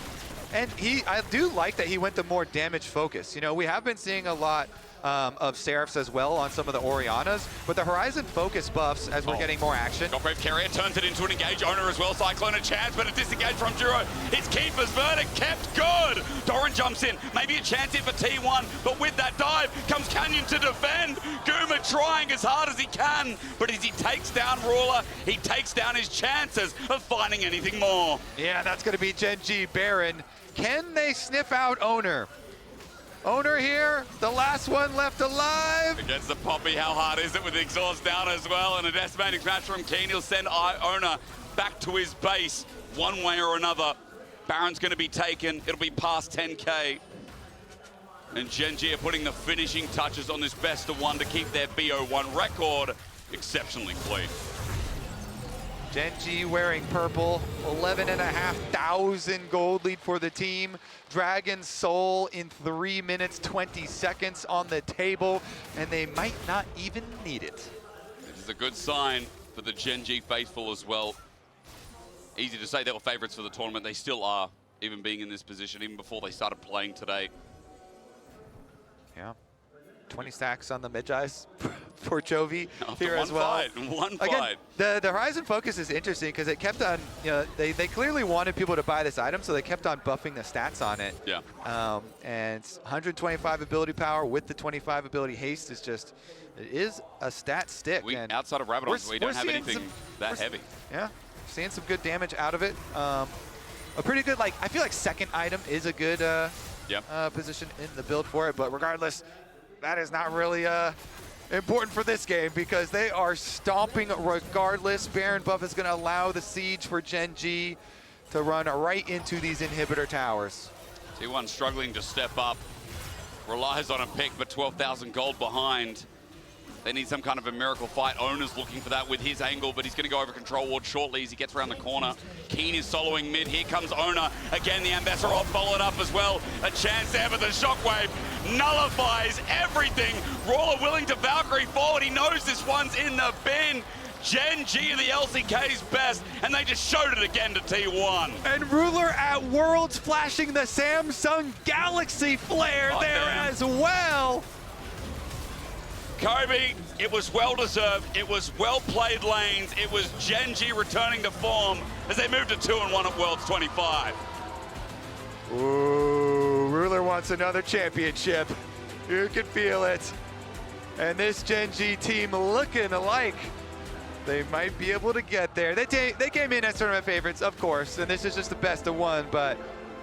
And I do like that he went to more damage focus. You know, we have been seeing a lot of Seraphs as well on some of the Orianas, but the Horizon focus buffs as we're getting more action. Brave Keria turns it into an engage owner as well. Cyclone a chance, but a disengage from Duro. It's Keeper's verdict kept good. Doran jumps in, maybe a chance here for T1, but with that dive comes Canyon to defend. Guma trying as hard as he can, but as he takes down Ruler, he takes down his chances of finding anything more. Yeah, that's going to be Gen G Baron. Can they sniff out Owner? Owner here, the last one left alive. Against the Poppy, how hard is it with the exhaust down as well? And a decimating smash from Keen. He'll send Owner back to his base one way or another. Baron's going to be taken. It'll be past 10k. And Gen G are putting the finishing touches on this best of one to keep their BO1 record exceptionally clean. Gen G wearing purple, 11,500 gold lead for the team. Dragon Soul in 3 minutes, 20 seconds on the table, and they might not even need it. It is a good sign for the Gen G faithful as well. Easy to say they were favorites for the tournament. They still are, even being in this position, even before they started playing today. Yeah. 20 stacks on the Magi's for Chovy here as well. One Again, fight. The Horizon focus is interesting because it kept on, they clearly wanted people to buy this item, so they kept on buffing the stats on it. Yeah. And 125 ability power with the 25 ability haste is just, it is a stat stick. And outside of Rabadon, we don't have anything that heavy. Yeah, seeing some good damage out of it. A pretty good, I feel like second item is a good position in the build for it, but regardless, that is not really important for this game because they are stomping regardless. Baron buff is going to allow the siege for Gen G to run right into these inhibitor towers. T1 struggling to step up, relies on a pick, but 12,000 gold behind. They need some kind of a miracle fight. Ona's looking for that with his angle, but he's going to go over control ward shortly as he gets around the corner. Keen is soloing mid. Here comes Ona. Again, the Ambassador followed up as well. A chance there, but the Shockwave nullifies everything. Rawler willing to Valkyrie forward. He knows this one's in the bin. Gen G are the LCK's best, and they just showed it again to T1. And Ruler at Worlds flashing the Samsung Galaxy flare as well. Kobe, it was well-deserved. It was well-played lanes. It was Gen G returning to form as they moved to 2-1 at Worlds 25. Ooh, Ruler wants another championship. You can feel it. And this Gen G team looking like they might be able to get there. They came in as tournament favorites, of course, and this is just the best of one, but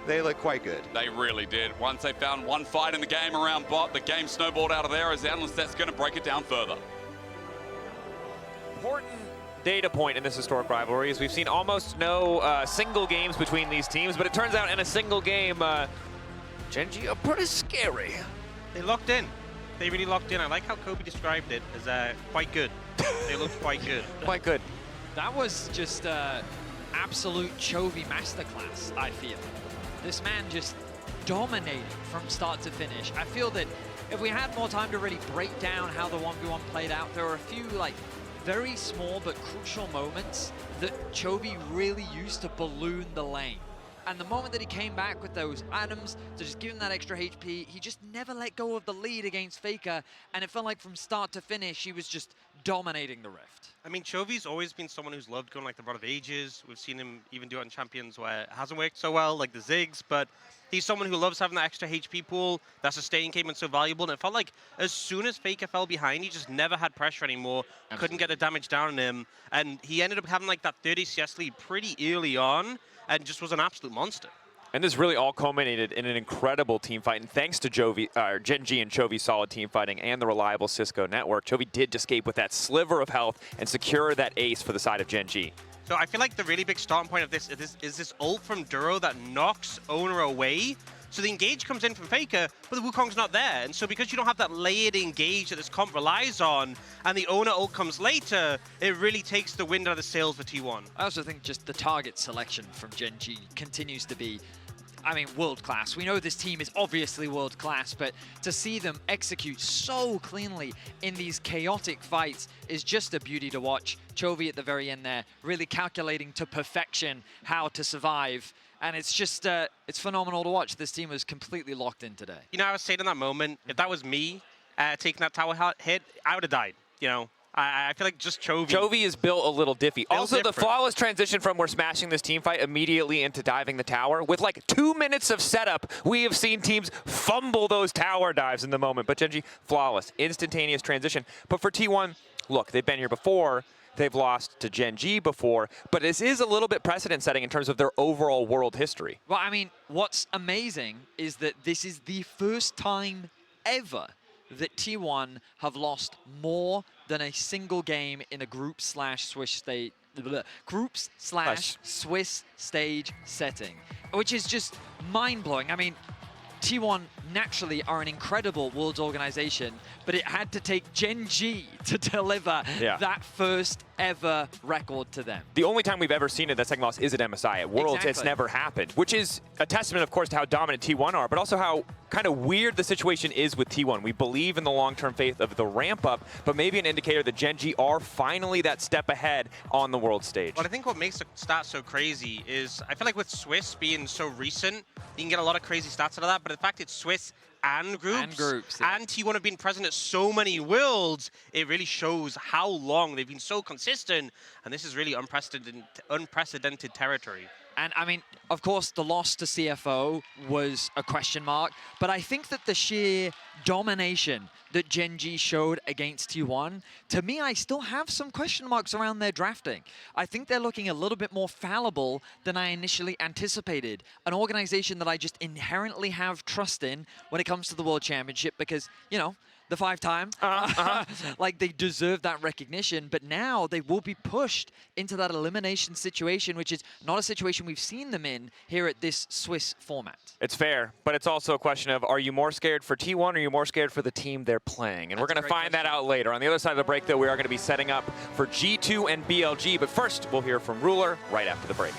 they look quite good. They really did. Once they found one fight in the game around bot, the game snowballed out of there as Analyst that's going to break it down further. Important data point in this historic rivalry is we've seen almost no single games between these teams, but it turns out in a single game, Gen G are pretty scary. They locked in. They really locked in. I like how Kobe described it as quite good. They looked quite good. Quite good. That was just absolute Chovy masterclass, I feel. This man just dominated from start to finish. I feel that if we had more time to really break down how the 1v1 played out, there were a few very small but crucial moments that Chovy really used to balloon the lane. And the moment that he came back with those items to just give him that extra HP, he just never let go of the lead against Faker, and it felt like from start to finish, he was just dominating the Rift. I mean, Chovy's always been someone who's loved going the Rod of Ages. We've seen him even do it on Champions where it hasn't worked so well, like the Ziggs, but he's someone who loves having that extra HP pool. That sustain came in so valuable, and it felt like as soon as Faker fell behind, he just never had pressure anymore, couldn't get the damage down on him, and he ended up having that 30 CS lead pretty early on, and just was an absolute monster. And this really all culminated in an incredible team fight. And thanks to Gen G and Chovy's solid team fighting and the reliable Cisco network, Chovy did escape with that sliver of health and secure that ace for the side of Gen G. So I feel like the really big starting point of this is this ult from Duro that knocks Ona away. So the engage comes in from Faker, but the Wukong's not there. And so because you don't have that layered engage that this comp relies on, and the Ona ult comes later, it really takes the wind out of the sails for T1. I also think just the target selection from Gen G continues to be, world class. We know this team is obviously world class, but to see them execute so cleanly in these chaotic fights is just a beauty to watch. Chovy at the very end there, really calculating to perfection how to survive. And it's just, it's phenomenal to watch. This team was completely locked in today. You know, I was saying in that moment, if that was me taking that tower hit, I would have died, I feel like just Chovy. Chovy is built a little diffy. Also, the flawless transition from we're smashing this team fight immediately into diving the tower. With 2 minutes of setup, we have seen teams fumble those tower dives in the moment. But Gen G, flawless, instantaneous transition. But for T1, look, they've been here before. They've lost to Gen G before. But this is a little bit precedent setting in terms of their overall world history. Well, what's amazing is that this is the first time ever that T1 have lost more than a single game in a groups/Swiss stage setting, which is just mind-blowing. T1 naturally are an incredible Worlds organization, but it had to take Gen G to deliver that first ever record to them. The only time we've ever seen it, that second loss, is at MSI. At Worlds, It's never happened, which is a testament, of course, to how dominant T1 are, but also how kind of weird the situation is with T1. We believe in the long-term faith of the ramp-up, but maybe an indicator that Gen G are finally that step ahead on the world stage. Well, I think what makes the stats so crazy is, I feel like with Swiss being so recent, you can get a lot of crazy stats out of that, but the fact it's Swiss and groups. And groups, yeah. And T1 have been present at so many Worlds. It really shows how long they've been so consistent. And this is really unprecedented territory. And I mean, of course, the loss to CFO was a question mark, but I think that the sheer domination that Gen G showed against T1, to me, I still have some question marks around their drafting. I think they're looking a little bit more fallible than I initially anticipated. An organization that I just inherently have trust in when it comes to the World Championship because, you know, the 5-time, like they deserve that recognition, but now they will be pushed into that elimination situation, which is not a situation we've seen them in here at this Swiss format. It's fair, but it's also a question of, are you more scared for T1 or are you more scared for the team they're playing? And we're going to find that out later. On the other side of the break, though, we are going to be setting up for G2 and BLG, but first, we'll hear from Ruler right after the break.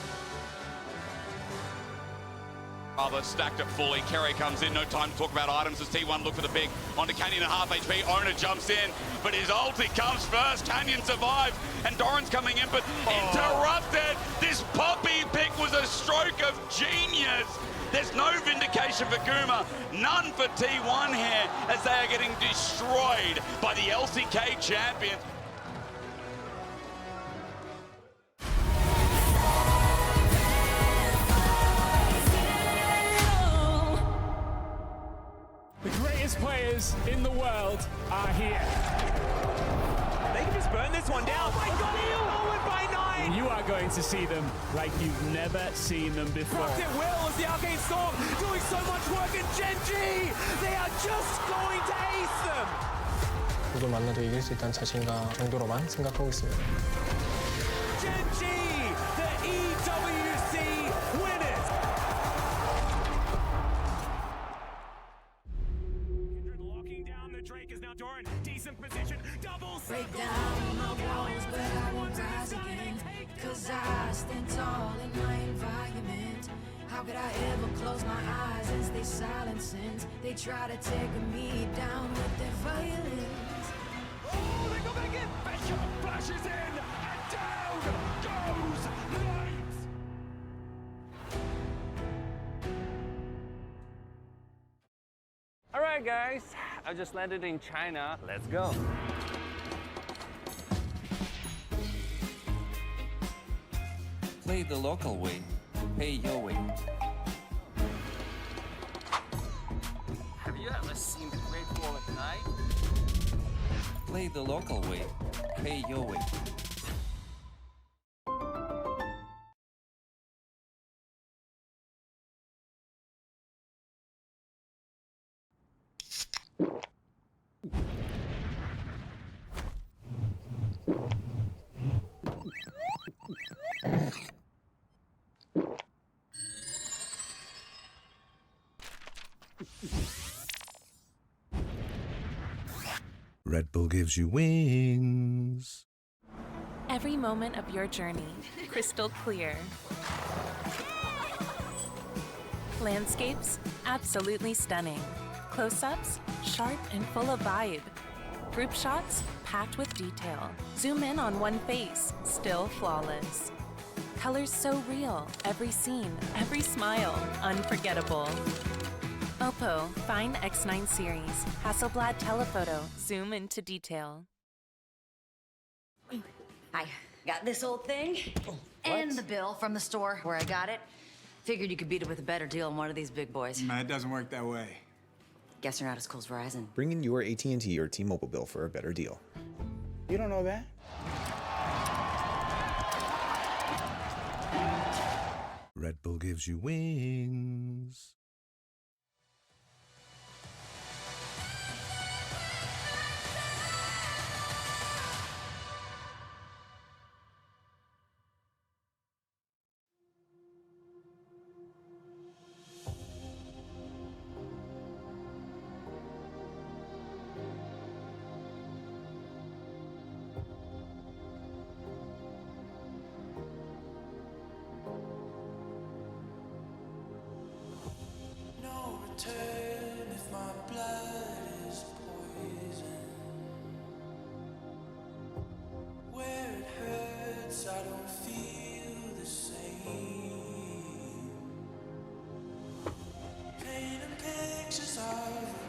Other stacked it fully. Kerry comes in, no time to talk about items as T1 look for the big. Onto Canyon at half HP. Owner jumps in, but his ulti comes first. Canyon survives, and Doran's coming in, but interrupted. This Poppy pick was a stroke of genius. There's no vindication for Guma, none for T1 here, as they are getting destroyed by the LCK champions. The greatest players in the world are here. They can just burn this one down. Oh my God, forward by 9. You are going to see them like you've never seen them before. Rocket Will as the Arcane Storm doing so much work in Gen G. They are just going to ace them. 누굴 만나도 이길 수 있다는 자신감 정도로만 생각하고 있습니다. Gen G, the EWC winners. Drake is now Doran, decent position, double break down my walls, but I won't rise again, cause I stand tall in my environment. How could I ever close my eyes as they silence sins? They try to take me down with their violence. Oh, they go back in, Betcha flashes in, and down goes Knight. All right, guys, I just landed in China. Let's go. Play the local way, pay your way. Have you ever seen the Great Wall at night? Play the local way, pay your way. Red Bull gives you wings. Every moment of your journey, crystal clear. Landscapes, absolutely stunning. Close-ups, sharp and full of vibe. Group shots, packed with detail. Zoom in on one face, still flawless. Colors so real, every scene, every smile, unforgettable. Oppo Find X9 series, Hasselblad telephoto, zoom into detail. I got this old thing and the bill from the store where I got it. Figured you could beat it with a better deal on one of these big boys. It doesn't work that way. Guess you're not as cool as Verizon. Bring in your AT&T or T-Mobile bill for a better deal. You don't know that? Red Bull gives you wings. If my blood is poison, where it hurts, I don't feel the same. Painting pictures of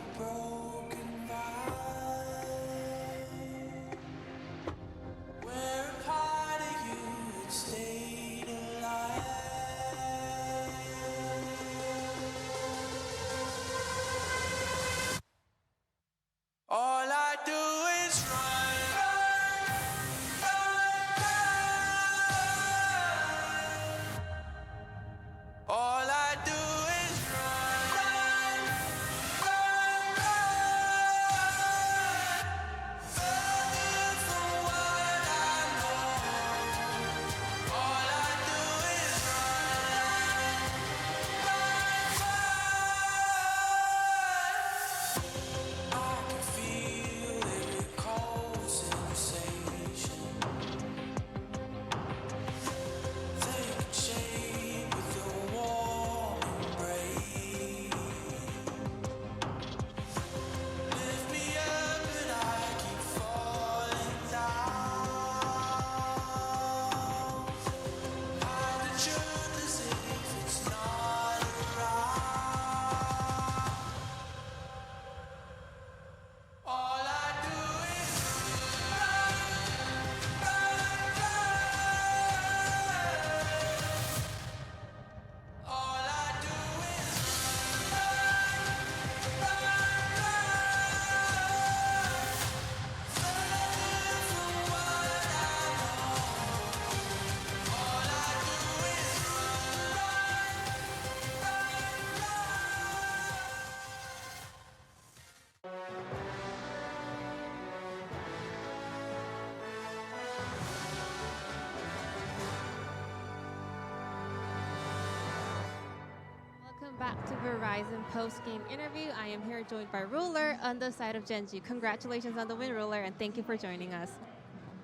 back to Verizon post-game interview. I am here joined by Ruler on the side of Gen G. Congratulations on the win, Ruler, and thank you for joining us.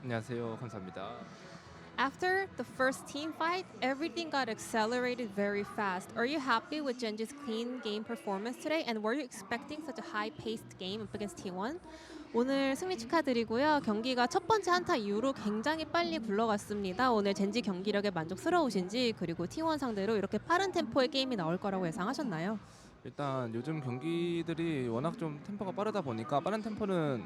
안녕하세요. 감사합니다. After the first team fight, everything got accelerated very fast. Are you happy with Gen G's clean game performance today? And were you expecting such a high-paced game up against T1? 오늘 승리 축하드리고요. 경기가 첫 번째 한타 이후로 굉장히 빨리 굴러갔습니다. 오늘 젠지 경기력에 만족스러우신지 그리고 T1 상대로 이렇게 빠른 템포의 게임이 나올 거라고 예상하셨나요? 일단 요즘 경기들이 워낙 좀 템포가 빠르다 보니까 빠른 템포는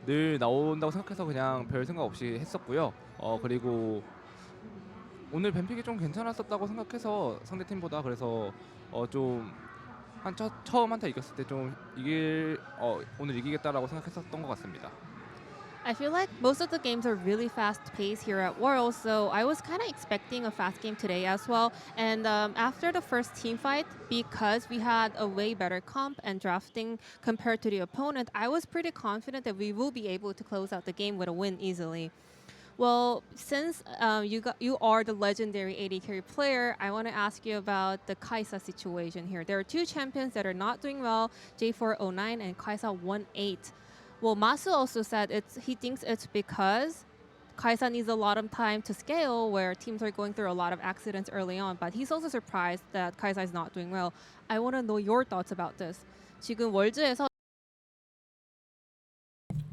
늘 나온다고 생각해서 그냥 별 생각 없이 했었고요. 그리고 오늘 뱀픽이 좀 괜찮았었다고 생각해서 상대 팀보다 그래서 좀 처음 한타 이겼을 때 좀 오늘 이기겠다라고 생각했었던 것 같습니다. I feel like most of the games are really fast-paced here at Worlds, so I was kind of expecting a fast game today as well. And after the first team fight, because we had a way better comp and drafting compared to the opponent, I was pretty confident that we will be able to close out the game with a win easily. Well, since you are the legendary AD carry player, I want to ask you about the Kai'Sa situation here. There are two champions that are not doing well, J409 and Kai'Sa 18. Well, Masu also said he thinks it's because Kai'Sa needs a lot of time to scale, where teams are going through a lot of accidents early on. But he's also surprised that Kai'Sa is not doing well. I want to know your thoughts about this. 지금 월즈에서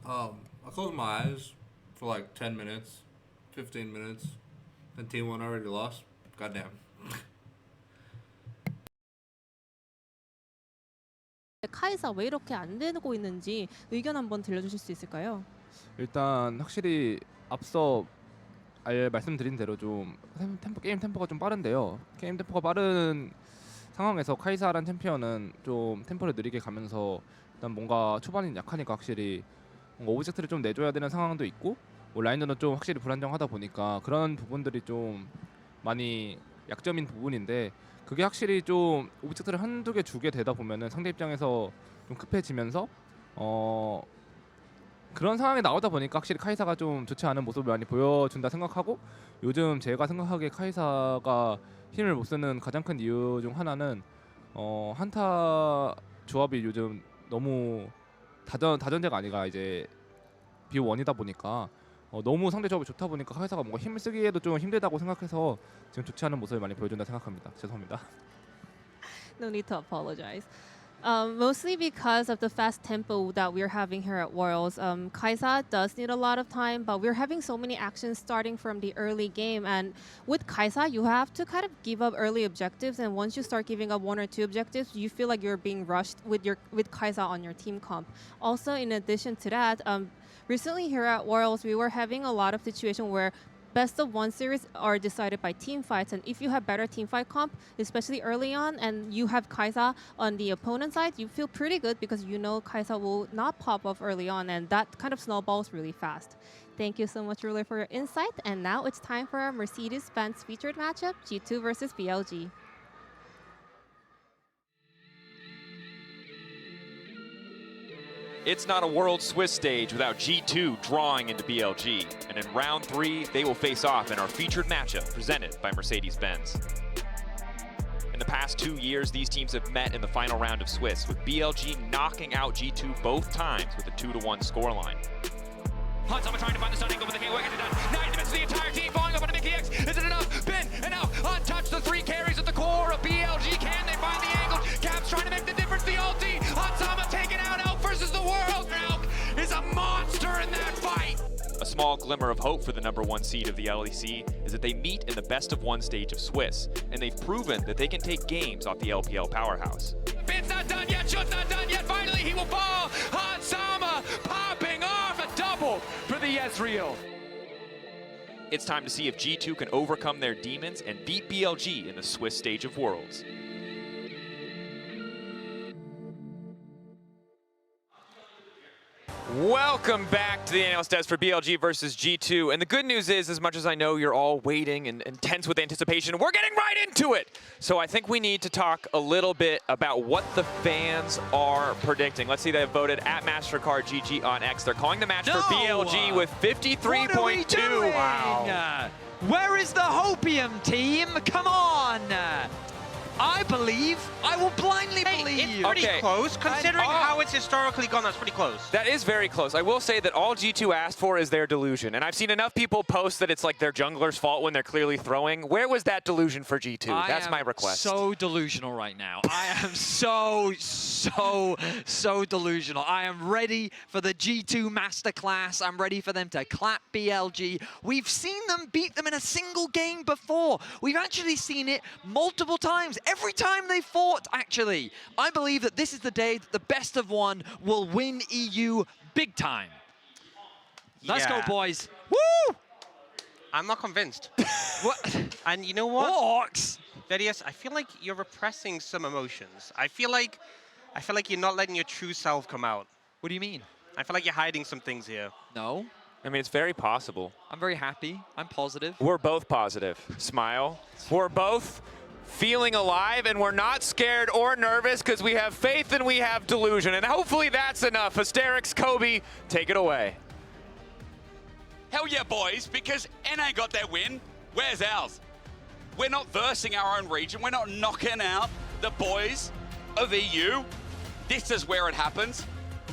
I closed my eyes for like 10 minutes, 15 minutes, and Team 1 already lost. Goddamn. 카이사 왜 이렇게 안 되고 있는지 의견 한번 들려주실 수 있을까요? 일단 확실히 앞서 말씀드린 대로 좀 게임 템포가 좀 빠른데요. 게임 템포가 빠른 상황에서 카이사라는 챔피언은 좀 템포를 느리게 가면서 일단 뭔가 초반이 약하니까 확실히 뭔가 오브젝트를 좀 내줘야 되는 상황도 있고 라인전은 좀 확실히 불안정하다 보니까 그런 부분들이 좀 많이 약점인 부분인데 그게 확실히 좀 오브젝트를 한두 개 주게 되다 보면은 상대 입장에서 좀 급해지면서 그런 상황이 나오다 보니까 확실히 카이사가 좀 좋지 않은 모습을 많이 보여준다 생각하고 요즘 제가 생각하기에 카이사가 힘을 못 쓰는 가장 큰 이유 중 하나는 한타 조합이 요즘 너무 다전제가 아니라 이제 B1이다 보니까 너무 상대 조합이 좋다 보니까 카이사가 뭔가 힘을 쓰기에도 좀 힘들다고 생각해서 지금 좋지 않은 모습을 많이 보여준다 생각합니다. 죄송합니다. No need to apologize. Mostly because of the fast tempo that we're having here at Worlds. Kai'Sa does need a lot of time, but we're having so many actions starting from the early game. And with Kai'Sa, you have to kind of give up early objectives. And once you start giving up one or two objectives, you feel like you're being rushed with Kai'Sa on your team comp. Also, in addition to that, recently here at Worlds, we were having a lot of situations where best of one series are decided by team fights, and if you have better team fight comp, especially early on, and you have Kai'Sa on the opponent side, you feel pretty good because you know Kai'Sa will not pop off early on, and that kind of snowballs really fast. Thank you so much, Ruler, for your insight. And now it's time for our Mercedes-Benz featured matchup, G2 versus BLG. It's not a World Swiss stage without G2 drawing into BLG. And in round 3, they will face off in our featured matchup presented by Mercedes-Benz. In the past 2 years, these teams have met in the final round of Swiss, with BLG knocking out G2 both times with a 2-1 scoreline. Hansama trying to find the stun angle, but they can't get it done. 9 minutes of the entire team falling up on Mickey X. Is it enough? Ben and now untouched, the 3 carries at the core of BLG. Can they find the angle? Caps trying to make the difference, the ulti. Hansama taken out, Elk versus the world. Elk is a monster in that fight. A small glimmer of hope for the #1 seed of the LEC is that they meet in the best-of-1 stage of Swiss, and they've proven that they can take games off the LPL powerhouse. Ben's not done yet, Shun's not done yet. Finally, he will fall. Hansama popping off a double for the Ezreal. It's time to see if G2 can overcome their demons and beat BLG in the Swiss stage of Worlds. Welcome back to the Analyst Desk for BLG versus G2. And the good news is, as much as I know you're all waiting and tense with anticipation, we're getting right into it. So I think we need to talk a little bit about what the fans are predicting. Let's see, they have voted at MasterCard GG on X. They're calling the match for BLG with 53.2. Wow. Where is the Hopium team? Come on. I believe. I will blindly believe. It's pretty close. Considering how it's historically gone, that's pretty close. That is very close. I will say that all G2 asked for is their delusion. And I've seen enough people post that it's like their jungler's fault when they're clearly throwing. Where was that delusion for G2? That's my request. So delusional right now. I am so delusional. I am ready for the G2 masterclass. I'm ready for them to clap BLG. We've seen them beat them in a single game before. We've actually seen it multiple times. Every time they fought, actually. I believe that this is the day that the best of one will win EU big time. Let's go, boys. Woo! I'm not convinced. What? And you know what? Hawks! Vedius, I feel like you're repressing some emotions. I feel like you're not letting your true self come out. What do you mean? I feel like you're hiding some things here. No. I mean, it's very possible. I'm very happy. I'm positive. We're both positive. Smile. We're both feeling alive, and we're not scared or nervous because we have faith and we have delusion. And hopefully that's enough. Asterix, Kobe, take it away. Hell yeah, boys, because NA got their win. Where's ours? We're not versing our own region. We're not knocking out the boys of EU. This is where it happens.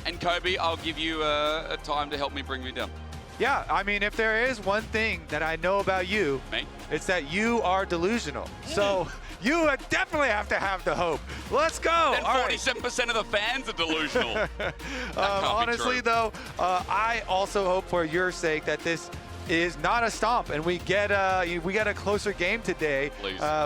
And Kobe, I'll give you a time to help me bring me down. Yeah, I mean, if there is one thing that I know about you, it's that you are delusional. So you definitely have to have the hope. Let's go. Then 47% of the fans are delusional. Honestly, though, I also hope for your sake that this is not a stomp and we get a closer game today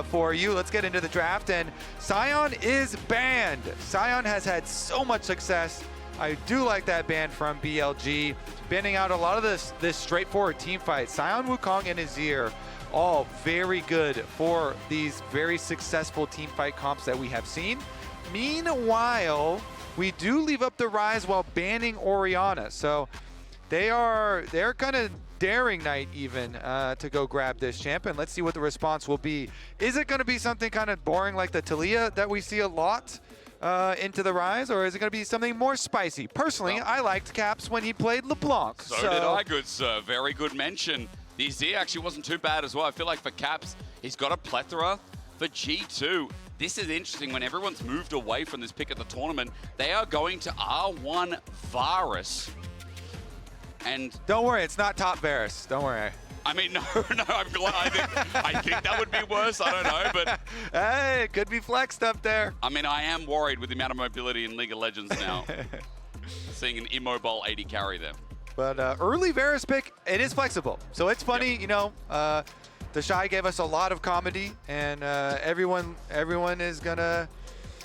for you. Let's get into the draft. And Sion is banned. Sion has had so much success. I do like that ban from BLG, banning out a lot of this straightforward team fight. Sion Wukong and Azir, all very good for these very successful team fight comps that we have seen. Meanwhile, we do leave up the Ryze while banning Orianna. So they're kind of daring Knight even to go grab this champion. Let's see what the response will be. Is it going to be something kind of boring like the Talia that we see a lot into the Ryze, or is it going to be something more spicy? Personally, I liked Caps when he played LeBlanc. So did I, good sir. Very good mention. The Azir actually wasn't too bad as well. I feel like for Caps, he's got a plethora. For G2, this is interesting. When everyone's moved away from this pick at the tournament, they are going to R1 Varus. And don't worry, it's not top Varus. Don't worry. I mean, no, I'm glad. I think that would be worse. I don't know, but hey, it could be flexed up there. I mean, I am worried with the amount of mobility in League of Legends now. Seeing an immobile 80 carry there. But early Varus pick, it is flexible. So it's funny, you know, the Shy gave us a lot of comedy, and everyone is going to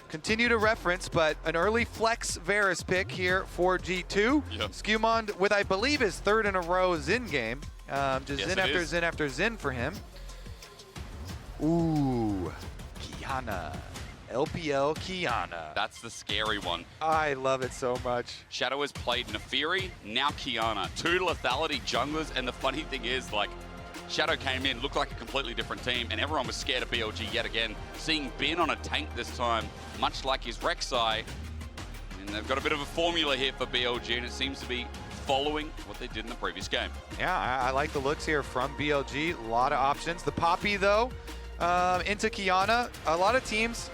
continue to reference, but an early flex Varus pick here for G2. Yep. Skewmond with, I believe, his third in a row Xin game. Just Xin after Xin after Xin for him. Ooh, Qiyana. LPL Qiyana. That's the scary one. I love it so much. Shadow has played Nefiri, now Qiyana. Two lethality junglers, and the funny thing is, like, Shadow came in, looked like a completely different team, and everyone was scared of BLG yet again. Seeing Bin on a tank this time, much like his Rek'Sai, and they've got a bit of a formula here for BLG, and it seems to be following what they did in the previous game. Yeah, I like the looks here from BLG. A lot of options. The Poppy, though, into Qiyana. A lot of teams.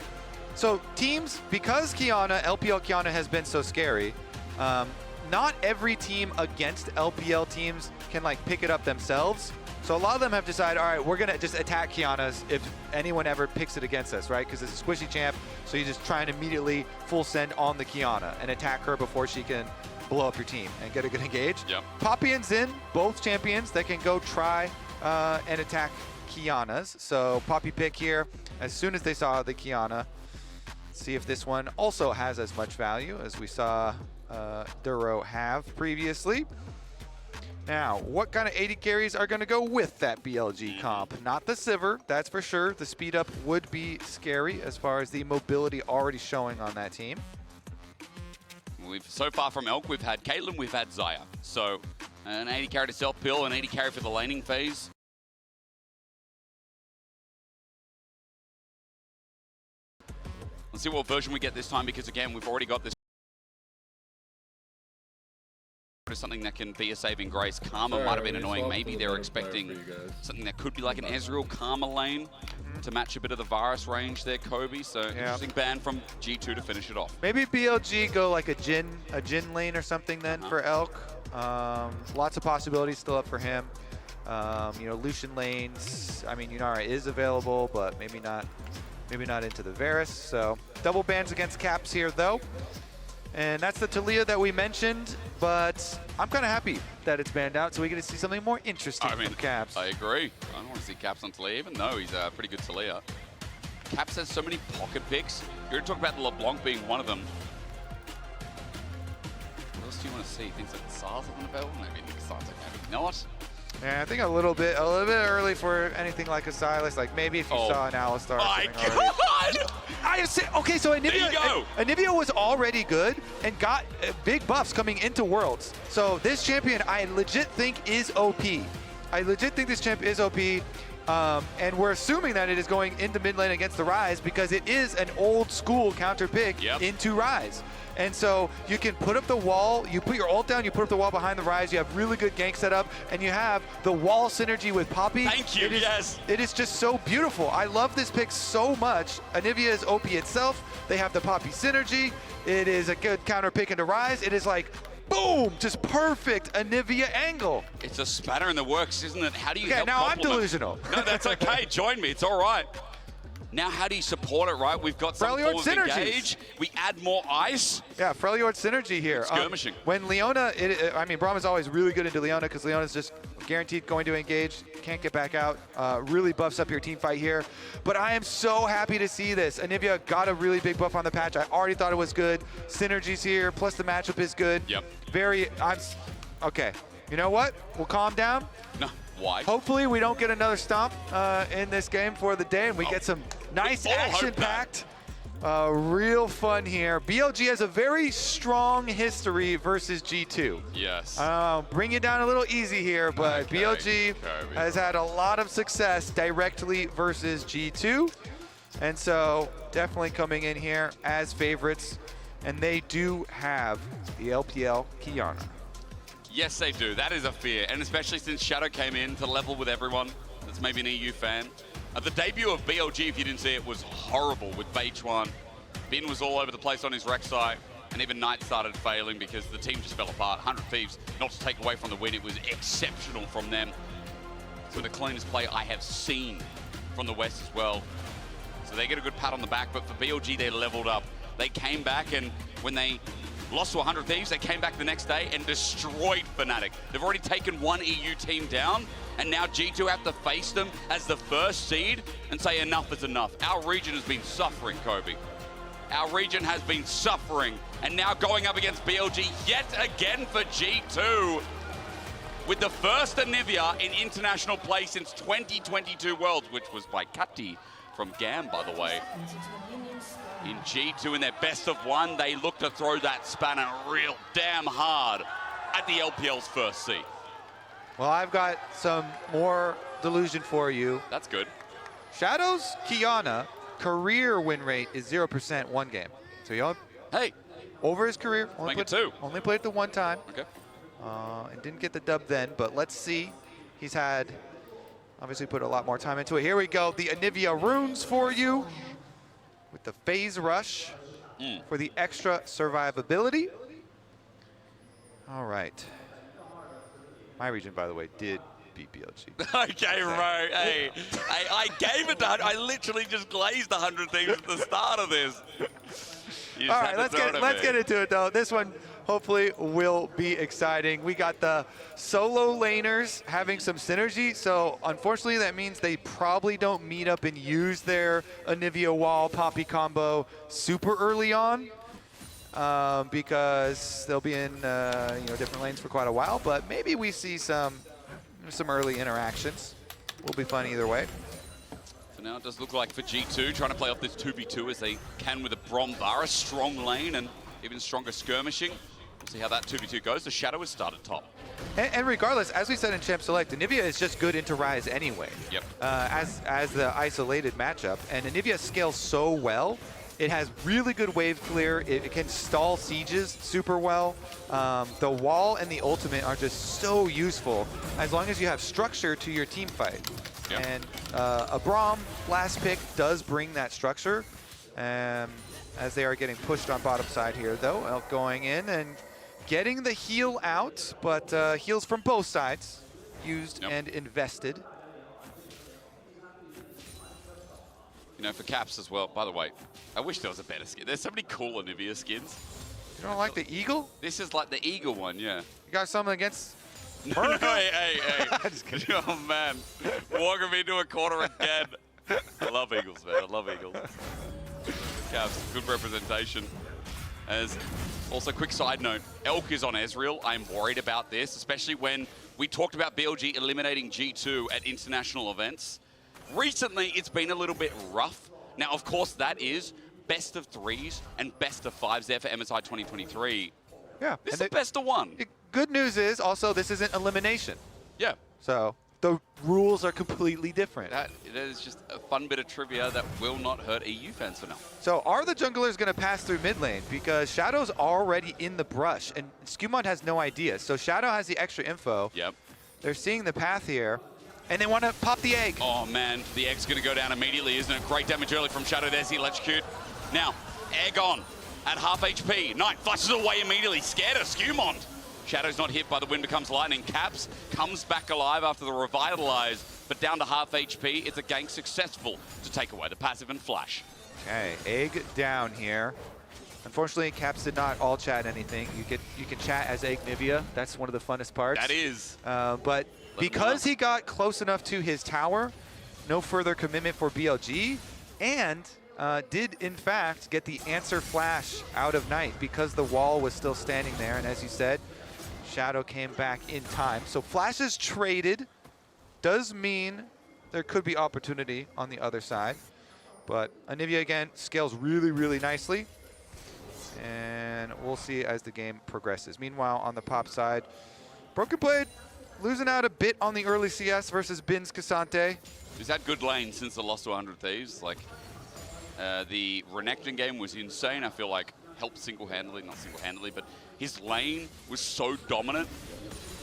So teams, because Qiyana, LPL Qiyana has been so scary, not every team against LPL teams can like pick it up themselves. So a lot of them have decided, all right, we're going to just attack Qiyana's if anyone ever picks it against us, right? Because it's a squishy champ, so you just try and immediately full send on the Qiyana and attack her before she can blow up your team and get a good engage. Yep. Poppy and Xin, both champions that can go try and attack Qiyana's. So Poppy pick here as soon as they saw the Qiyana. See if this one also has as much value as we saw Duro have previously. Now, what kind of 80 carries are going to go with that BLG comp? Not the Sivir, that's for sure. The speed up would be scary as far as the mobility already showing on that team. So far from Elk, we've had Caitlyn, we've had Xayah. So an 80 carry to self-pill, an 80 carry for the laning phase. Let's see what version we get this time, because again, we've already got this. Something that can be a saving grace. Karma might have been annoying. Maybe they're expecting something that could be like an Ezreal Karma lane. to match a bit of the Varus range there, Kobe. So interesting ban from G2 to finish it off. Maybe BLG go like a Jin lane or something then for Elk. Lots of possibilities still up for him. You know, Lucian lanes. I mean, Yunara is available, but maybe not into the Varus. So double bans against Caps here though. And that's the Taliyah that we mentioned, but I'm kind of happy that it's banned out, so we get to see something more interesting from Caps. I agree. I don't want to see Caps on Taliyah, even though he's a pretty good Taliyah. Caps has so many pocket picks. You're going to talk about the LeBlanc being one of them. What else do you want to see? Things like SARS on the belt? Maybe SARS, maybe not. Yeah, I think a little bit early for anything like a Sylas. Like maybe if you saw an Alistar. My God! Okay, so Anivia was already good and got big buffs coming into Worlds. So this champion, I legit think is OP. I legit think this champ is OP. And we're assuming that it is going into mid lane against the Ryze because it is an old school counter pick into Ryze. And so you can put up the wall, you put your ult down, you put up the wall behind the Ryze, you have really good gank setup, and you have the wall synergy with Poppy. Thank you, It is just so beautiful. I love this pick so much. Anivia is OP itself. They have the Poppy synergy. It is a good counter pick into Ryze. It is like, boom, just perfect Anivia angle. It's a spanner in the works, isn't it? How do you help now complement? I'm delusional. No, that's okay. Join me. It's all right. Now, how do you support it, right? We've got some form of engage. We add more ice. Yeah, Freljord synergy here. Skirmishing. When Leona, I mean, Braum is always really good into Leona because Leona's just guaranteed going to engage, can't get back out. Really buffs up your team fight here. But I am so happy to see this. Anivia got a really big buff on the patch. I already thought it was good. Synergies here, plus the matchup is good. Yep. Okay. You know what? We'll calm down. No. Why? Hopefully we don't get another stomp in this game for the day and we get some nice action-packed, real fun here. BLG has a very strong history versus G2. Yes. Bring it down a little easy here, but BLG has had a lot of success directly versus G2. And so definitely coming in here as favorites. And they do have the LPL Qiyana. Yes, they do. That is a fear, and especially since Shadow came in to level with everyone that's maybe an EU fan. The debut of BLG, if you didn't see it, was horrible with Beichuan. Bin was all over the place on his Rek'Sai, and even Knight started failing because the team just fell apart. 100 Thieves, not to take away from the win, it was exceptional from them. So the cleanest play I have seen from the West as well. So they get a good pat on the back, but for BLG, they leveled up. They came back, and when they lost to 100 Thieves, they came back the next day and destroyed Fnatic. They've already taken one EU team down, and now G2 have to face them as the first seed and say enough is enough. Our region has been suffering, Kobe. Our region has been suffering, and now going up against BLG yet again for G2 with the first Anivia in international play since 2022 Worlds, which was by Kati from GAM, by the way. In G2 in their best of one, they look to throw that spanner real damn hard at the LPL's first seed. Well, I've got some more delusion for you. That's good. Shadow's Qiyana career win rate is 0% one game. So he over his career, only played it the one time. Okay. And didn't get the dub then, but let's see. He's had, obviously put a lot more time into it. Here we go, the Anivia runes for you. With the phase rush for the extra survivability. All right. My region, by the way, did beat BLG. Okay, right. Hey, I gave it to 100. I literally just glazed 100 things at the start of this. All right, let's get into it, though. This one hopefully will be exciting. We got the solo laners having some synergy, so unfortunately that means they probably don't meet up and use their Anivia Wall Poppy combo super early on because they'll be in different lanes for quite a while, but maybe we see some early interactions. Will be fun either way. So now it does look like for G2 trying to play off this 2v2 as they can with a Braum Varus, strong lane and even stronger skirmishing. We'll see how that 2v2 goes. The Shadow has started top. And regardless, as we said in Champ Select, Anivia is just good into Ryze anyway. Yep. As the isolated matchup. And Anivia scales so well. It has really good wave clear. It can stall sieges super well. The wall and the ultimate are just so useful as long as you have structure to your team fight. Yep. And a Braum last pick does bring that structure. As they are getting pushed on bottom side here, though. Elk going in and getting the heal out, but heals from both sides used and invested. You know, for Caps as well, by the way, I wish there was a better skin. There's so many cool Anivia skins. You don't like the Eagle? This is like the Eagle one, yeah. You got something against No, hey. Just kidding. Oh, man. Walking me into a corner again. I love Eagles, man. I love Eagles. Caps, good representation. As also, quick side note, Elk is on Ezreal. I'm worried about this, especially when we talked about BLG eliminating G2 at international events. Recently, it's been a little bit rough. Now, of course, that is best of 3s and best of 5s there for MSI 2023. Yeah. This is the best of 1. Good news is also this isn't elimination. Yeah. So the rules are completely different. That is just a fun bit of trivia that will not hurt EU fans for now. So are the junglers going to pass through mid lane? Because Shadow's already in the brush, and Skewmon has no idea. So Shadow has the extra info. Yep. They're seeing the path here, and they want to pop the egg. Oh, man. The egg's going to go down immediately, isn't it? Great damage early from Shadow. There's the electrocute. Now, egg on at half HP. Knight flushes away immediately. Scared of Skewmon. Shadow's not hit by the wind becomes lightning. Caps comes back alive after the revitalize, but down to half HP. It's a gank successful to take away the passive and flash. Okay, egg down here. Unfortunately, Caps did not all chat anything. You can chat as Egg Nivea. That's one of the funnest parts. That is. But because he got close enough to his tower, no further commitment for BLG, and did in fact get the answer flash out of Knight because the wall was still standing there. And as you said, Shadow came back in time. So flashes traded does mean there could be opportunity on the other side. But Anivia, again, scales really, really nicely. And we'll see as the game progresses. Meanwhile, on the pop side, Broken Blade losing out a bit on the early CS versus Bin's Cassante. He's had good lane since the loss to 100 Thieves. Like, the Renekton game was insane. I feel like helped single-handedly, not single-handedly, but his lane was so dominant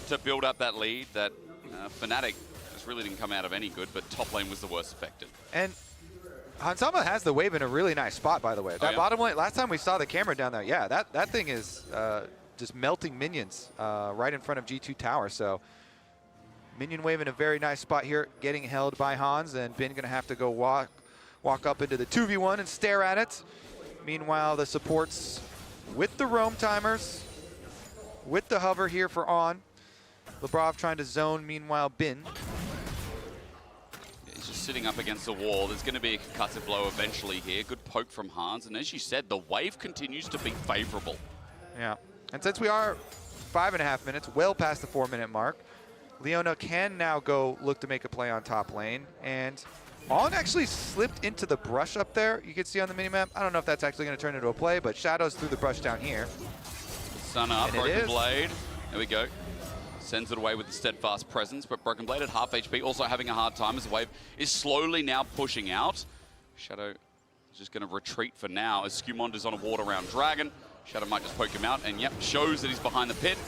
to build up that lead that Fnatic just really didn't come out of any good, but top lane was the worst affected. And Hansama has the wave in a really nice spot, by the way. That bottom lane, last time we saw the camera down there, yeah, that thing is just melting minions right in front of G2 tower. So minion wave in a very nice spot here, getting held by Hans, and Bin gonna have to go walk up into the 2v1 and stare at it. Meanwhile, the supports with the roam timers, with the hover here for On. Labrov trying to zone, meanwhile Bin. He's just sitting up against the wall. There's going to be a concussive blow eventually here. Good poke from Hans, and as you said, the wave continues to be favorable. Yeah, and since we are 5.5 minutes, well past the 4-minute mark, Leona can now go look to make a play on top lane, and On actually slipped into the brush up there. You can see on the minimap. I don't know if that's actually going to turn into a play, but Shadows through the brush down here. Sun up, Broken Blade. There we go. Sends it away with the steadfast presence, but Broken Blade at half HP, also having a hard time as the wave is slowly now pushing out. Shadow is just going to retreat for now as Skewmon is on a ward around Dragon. Shadow might just poke him out, and yep, shows that he's behind the pit.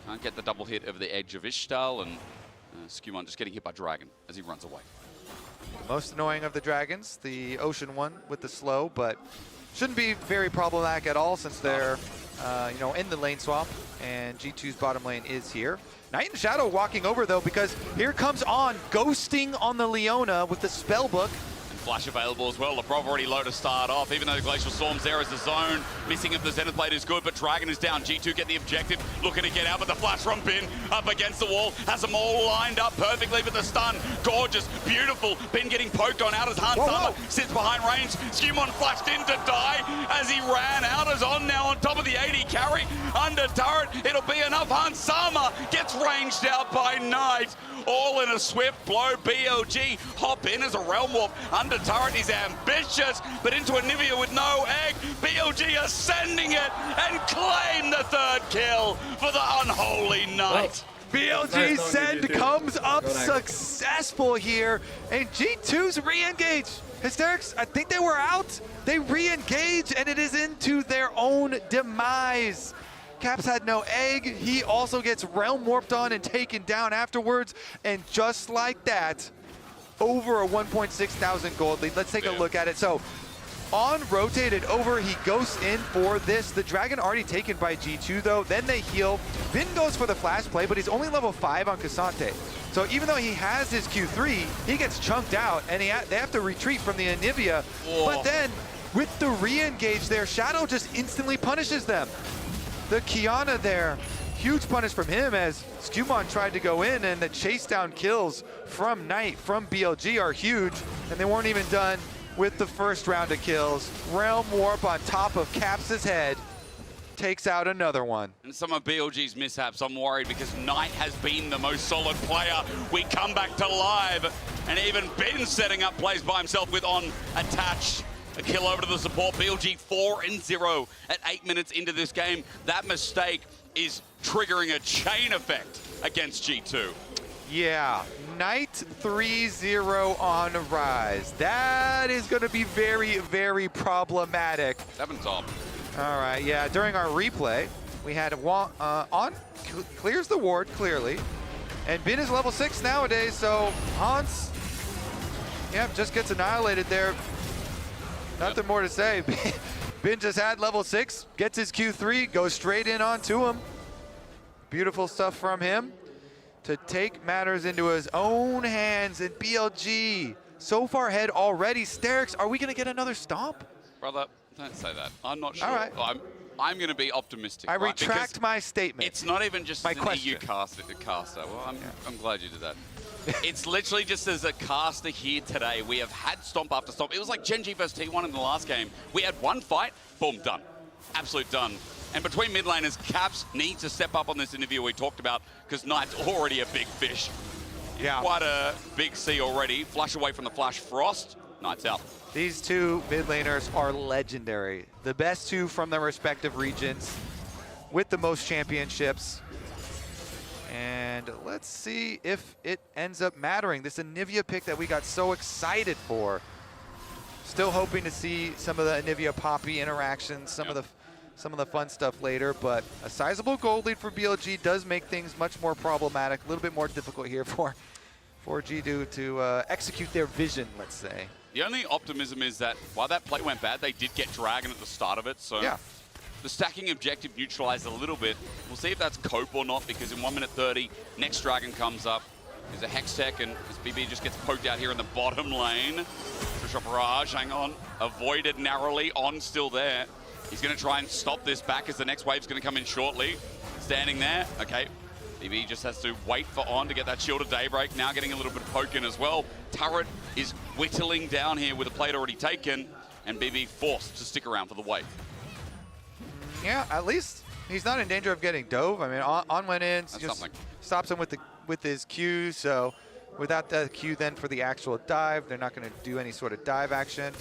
Can't get the double hit over the edge of Ishtal, and Skewmon just getting hit by Dragon as he runs away. Most annoying of the dragons, the Ocean one with the slow, but shouldn't be very problematic at all since they're in the lane swap, and G2's bottom lane is here. Knight and Shadow walking over though, because here comes On, ghosting on the Leona with the spellbook. Flash available as well. Labrov already low to start off, even though the Glacial Storm's there as the zone. Missing of the Zenith Blade is good, but Dragon is down. G2 get the objective, looking to get out, but the flash from Bin up against the wall has them all lined up perfectly with the stun. Gorgeous, beautiful. Bin getting poked on out as Hansama sits behind range. Skewmon flashed in to die as he ran out as On now on top of the 80 carry. Under turret, it'll be enough. Hansama gets ranged out by Knight. All in a swift blow. BLG hop in as a Realm Warp. Under turret, he's ambitious, but into Anivia with no egg. BLG ascending it and claim the third kill for the unholy Knight. BLG send comes up successful here, and G2's re-engage. Hysterics, I think they were out. They re-engage, and it is into their own demise. Caps had no egg. He also gets Realm Warped on and taken down afterwards. And just like that, over a 1,600 gold lead. Let's take a look at it. So on rotated over, he goes in for this. The Dragon already taken by G2 though. Then they heal. Bin goes for the flash play, but he's only level 5 on K'Sante. So even though he has his Q3, he gets chunked out, and they have to retreat from the Anivia. But then with the re-engage there, Shadow just instantly punishes them. The Qiyana there, huge punish from him as Skumon tried to go in, and the chase down kills from Knight, from BLG are huge, and they weren't even done with the first round of kills. Realm Warp on top of Caps' head takes out another one. And some of BLG's mishaps, I'm worried because Knight has been the most solid player. We come back to live, and even Ben setting up plays by himself with on attach. A kill over to the support. BLG 4-0 at 8 minutes into this game. That mistake is triggering a chain effect against G2. Yeah, Knight 3-0 on Rise. That is going to be very, very problematic. 7 top. All right, yeah, during our replay, we had On clears the ward, clearly. And Bin is level 6 nowadays, so Hans, yeah, just gets annihilated there. Nothing more to say. Bin just had level 6, gets his Q3, goes straight in onto him. Beautiful stuff from him to take matters into his own hands. And BLG so far ahead already. Sterix, are we going to get another stomp? Brother, don't say that. I'm not sure. All right. I'm going to be optimistic. I retract my statement. It's not even just my an question. EU caster. Well, I'm glad you did that. It's literally just as a caster here today, we have had stomp after stomp. It was like Gen G versus T1 in the last game. We had one fight, boom, done. Absolute done. And between mid laners, Caps needs to step up on this interview we talked about because Knight's already a big fish. Yeah. Quite a big C already. Flash away from the Flash Frost. Knight's out. These two mid laners are legendary. The best two from their respective regions with the most championships. And let's see if it ends up mattering. This Anivia pick that we got so excited for. Still hoping to see some of the Anivia Poppy interactions, some of the fun stuff later, but a sizable gold lead for BLG does make things much more problematic, a little bit more difficult here for G2 to execute their vision, let's say. The only optimism is that while that play went bad, they did get Dragon at the start of it, so yeah. The stacking objective neutralized a little bit. We'll see if that's cope or not, because in 1 minute 30, next Dragon comes up. There's a Hextech, and this BB just gets poked out here in the bottom lane. Trisha Barrage, hang on, avoided narrowly, On still there. He's going to try and stop this back as the next wave's going to come in shortly. Standing there, okay. BB just has to wait for On to get that Shield of Daybreak. Now getting a little bit of poke in as well. Turret is whittling down here with a plate already taken, and BB forced to stick around for the wave. Yeah, at least he's not in danger of getting dove. I mean, On went in, just stops him with his Q, so without the Q then for the actual dive, they're not going to do any sort of dive action.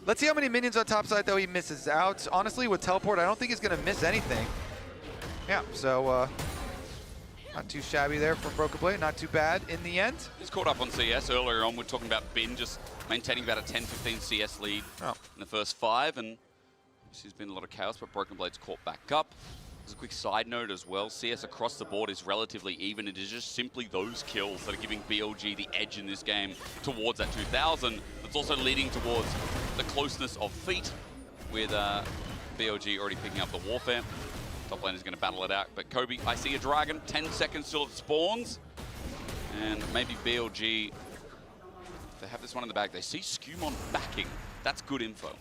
Let's see how many minions on top side, though, he misses out. Honestly, with Teleport, I don't think he's going to miss anything. Yeah, so not too shabby there from Broken Blade, not too bad in the end. He's caught up on CS earlier on. We're talking about Bin just maintaining about a 10-15 CS lead in the first 5, and there's been a lot of chaos, but Broken Blade's caught back up. As a quick side note as well, CS across the board is relatively even. It is just simply those kills that are giving BLG the edge in this game towards that 2,000. That's also leading towards the closeness of feet, with BLG already picking up the Warfare. Top lane is going to battle it out, but Kobe, I see a Dragon, 10 seconds till it spawns. And maybe BLG, if they have this one in the bag, they see Skumon backing. That's good info.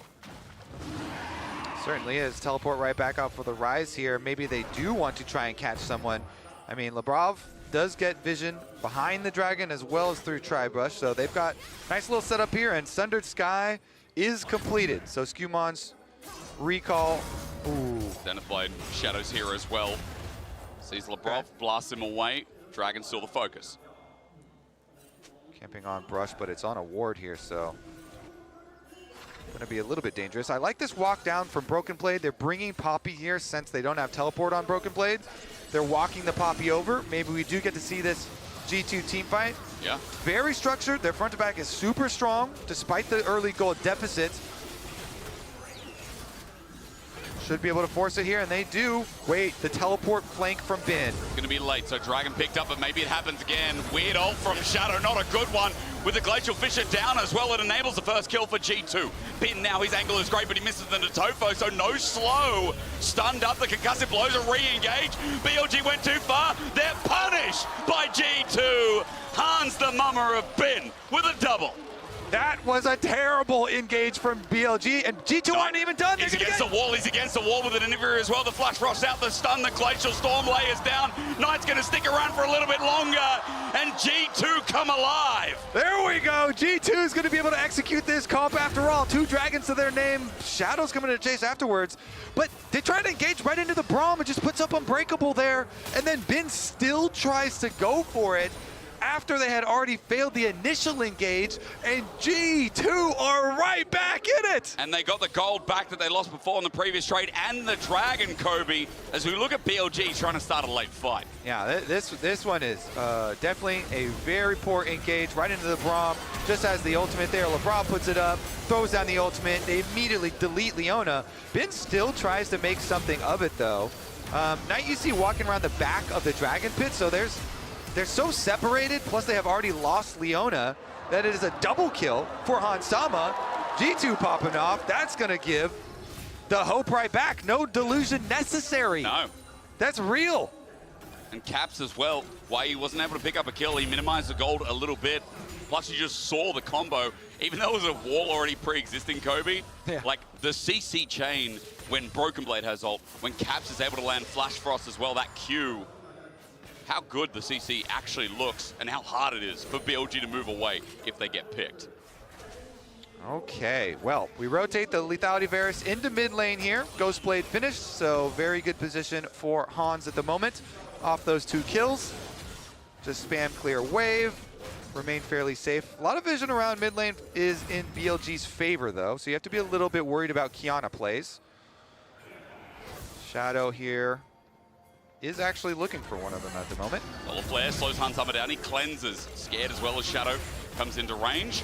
Certainly is. Teleport right back out for the Rise here. Maybe they do want to try and catch someone. I mean, Labrov does get vision behind the Dragon as well as through Tri-Brush, so they've got nice little setup here, and Sundered Sky is completed. So Skumon's recall. Ooh. Identified Shadows here as well. Sees Labrov, blasts him away. Dragon still the focus. Camping on Brush, but it's on a ward here, so going to be a little bit dangerous. I like this walk down from Broken Blade. They're bringing Poppy here since they don't have Teleport on Broken Blade. They're walking the Poppy over. Maybe we do get to see this G2 team fight. Yeah. Very structured. Their front to back is super strong despite the early gold deficit. should be able to force it here, and they do. Wait, the teleport flank from Bin. Going to be late, so Dragon picked up, but maybe it happens again. Weird ult from Shadow, not a good one. With the Glacial Fissure down as well, it enables the first kill for G2. Bin now, his angle is great, but he misses the Natofo, so no slow. Stunned up, the concussive blows are re-engaged. BLG went too far. They're punished by G2. Hans the Mummer of Bin with a double. That was a terrible engage from BLG, and G2 aren't even done. He's against the wall, he's against the wall with an Anivir as well. The Flash Frost out, the stun, the Glacial Storm layers down. Knight's gonna stick around for a little bit longer, and G2 come alive. There we go, G2 is gonna be able to execute this comp after all. 2 dragons to their name, Shadow's coming to chase afterwards, but they try to engage right into the Braum. It just puts up Unbreakable there, and then Bin still tries to go for it after they had already failed the initial engage, and G2 are right back in it! And they got the gold back that they lost before in the previous trade, and the Dragon, Kobe, as we look at BLG trying to start a late fight. Yeah, this one is definitely a very poor engage right into the Braum. Just as the ultimate there, LeBron puts it up, throws down the ultimate, they immediately delete Leona. Bin still tries to make something of it though. Knight you see walking around the back of the Dragon Pit, so they're so separated, plus they have already lost Leona, that it is a double kill for Hans Sama. G2 popping off, that's gonna give the hope right back. No delusion necessary. No. That's real. And Caps as well, why he wasn't able to pick up a kill, he minimized the gold a little bit. Plus you just saw the combo, even though it was a wall already pre-existing, Kobe, like the CC chain when Broken Blade has ult, when Caps is able to land Flash Frost as well, that Q, how good the CC actually looks and how hard it is for BLG to move away if they get picked. Okay, well, we rotate the Lethality Varus into mid lane here. Ghostblade finished, so very good position for Hans at the moment. Off those 2 kills, just spam clear wave, remain fairly safe. A lot of vision around mid lane is in BLG's favor though, so you have to be a little bit worried about Qiyana plays. Shadow here is actually looking for one of them at the moment. Solar Flare slows Hans Sama down. He cleanses. Scared as well as Shadow comes into range.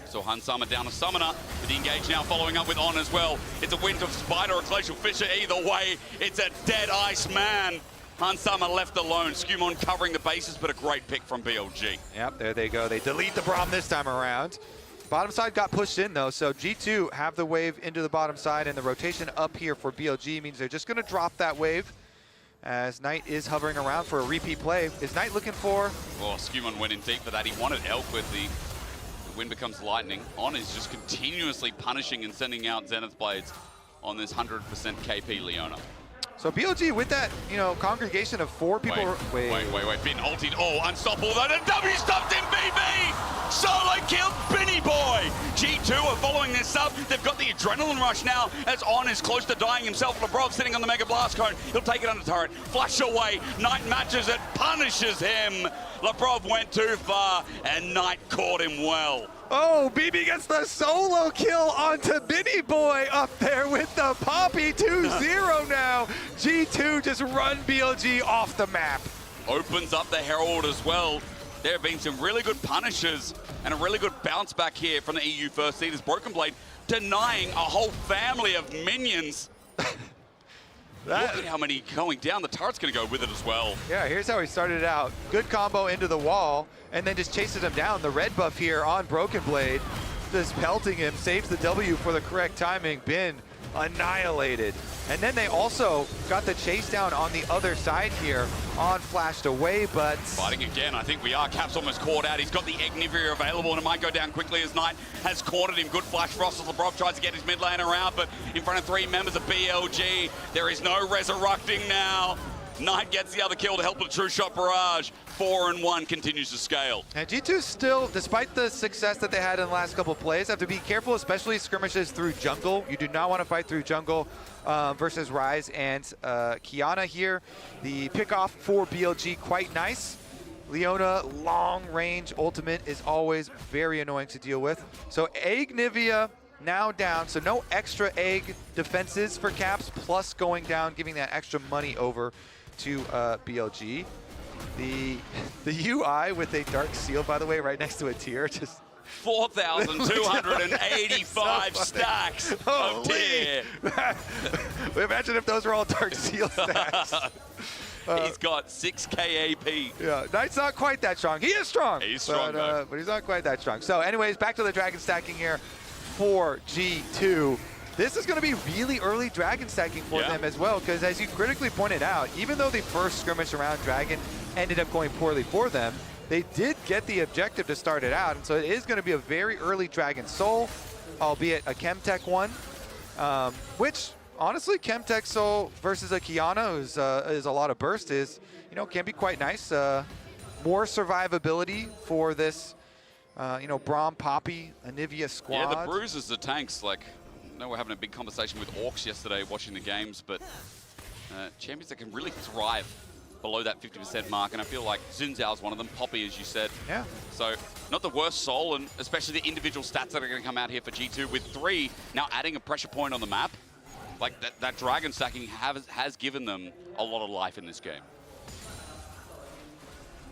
So Hans Sama down a Summoner, with the engage now following up with On as well. It's a Wind of Spider or a Glacial Fissure. Either way, it's a dead Ice Man. Hans Sama left alone. Skumon covering the bases, but a great pick from BLG. Yep, there they go. They delete the Braum this time around. Bottom side got pushed in though, so G2 have the wave into the bottom side, and the rotation up here for BLG means they're just gonna drop that wave as Knight is hovering around for a repeat play. Is Knight looking for? Oh, Skumon went in deep for that. He wanted Elk with the Wind becomes lightning. On is just continuously punishing and sending out Zenith Blades on this 100% KP Leona. So BLG with that, congregation of 4 people. Wait. Bin ulted. Oh, unstoppable though. The W stopped in BB. Solo killed Binny Boy. G2 are following this up. They've got the adrenaline rush now as On is close to dying himself. Lebrov sitting on the Mega Blast Cone. He'll take it under turret. Flash away. Knight matches it. Punishes him. Lebrov went too far and Knight caught him well. Oh, BB gets the solo kill onto Binny Boy up there with the Poppy. 2-0 now. G2 just run BLG off the map. Opens up the Herald as well. There have been some really good punishes and a really good bounce back here from the EU First Seeders. Broken Blade denying a whole family of minions. Look at how many going down. The turret's going to go with it as well. Yeah, here's how he started out. Good combo into the wall, and then just chases him down. The red buff here on Broken Blade, just pelting him, saves the W for the correct timing. Bin annihilated. And then they also got the chase down on the other side here. On flashed away, but... Fighting again, I think we are. Caps almost caught out. He's got the Ignivir available, and it might go down quickly as Knight has cornered him. Good Flash Frost as Lebrov tries to get his mid laner out, but in front of 3 members of BLG, there is no resurrecting now. Knight gets the other kill to help with the True Shot Barrage. 4-1 continues to scale. And G2 still, despite the success that they had in the last couple of plays, have to be careful, especially skirmishes through jungle. You do not want to fight through jungle versus Ryze and Qiyana here. The pickoff for BLG, quite nice. Leona, long range ultimate is always very annoying to deal with. So Ignivia now down, so no extra egg defenses for Caps, plus going down, giving that extra money over to BLG. The UI with a Dark Seal, by the way, right next to a tier, just 4,285 stacks of tier. Imagine if those were all Dark Seal stacks. He's got 6k AP. Yeah, Knight's not quite that strong. He is strong. He's strong, but he's not quite that strong. So anyways, back to the dragon stacking here for G2. This is going to be really early dragon stacking for them as well, because as you critically pointed out, even though the first skirmish around dragon ended up going poorly for them, they did get the objective to start it out, and so it is going to be a very early Dragon Soul, albeit a Chemtech one, which honestly, Chemtech Soul versus a Qiyana, who's is a lot of burst, is, you know, can be quite nice. More survivability for this, you know, Braum, Poppy, Anivia squad. Yeah, the bruisers, the tanks, like, I know we're having a big conversation with Orcs yesterday watching the games, but champions that can really thrive below that 50% mark, and I feel like Xin Zhao is one of them. Poppy, as you said. Yeah. So not the worst soul, and especially the individual stats that are going to come out here for G2 with 3 now adding a pressure point on the map. Like that dragon stacking has given them a lot of life in this game.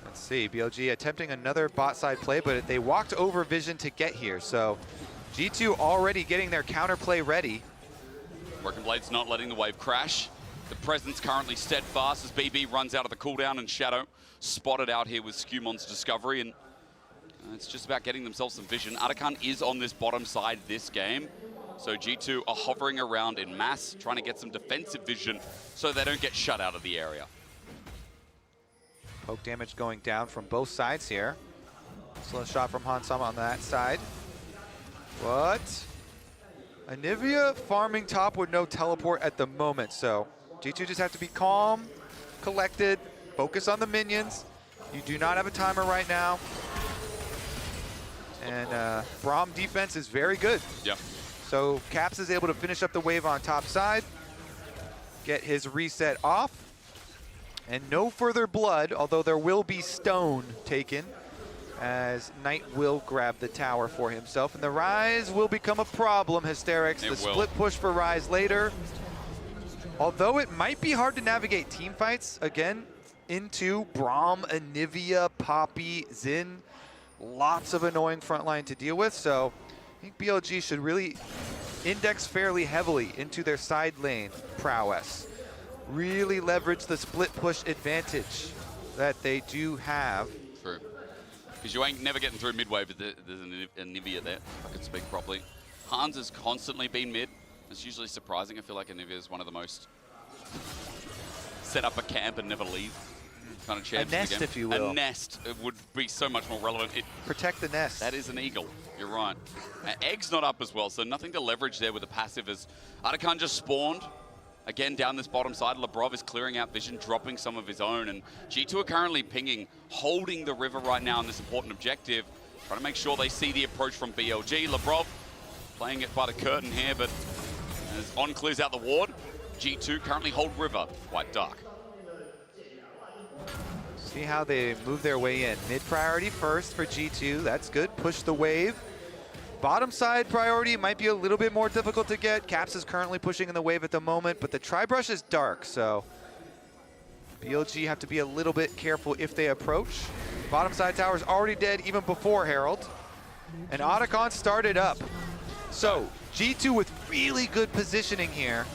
Let's see, BLG attempting another bot side play, but they walked over Vision to get here. So G2 already getting their counterplay ready. Broken Blade's not letting the wave crash. The presence currently steadfast as BB runs out of the cooldown, and Shadow spotted out here with Scumon's discovery, and it's just about getting themselves some vision. Arakan is on this bottom side this game, so G2 are hovering around in mass, trying to get some defensive vision so they don't get shut out of the area. Poke damage going down from both sides here. Slow shot from Hansama on that side. What? Anivia farming top with no teleport at the moment, so G2 just have to be calm, collected, focus on the minions. You do not have a timer right now. And Braum defense is very good. Yeah. So Caps is able to finish up the wave on top side, get his reset off, and no further blood, although there will be stone taken, as Knight will grab the tower for himself. And the Ryze will become a problem, Hysterix. The split push for Ryze later. Although it might be hard to navigate team fights, again, into Braum, Anivia, Poppy, Xin. Lots of annoying frontline to deal with, so I think BLG should really index fairly heavily into their side lane prowess. Really leverage the split push advantage that they do have. True. Because you ain't never getting through mid-wave if there's an Anivia there, if I can speak properly. Hans has constantly been mid. It's usually surprising. I feel like Anivia is one of the most set up a camp and never leave kind of champs. A nest, if you will. A nest would be so much more relevant. Protect the nest. That is an eagle. You're right. Egg's not up as well, so nothing to leverage there with the passive as Arakan just spawned. Again, down this bottom side, Labrov is clearing out vision, dropping some of his own, and G2 are currently pinging, holding the river right now on this important objective, trying to make sure they see the approach from BLG. Labrov playing it by the curtain here, but as On clears out the ward, G2 currently hold river, White Dark. See how they move their way in. Mid priority first for G2, that's good. Push the wave. Bottom side priority might be a little bit more difficult to get. Caps is currently pushing in the wave at the moment, but the tri-brush is dark, so BLG have to be a little bit careful if they approach. Bottom side tower is already dead even before Herald. And Otacon started up. So G2 with really good positioning here.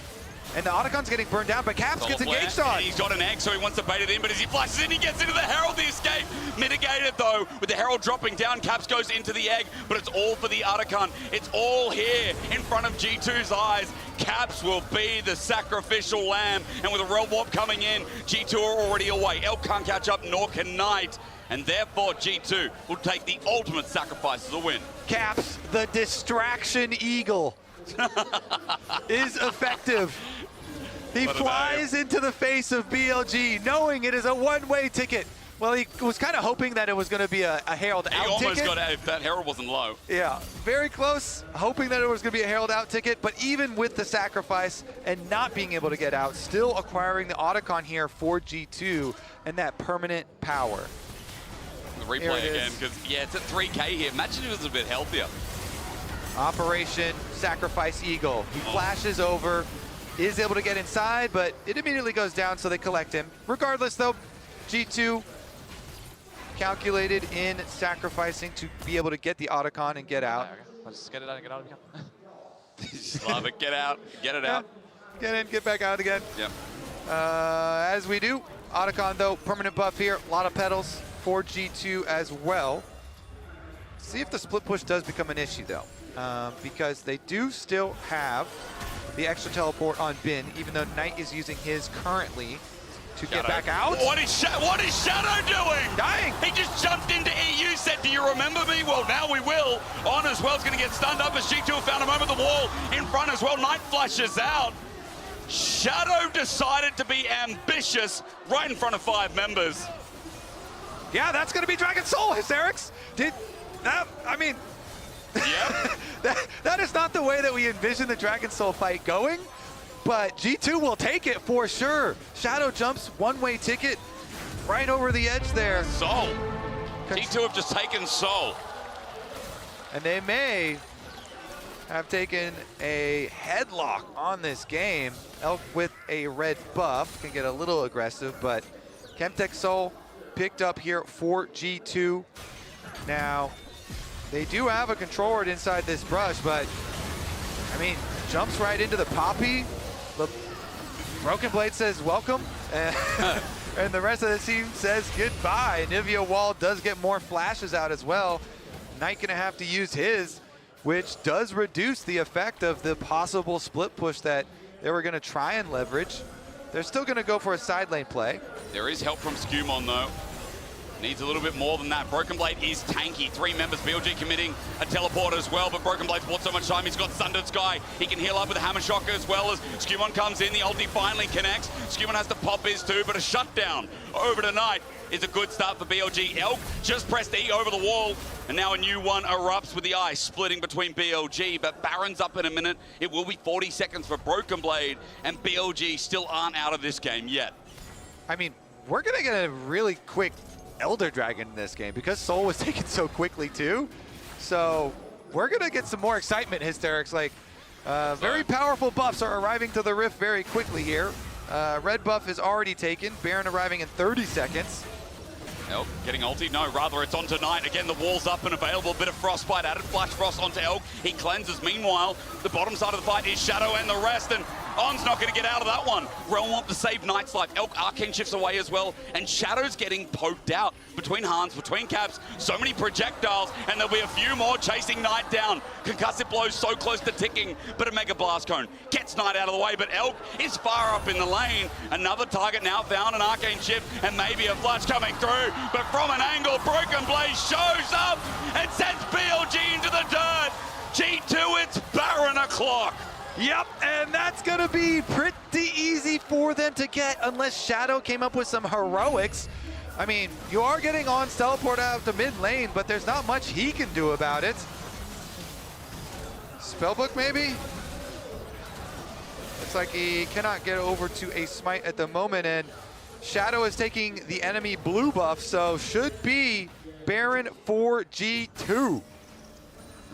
And the Otacon's getting burned down, but Caps gets engaged on. He's got an egg, so he wants to bait it in, but as he flashes in, he gets into the Herald. The escape mitigated, though. With the Herald dropping down, Caps goes into the egg, but it's all for the Otacon. It's all here in front of G2's eyes. Caps will be the sacrificial lamb, and with a Realm Warp coming in, G2 are already away. Elk can't catch up, nor can Knight, and therefore G2 will take the ultimate sacrifice as a win. Caps, the distraction eagle, is effective. He flies into the face of BLG, knowing it is a one-way ticket. Well, he was kind of hoping that it was going to be a Herald out ticket. He almost got out if that Herald wasn't low. Yeah, very close, hoping that it was going to be a Herald out ticket, but even with the sacrifice and not being able to get out, still acquiring the Otacon here for G2 and that permanent power. The replay again, because, yeah, it's at 3K here. Imagine if it was a bit healthier. Operation Sacrifice Eagle. He flashes over, is able to get inside, but it immediately goes down, so they collect him. Regardless, though, G2 calculated in sacrificing to be able to get the Otacon and get out. Let's get it out and get out again. Just love it. Get out. Get it out. Get in, get back out again. Yep. As we do, Otacon though, permanent buff here, a lot of petals for G2 as well. See if the split push does become an issue though, because they do still have the extra teleport on Bin, even though Knight is using his currently to get back out. What is Shadow doing? Dying. He just jumped into EU, said, do you remember me? Well, now we will. On as well is going to get stunned up as G2 have found him over the wall in front as well. Knight flashes out. Shadow decided to be ambitious right in front of 5 members. Yeah, that's going to be Dragon Soul, Hysterics. I mean, yep. that is not the way that we envision the Dragon Soul fight going, but G2 will take it for sure. Shadow jumps, one-way ticket right over the edge there. Soul. G2 have just taken Soul. And they may have taken a headlock on this game. Elk with a red buff can get a little aggressive, but Chemtech Soul picked up here for G2. Now, they do have a control word inside this brush, but I mean, jumps right into the Poppy. The Broken Blade says welcome, and the rest of the team says goodbye. Nivea Wall does get more flashes out as well. Knight gonna have to use his, which does reduce the effect of the possible split push that they were gonna try and leverage. They're still gonna go for a side lane play. There is help from Skumon though. Needs a little bit more than that. Broken Blade is tanky. 3 members, BLG committing a teleport as well, but Broken Blade's bought so much time. He's got Sundered Sky. He can heal up with a Hammer Shock as well as Skumon comes in. The ulti finally connects. Skumon has to pop his too, but a shutdown over tonight is a good start for BLG. Elk just pressed E over the wall, and now a new one erupts with the ice splitting between BLG, but Baron's up in a minute. It will be 40 seconds for Broken Blade, and BLG still aren't out of this game yet. I mean, we're gonna get a really quick Elder Dragon in this game because Soul was taken so quickly too. So we're gonna get some more excitement, Hysterics. Like very powerful buffs are arriving to the Rift very quickly here. Red buff is already taken. Baron arriving in 30 seconds. Elk getting ulti. No, rather it's onto Knight. Again, the wall's up and available. Bit of Frostbite added. Flash Frost onto Elk. He cleanses. Meanwhile, the bottom side of the fight is Shadow and the rest. And On's not going to get out of that one. Realm Warp to save Knight's life. Elk Arcane shifts away as well. And Shadow's getting poked out between Hans, between Caps. So many projectiles. And there'll be a few more chasing Knight down. Concussive blows so close to ticking. But a Mega Blast Cone gets Knight out of the way. But Elk is far up in the lane. Another target now found. An Arcane shift. And maybe a flash coming through. But from an angle, Broken Blade shows up and sends BLG into the dirt. G2, it's Baron o'clock. Yep, and that's gonna be pretty easy for them to get unless Shadow came up with some heroics. I mean, you are getting On's teleport out to mid lane, but there's not much he can do about it. Spellbook maybe? Looks like he cannot get over to a smite at the moment, and Shadow is taking the enemy blue buff, so should be Baron for G2.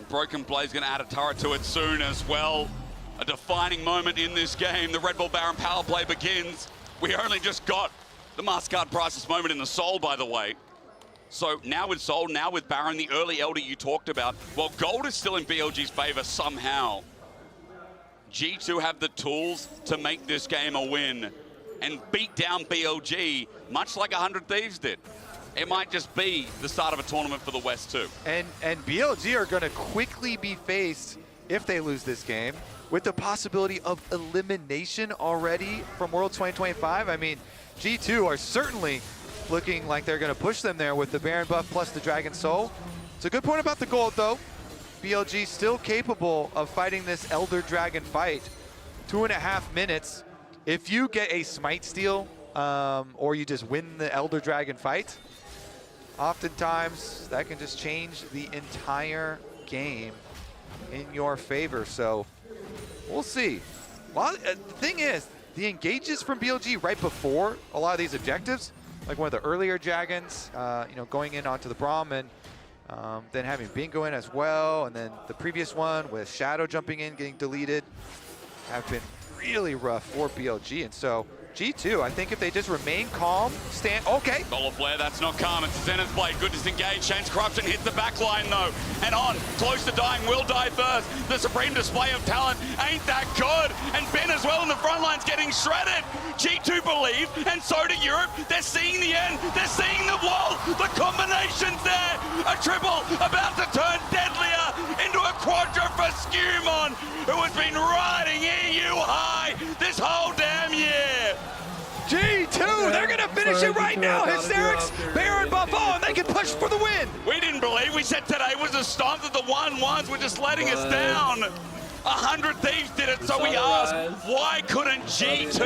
Broken Blade's gonna add a turret to it soon as well. A defining moment in this game. The Red Bull Baron power play begins. We only just got the Mastercard Priceless moment in the Soul, by the way. So now with Soul, now with Baron, the early Elder you talked about. Well, gold is still in BLG's favor somehow. G2 have the tools to make this game a win and beat down BLG, much like 100 Thieves did. It might just be the start of a tournament for the West too. And BLG are gonna quickly be faced, if they lose this game, with the possibility of elimination already from World 2025. I mean, G2 are certainly looking like they're gonna push them there with the Baron buff plus the Dragon Soul. It's a good point about the gold though. BLG still capable of fighting this Elder Dragon fight. 2.5 minutes. If you get a smite steal or you just win the Elder Dragon fight, oftentimes that can just change the entire game in your favor. So we'll see. The thing is, the engages from BLG right before a lot of these objectives, like one of the earlier Dragons, going in onto the Braum, and then having Bingo in as well, and then the previous one with Shadow jumping in, getting deleted, have been really rough for BLG. And so G2, I think if they just remain calm, stand, okay. Solar Flare, that's not calm. It's Zenith's blade. Good disengage. Shane's Corruption hits the back line though. And on, close to dying, will die first. The supreme display of talent ain't that good. And Ben as well in the front line's getting shredded. G2 believe, and so do Europe. They're seeing the end. They're seeing the wall. The combination's there. A triple about to turn deadlier into a quadra for Skewmon, who has been riding EU high this whole damn year. G2, they're gonna finish it right now. Hysterics, Baron, Buffo, and they can push for the win. We didn't believe. We said today was a stomp that the 1-1s were just letting us down. 100 Thieves did it, so we asked, why couldn't G2,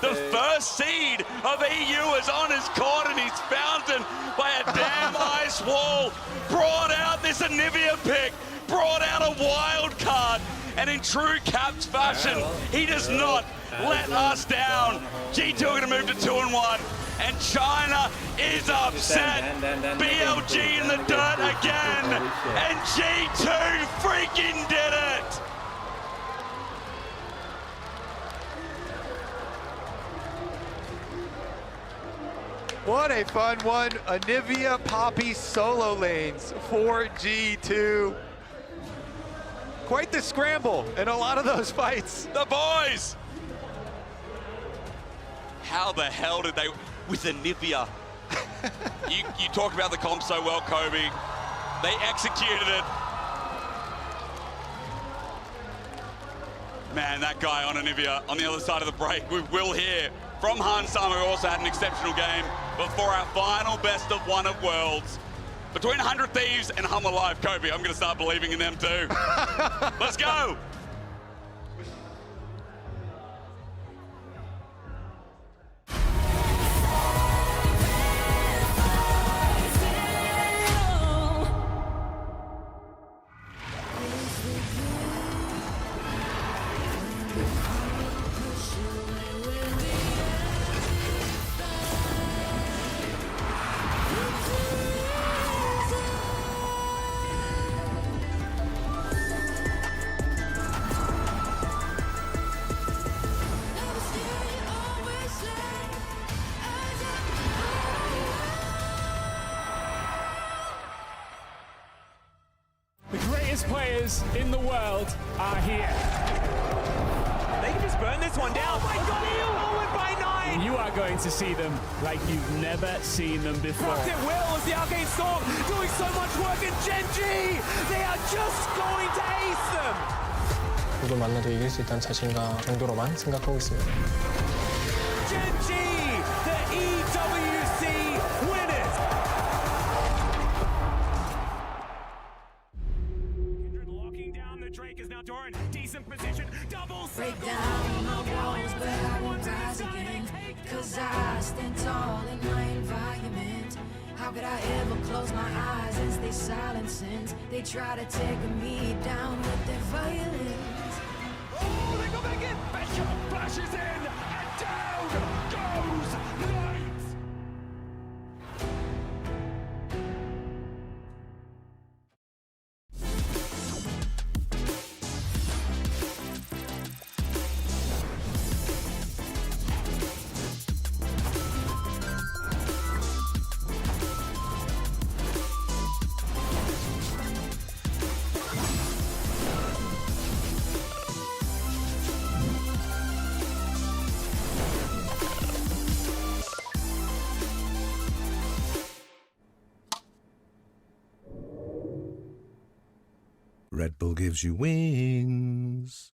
the first seed of EU, is on his court and he's fountain by a damn ice wall, brought out this Anivia pick, brought out a wild card, and in true Caps fashion, he does not let us down. G2 are going to move to 2-1, and China is upset. BLG in the dirt again, and G2 freaking did it. What a fun one. Anivia Poppy solo lanes for G2. Quite the scramble in a lot of those fights. The boys! How the hell did they, with Anivia? you talk about the comp so well, Kobe. They executed it. Man, that guy on Anivia on the other side of the break, we will hear from Han Sama, who also had an exceptional game. But for our final best of one of Worlds, between 100 Thieves and Hum Alive, Kobe, I'm going to start believing in them too. Let's go. Players in the world are here. They can just burn this one down. Oh my god, EU win by 9! You are going to see them like you've never seen them before. Rocket Will as the Arcane Storm doing so much work, and Gen.G, they are just going to ace them. 누굴 만나도 이길 수 있다는 자신감 정도로만 생각하고 있습니다. Gen.G, the EWC winners. Drake is now Doran, decent position, double break down my walls, but I won't rise again, cause I stand tall in my environment. How could I ever close my eyes and stay silent since they try to take me down with their violence? Oh, they go back in, Bishop flashes in, and down goes Knight! Red Bull gives you wings.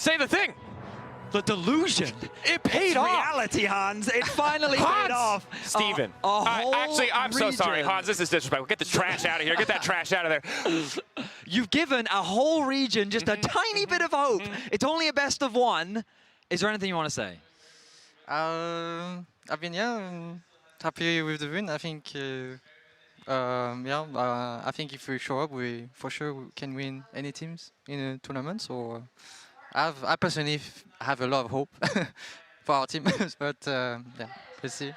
Say the thing. The delusion. It paid off. Reality, Hans. It finally paid off. Steven. Actually, I'm so sorry, Hans. This is disrespectful. Get the trash out of here. Get that trash out of there. You've given a whole region just a tiny bit of hope. It's only a best of one. Is there anything you want to say? I mean, happy with the win. I think, I think if we show up, we for sure can win any teams in a tournament. So I personally have a lot of hope for our team, but yeah, let's see.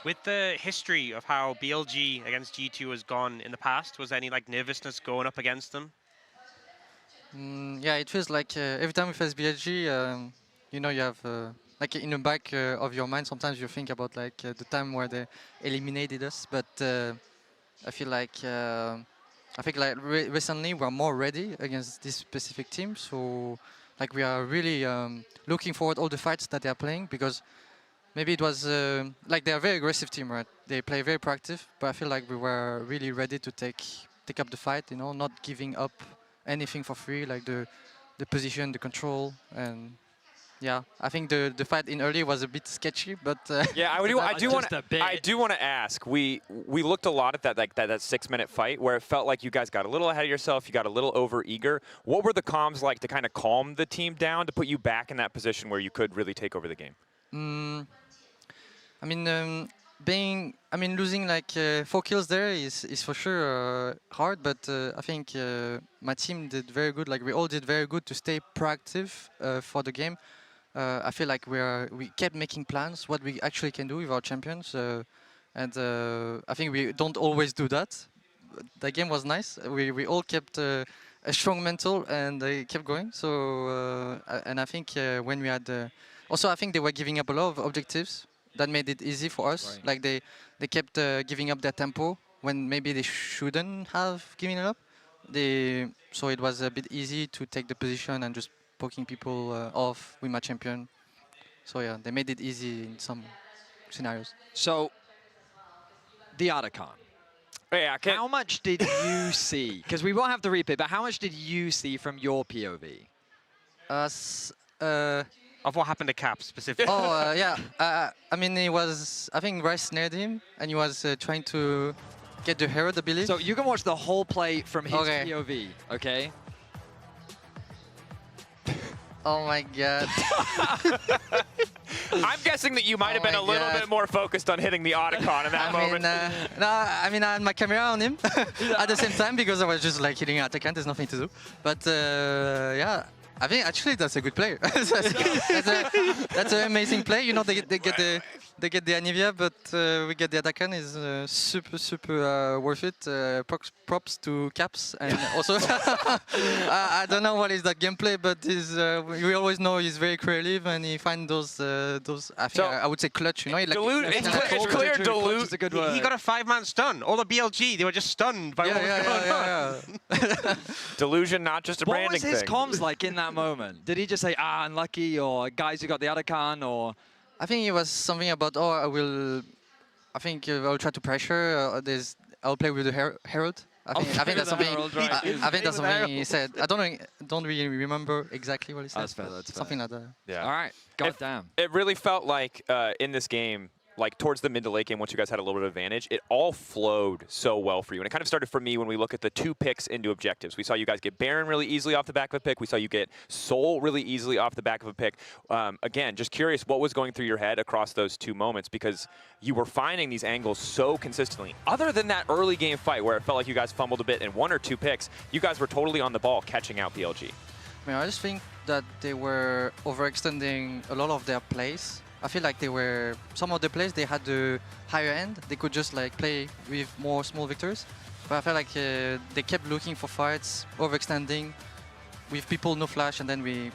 With the history of how BLG against G2 has gone in the past, was there any like nervousness going up against them? Yeah, it feels like every time we face BLG, you know, you have like in the back of your mind, sometimes you think about like the time where they eliminated us. But I feel like I think like recently we're more ready against this specific team. So like we are really looking forward all the fights that they are playing, because maybe it was like they're a very aggressive team, right? They play very proactive, but I feel like we were really ready to take up the fight. You know, not giving up anything for free, like the position, the control, and yeah, I think the fight in early was a bit sketchy, but yeah, I do want to ask. We looked a lot at that 6-minute fight where it felt like you guys got a little ahead of yourself, you got a little over eager. What were the comms like to kind of calm the team down to put you back in that position where you could really take over the game? I mean, losing like 4 kills there is for sure hard, but I think my team did very good. Like we all did very good to stay proactive for the game. I feel like we kept making plans what we actually can do with our champions, and I think we don't always do that. The game was nice. We all kept a strong mental and they kept going. So and I think when we had also I think they were giving up a lot of objectives. That made it easy for us. Right. Like they kept giving up their tempo when maybe they shouldn't have given it up. So it was a bit easy to take the position and just poking people off with my champion. So yeah, they made it easy in some scenarios. So the Otacon. Yeah, how much did you see? Because we won't have the replay, but how much did you see from your POV? Of what happened to Cap specifically? Oh, yeah. I mean, I think Rice snared him, and he was trying to get the Herald, I believe. So you can watch the whole play from his POV, okay? Oh my god. I'm guessing that you might have been a little bit more focused on hitting the Otacon in that moment. I had my camera on him at the same time because I was just like hitting Otacon, there's nothing to do. But yeah. I think actually that's a good play. That's an amazing play. You know, they get the Anivia, but we get the Otacon is super worth it. Props to Caps, and also I don't know what is that gameplay, but we always know he's very creative and he finds those. I think I would say clutch. You know, it's clear Deluge is a good word. He got a 5-man stun. All the BLG, they were just stunned by what was going on. Delusion, not just a branding thing. What was his comms like in that moment? Did he just say, unlucky, or guys who got the Otacon, or? I think it was something about, I will try to pressure. I'll play with the Herald. I think that's something. I think that's something he said. I don't really remember exactly what he said. That's fair. That's something like that. Yeah. All right. Goddamn. It really felt like in this game, like towards the mid to late game, once you guys had a little bit of advantage, it all flowed so well for you. And it kind of started for me when we look at the 2 picks into objectives. We saw you guys get Baron really easily off the back of a pick. We saw you get Soul really easily off the back of a pick. Again, just curious what was going through your head across those 2 moments, because you were finding these angles so consistently. Other than that early game fight where it felt like you guys fumbled a bit in 1 or 2 picks, you guys were totally on the ball catching out BLG. I mean, I just think that they were overextending a lot of their plays. I feel like some of the plays they had the higher end. They could just like play with more small victors. But I felt like they kept looking for fights, overextending with people no flash, and then we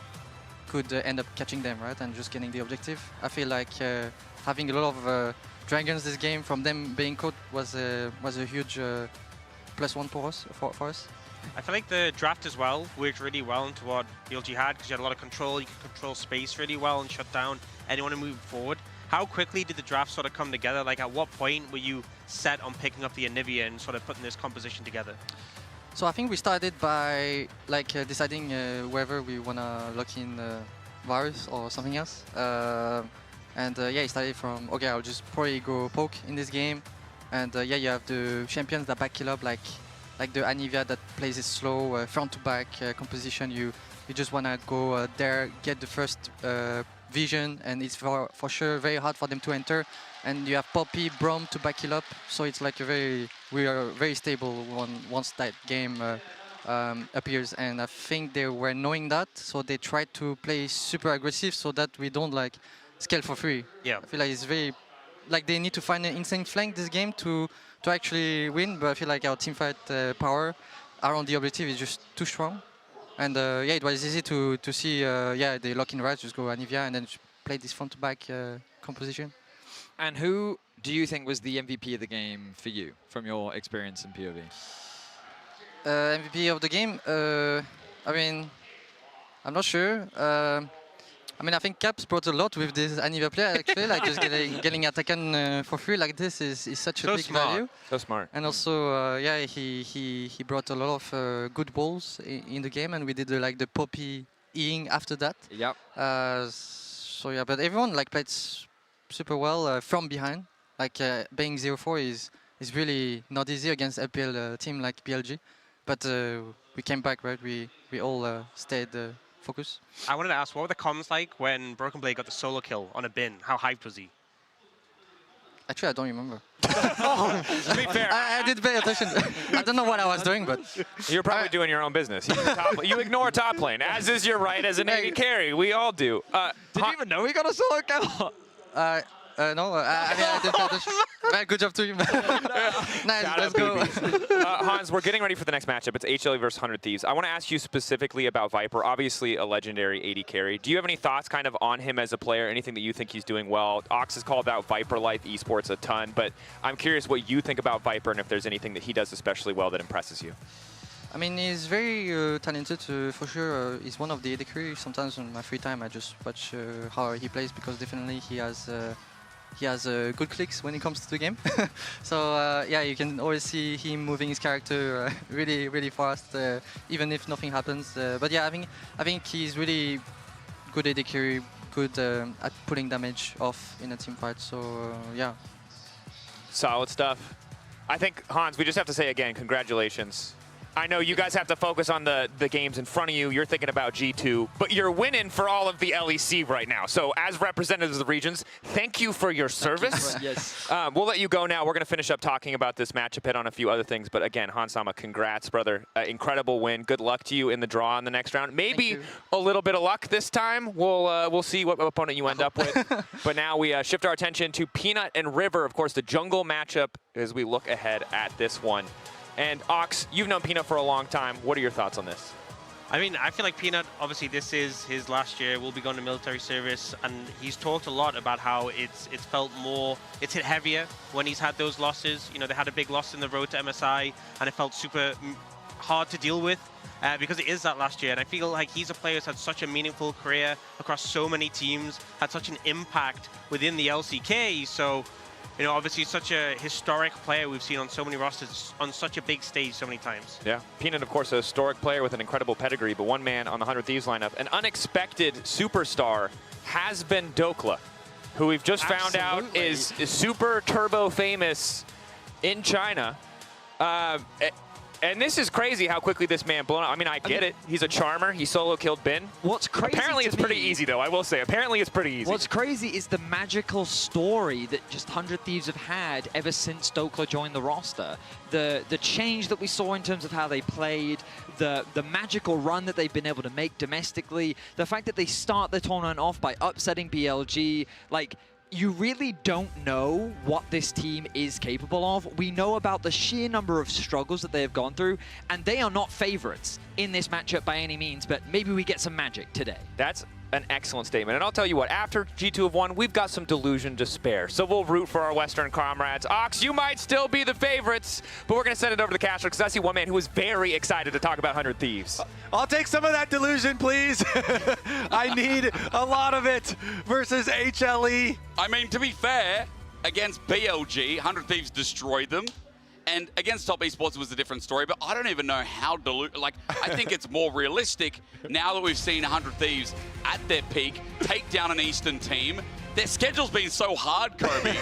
could end up catching them, right, and just getting the objective. I feel like having a lot of dragons this game from them being caught was a huge +1 for us. I feel like the draft as well worked really well into what BLG had, because you had a lot of control. You could control space really well and shut down anyone who moved forward. How quickly did the draft sort of come together? Like, at what point were you set on picking up the Anivia and sort of putting this composition together? So I think we started by like deciding whether we wanna lock in Varus or something else. And yeah, it started from okay, I'll just probably go poke in this game. And yeah, you have the champions that back kill up, like the Anivia that plays it slow, front to back composition. You just wanna go there, get the first vision, and it's for sure very hard for them to enter. And you have Poppy, Braum to back kill up, so it's like we are very stable once that game appears. And I think they were knowing that, so they tried to play super aggressive so that we don't like scale for free. Yeah. I feel like it's very like they need to find an insane flank this game to actually win. But I feel like our teamfight power around the objective is just too strong. And yeah, it was easy to see. Yeah, they lock in right, just go Anivia, and then just play this front to back composition. And who do you think was the MVP of the game for you, from your experience in POV? MVP of the game? I mean, I'm not sure. I mean, I think Caps brought a lot with this Anivia player, actually. Like, just getting Atakan for free like this is such a big value. So smart. And also, yeah, he brought a lot of good balls in the game, and we did like the Poppy E-ing after that. Yep. So yeah, but everyone like played super well from behind. Like being 0-4 is really not easy against a PL team like BLG. But we came back, right? We all stayed focused. I wanted to ask, what were the comms like when Broken Blade got the solo kill on a bin? How hyped was he? Actually, I don't remember. To be fair, I did pay attention. I don't know what I was doing, but you're probably doing your own business. You ignore top lane, as is your right as an AD carry. We all do. Did you even know he got a solo kill? No, I mean, I did pay attention. Right, good job to you. Nice, let's go. Hans, we're getting ready for the next matchup. It's HLE versus 100 Thieves. I want to ask you specifically about Viper, obviously a legendary AD carry. Do you have any thoughts kind of on him as a player, anything that you think he's doing well? Ox has called out Viper Life Esports a ton, but I'm curious what you think about Viper and if there's anything that he does especially well that impresses you. I mean, he's very talented, for sure. He's one of the AD carry. Sometimes in my free time, I just watch how he plays, because definitely he has good clicks when it comes to the game. So yeah, you can always see him moving his character really, really fast, even if nothing happens. But yeah, I think he's really good AD carry, good at pulling damage off in a team fight. So yeah. Solid stuff. I think, Hans, we just have to say again, congratulations. I know you guys have to focus on the games in front of you. You're thinking about G2, but you're winning for all of the LEC right now. So as representatives of the regions, thank you for your service. Yes. We'll let you go now. We're going to finish up talking about this matchup, hit on a few other things. But again, Hans-sama, congrats, brother. Incredible win. Good luck to you in the draw in the next round. Maybe a little bit of luck this time. We'll see what opponent you end up with. But now we shift our attention to Peanut and River. Of course, the jungle matchup as we look ahead at this one. And Ox, you've known Peanut for a long time. What are your thoughts on this? I mean, I feel like Peanut, obviously this is his last year, will be going to military service, and he's talked a lot about how it's felt more, it's hit heavier when he's had those losses. You know, they had a big loss in the road to MSI, and it felt super hard to deal with because it is that last year. And I feel like he's a player who's had such a meaningful career across so many teams, had such an impact within the LCK. So, you know, obviously such a historic player we've seen on so many rosters, on such a big stage so many times. Yeah, Peanut, of course, a historic player with an incredible pedigree, but one man on the 100 Thieves lineup. An unexpected superstar has been Dokla, who we've just found out is super turbo famous in China. And this is crazy how quickly this man blown up. I mean, I get it. He's a charmer. He solo killed Bin. What's crazy Apparently it's pretty easy, though, I will say. Apparently it's pretty easy. What's crazy is the magical story that just 100 Thieves have had ever since Dokla joined the roster. The change that we saw in terms of how they played, the magical run that they've been able to make domestically, the fact that they start the tournament off by upsetting BLG, like, you really don't know what this team is capable of. We know about the sheer number of struggles that they have gone through, and they are not favorites in this matchup by any means, but maybe we get some magic today. That's an excellent statement. And I'll tell you what, after G2 have won, we've got some delusion to spare. So we'll root for our Western comrades. Ox, you might still be the favorites, but we're going to send it over to Castro because I see one man who is very excited to talk about 100 Thieves. I'll take some of that delusion, please. I need a lot of it versus HLE. I mean, to be fair, against BLG, 100 Thieves destroyed them. And against Top Esports was a different story, but I don't even know how like, I think it's more realistic now that we've seen 100 Thieves at their peak take down an Eastern team. Their schedule's been so hard, Kobe.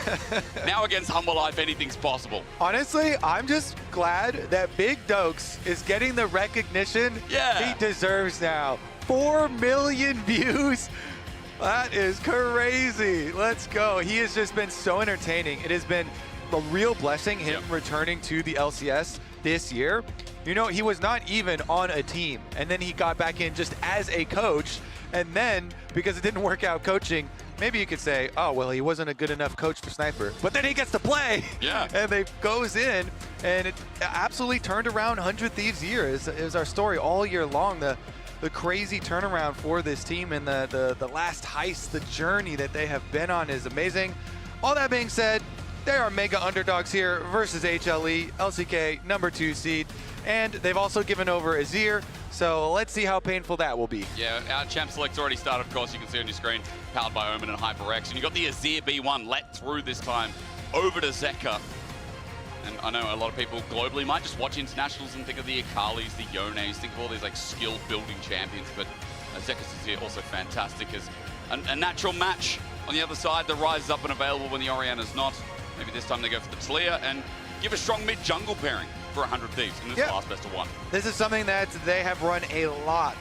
Now against Humble Life, anything's possible. Honestly, I'm just glad that Big Dokes is getting the recognition he deserves now. 4 million views. That is crazy. Let's go. He has just been so entertaining. It has been a real blessing him returning to the LCS this year. You know, he was not even on a team, and then he got back in just as a coach, and then because it didn't work out coaching, maybe you could say, oh, well, he wasn't a good enough coach for Sniper. But then he gets to play, and they goes in, and it absolutely turned around 100 Thieves year. It was our story all year long. The crazy turnaround for this team and the last heist, the journey that they have been on is amazing. All that being said, they are mega underdogs here versus HLE, LCK, number 2 seed. And they've also given over Azir, so let's see how painful that will be. Yeah, our champ select's already started, of course, you can see on your screen, powered by Omen and HyperX. And you got the Azir B1 let through this time over to Zeka. And I know a lot of people globally might just watch internationals and think of the Akalis, the Yones, think of all these like skill building champions, but Zeka's Azir also fantastic as a natural match on the other side. The Ryze is up and available when the Orianna's not. Maybe this time they go for the Talia and give a strong mid-jungle pairing for 100 Thieves in this last best of 1. This is something that they have run a lot.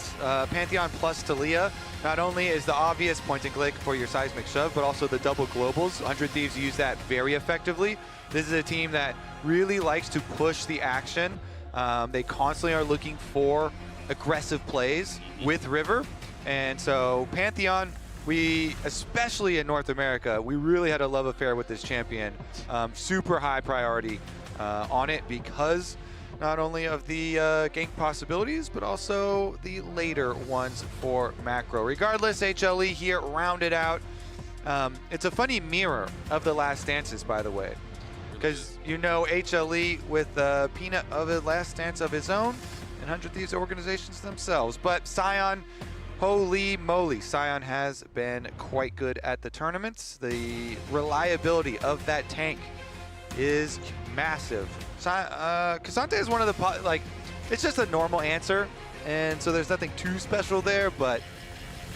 Pantheon plus Talia not only is the obvious point and click for your seismic shove, but also the double globals. 100 Thieves use that very effectively. This is a team that really likes to push the action. They constantly are looking for aggressive plays with River. And so Pantheon, we, especially in North America, we really had a love affair with this champion. Super high priority on it because not only of the gank possibilities, but also the later ones for macro. Regardless, HLE here rounded out. It's a funny mirror of the Last Dances, by the way, because you know HLE with Peanut of a Last Dance of his own, and 100 Thieves organizations themselves. But Sion, holy moly, Sion has been quite good at the tournaments. The reliability of that tank is massive. K'Sante is one of the, it's just a normal answer, and so there's nothing too special there, but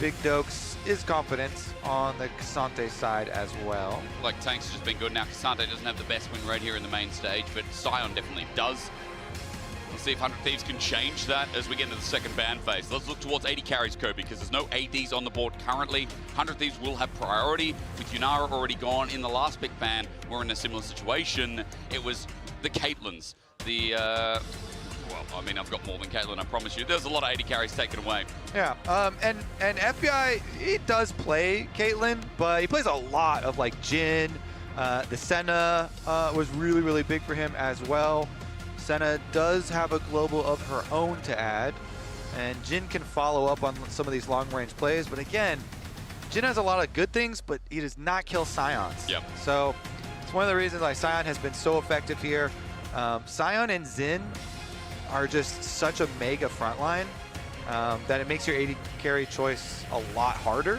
Big Dokes is confident on the K'Sante side as well. Like, tanks has just been good. Now, K'Sante doesn't have the best win rate here in the main stage, but Sion definitely does. Let's see if 100 Thieves can change that as we get into the second ban phase. Let's look towards 80 carries, Kobe, because there's no ADs on the board currently. 100 Thieves will have priority. With Yunara already gone in the last big ban, we're in a similar situation. It was the Caitlyn's, well, I mean, I've got more than Caitlyn, I promise you. There's a lot of 80 carries taken away. Yeah, and FBI, he does play Caitlyn, but he plays a lot of like Jhin. The Senna was really, really big for him as well. Senna does have a global of her own to add, and Jhin can follow up on some of these long-range plays, but again, Jhin has a lot of good things, but he does not kill Scions. Yep. So it's one of the reasons why Sion has been so effective here. Sion and Xin are just such a mega frontline that it makes your 80 carry choice a lot harder.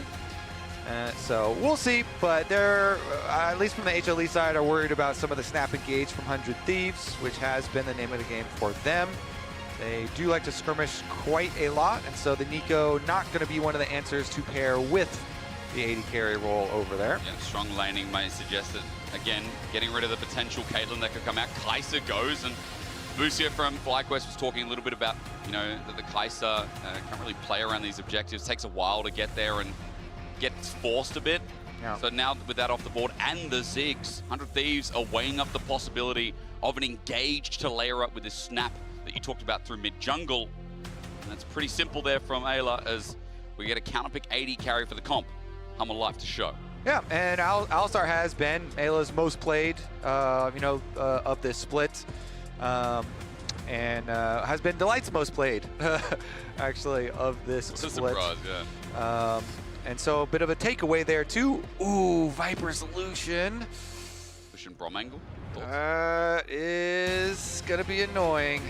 So we'll see, but they're, at least from the HLE side, are worried about some of the snap engage from 100 Thieves, which has been the name of the game for them. They do like to skirmish quite a lot, and so the Neeko not going to be one of the answers to pair with the 80 carry role over there. Yeah, strong laning may suggest that, again, getting rid of the potential Caitlyn that could come out. Kai'Sa goes, and Lucio from FlyQuest was talking a little bit about, you know, that the Kai'Sa can't really play around these objectives. It takes a while to get there and gets forced a bit. Yeah. So now with that off the board and the Ziggs, 100 Thieves are weighing up the possibility of an engage to layer up with this snap that you talked about through mid-jungle. And that's pretty simple there from Ayla as we get a counterpick 80 carry for the comp. Humble Life to show. Yeah, and Alistar has been Ayla's most played, of this split. And has been Delight's most played, actually, of this split. It's a surprise, yeah. And so a bit of a takeaway there, too. Ooh, Viper's Lucian. Lucian Braum angle. Is going to be annoying.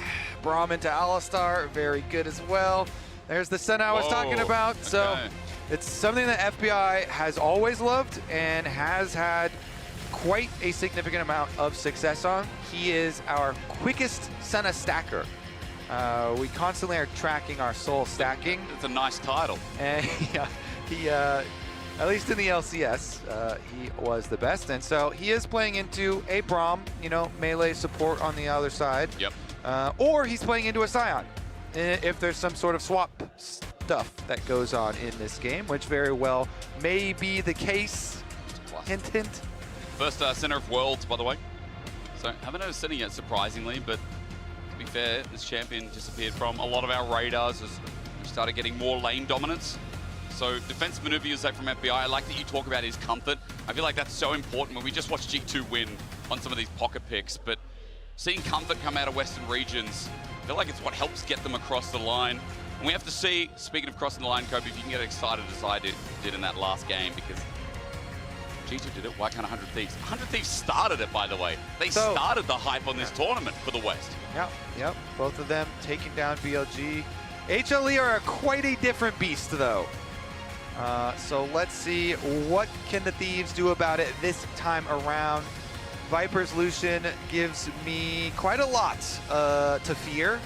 Braum into Alistar, very good as well. There's the Senna I was talking about. So it's something that FBI has always loved and has had quite a significant amount of success on. He is our quickest Senna stacker. We constantly are tracking our soul stacking. It's a nice title. And he at least in the LCS, he was the best. And so he is playing into a Braum, you know, melee support on the other side. Yep. Or he's playing into a Sion if there's some sort of swap stuff that goes on in this game, which very well may be the case. Hint, hint. First Center of Worlds, by the way. So haven't noticed Center yet, surprisingly, but to be fair, this champion disappeared from a lot of our radars as we started getting more lane dominance. So defense maneuver you say from FBI, I like that you talk about his comfort. I feel like that's so important when we just watched G2 win on some of these pocket picks, but seeing comfort come out of Western regions, I feel like it's what helps get them across the line. And we have to see, speaking of crossing the line, Kobe, if you can get excited as I did in that last game, because G2 did it, why can't 100 Thieves? 100 Thieves started it, by the way. They started the hype on this tournament for the West. Yep. Both of them taking down BLG. HLE are quite a different beast, though. So let's see, what can the Thieves do about it this time around? Viper's Lucian gives me quite a lot to fear.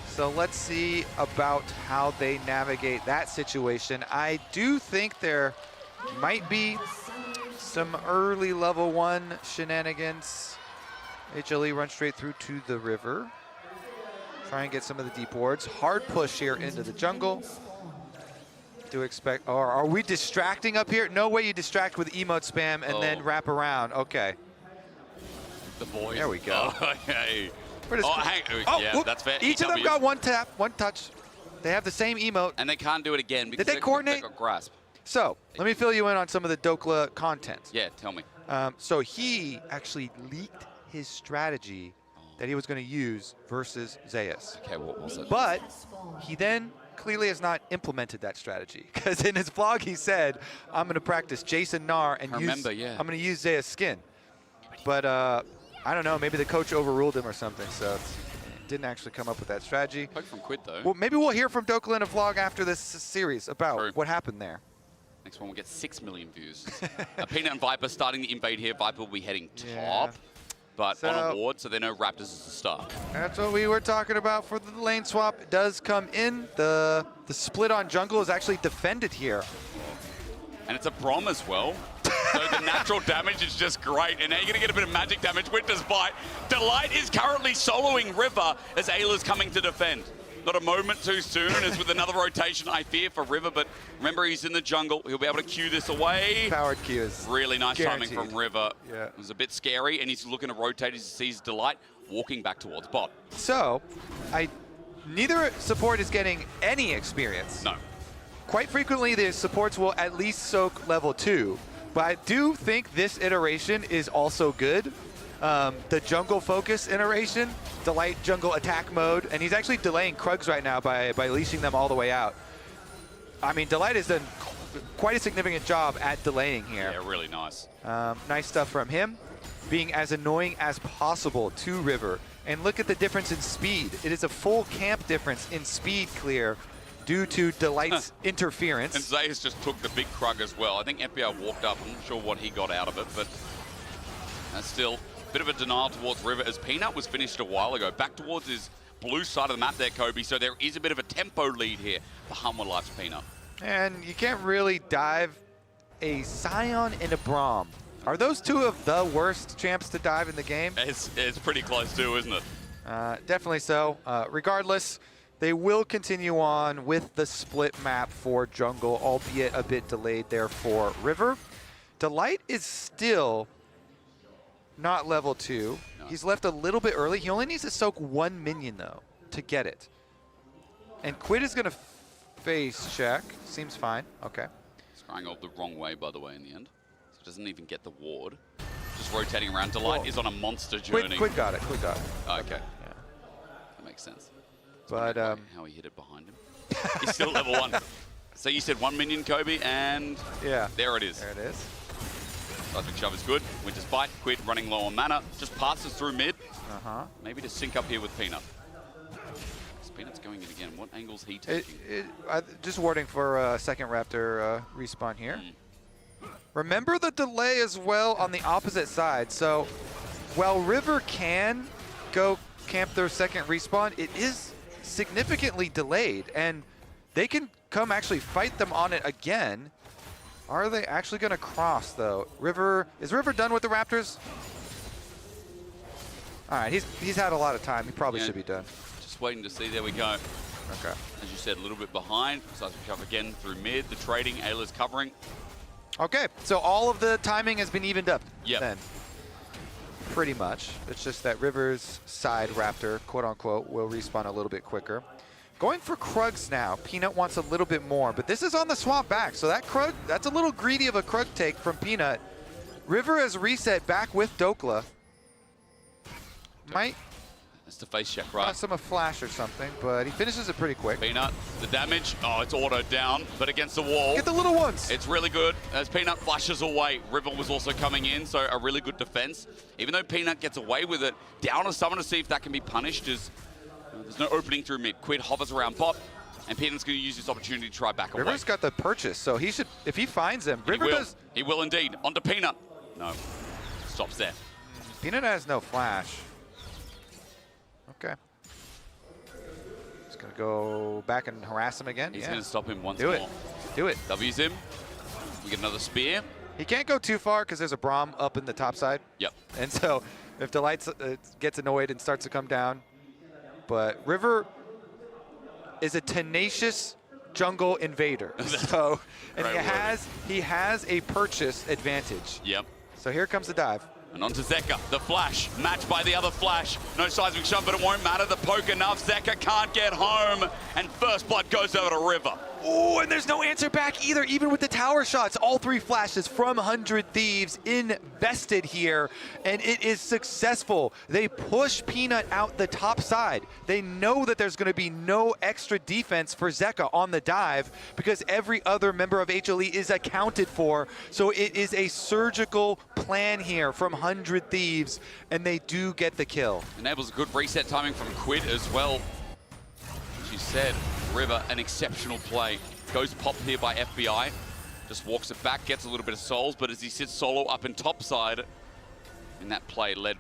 So let's see about how they navigate that situation. I do think there might be some early level 1 shenanigans. HLE run straight through to the river. Try and get some of the deep wards. Hard push here into the jungle. Do expect, or are we distracting up here? No way you distract with emote spam and then wrap around. Okay. The boys. There we go. Oh, hey. Yeah, whoop. that's fair. Each of them got one tap, one touch. They have the same emote. And they can't do it again because Did they coordinate? They got grasp. So, let me fill you in on some of the Dokla content. Yeah, tell me. So he actually leaked his strategy that he was going to use versus Zeus. Okay, what was it? But he then clearly has not implemented that strategy, because in his vlog he said, I'm going to practice Jason Nar and I'm going to use Zeus skin. But I don't know, maybe the coach overruled him or something, so didn't actually come up with that strategy. Poke from Quid, though. Well, maybe we'll hear from Dokla in a vlog after this series about what happened there. Next one will get 6 million views. Peanut and Viper starting the invade here. Viper will be heading top, but on a ward, so they know Raptors is the start. That's what we were talking about for the lane swap. It does come in. The split on jungle is actually defended here. And it's a Braum as well. So the natural damage is just great. And now you're going to get a bit of magic damage. Winter's Bite. Delight is currently soloing River as Ayla's coming to defend. Not a moment too soon, as with another rotation, I fear for River, but remember he's in the jungle. He'll be able to cue this away. Powered cues. Really nice Guaranteed. timing from River. Yeah. It was a bit scary, and he's looking to rotate as he sees Delight walking back towards bot. So, neither support is getting any experience. No. Quite frequently, the supports will at least soak level 2, but I do think this iteration is also good. The jungle focus iteration, Delight jungle attack mode, and he's actually delaying Krugs right now by leashing them all the way out. I mean, Delight has done quite a significant job at delaying here. Yeah, really nice. Nice stuff from him, being as annoying as possible to River. And look at the difference in speed. It is a full camp difference in speed clear due to Delight's interference. And Zeus just took the big Krug as well. I think FBR walked up. I'm not sure what he got out of it, but still a bit of a denial towards River as Peanut was finished a while ago. Back towards his blue side of the map there, Kobe. So there is a bit of a tempo lead here for Hanwha Life's Peanut. And you can't really dive a Sion and a Braum. Are those two of the worst champs to dive in the game? It's pretty close too, isn't it? Definitely so. Regardless, they will continue on with the split map for jungle, albeit a bit delayed there for River. Delight is still not level 2. No. He's left a little bit early. He only needs to soak 1 minion, though, to get it. And Quid is going to face check. Seems fine. Okay. Scrying off the wrong way, by the way, in the end. So doesn't even get the ward. Just rotating around. Delight is on a monster journey. Quid got it. Quid got it. Oh, okay. Yeah. That makes sense. But how he hit it behind him. He's still level 1. So you said 1 minion, Kobe, and there it is. There it is. Seismic Shove is good. Winter's Bite, Quid running low on mana. Just passes through mid. Maybe to sync up here with Peanut. Peanut's going in again. What angle's he taking? Just warding for second Raptor respawn here. Remember the delay as well on the opposite side. So while River can go camp their second respawn, it is significantly delayed, and they can come actually fight them on it again. Are they actually going to cross, though? Is River done with the Raptors? All right, he's had a lot of time. He probably should be done. Just waiting to see. There we go. Okay. As you said, a little bit behind. Seismic Shove again through mid. The trading, Ayla's covering. Okay, so all of the timing has been evened up Yep. then. Pretty much. It's just that River's side Raptor, quote unquote, will respawn a little bit quicker. Going for Krugs now. Peanut wants a little bit more, but this is on the swap back. So that Krug, that's a little greedy of a Krug take from Peanut. River has reset back with Dokla. Might That's the face check, right? cost him a flash or something, but he finishes it pretty quick. Peanut, the damage, oh, it's autoed down, but against the wall. Get the little ones. It's really good as Peanut flashes away. River was also coming in, so a really good defense. Even though Peanut gets away with it, down to someone to see if that can be punished as there's no opening through mid. Quid hovers around bot, and Peanut's going to use this opportunity to try back away. River's got the purchase, so he should, if he finds him, River does. He will indeed. Onto Peanut. No, stops there. Peanut has no flash. Okay. Just gonna go back and harass him again. He's going to stop him once Do more. it. Do it. W's him. We get another spear. He can't go too far because there's a Braum up in the top side. Yep. And so if Delight gets annoyed and starts to come down. But River is a tenacious jungle invader. So, and he has a purchase advantage. Yep. So here comes the dive. And onto Zeka, the flash, matched by the other flash. No seismic shove, but it won't matter. The poke enough. Zeka can't get home, and first blood goes over to River. Oh, and there's no answer back either, even with the tower shots. All three flashes from 100 Thieves invested here, and it is successful. They push Peanut out the top side. They know that there's going to be no extra defense for Zeka on the dive because every other member of HLE is accounted for. So it is a surgical plan here from 100 Thieves, and they do get the kill. Enables a good reset timing from Quid as well. As you said, River, an exceptional play. Goes popped here by FBI. Just walks it back, gets a little bit of souls, but as he sits solo up in top side, in that play led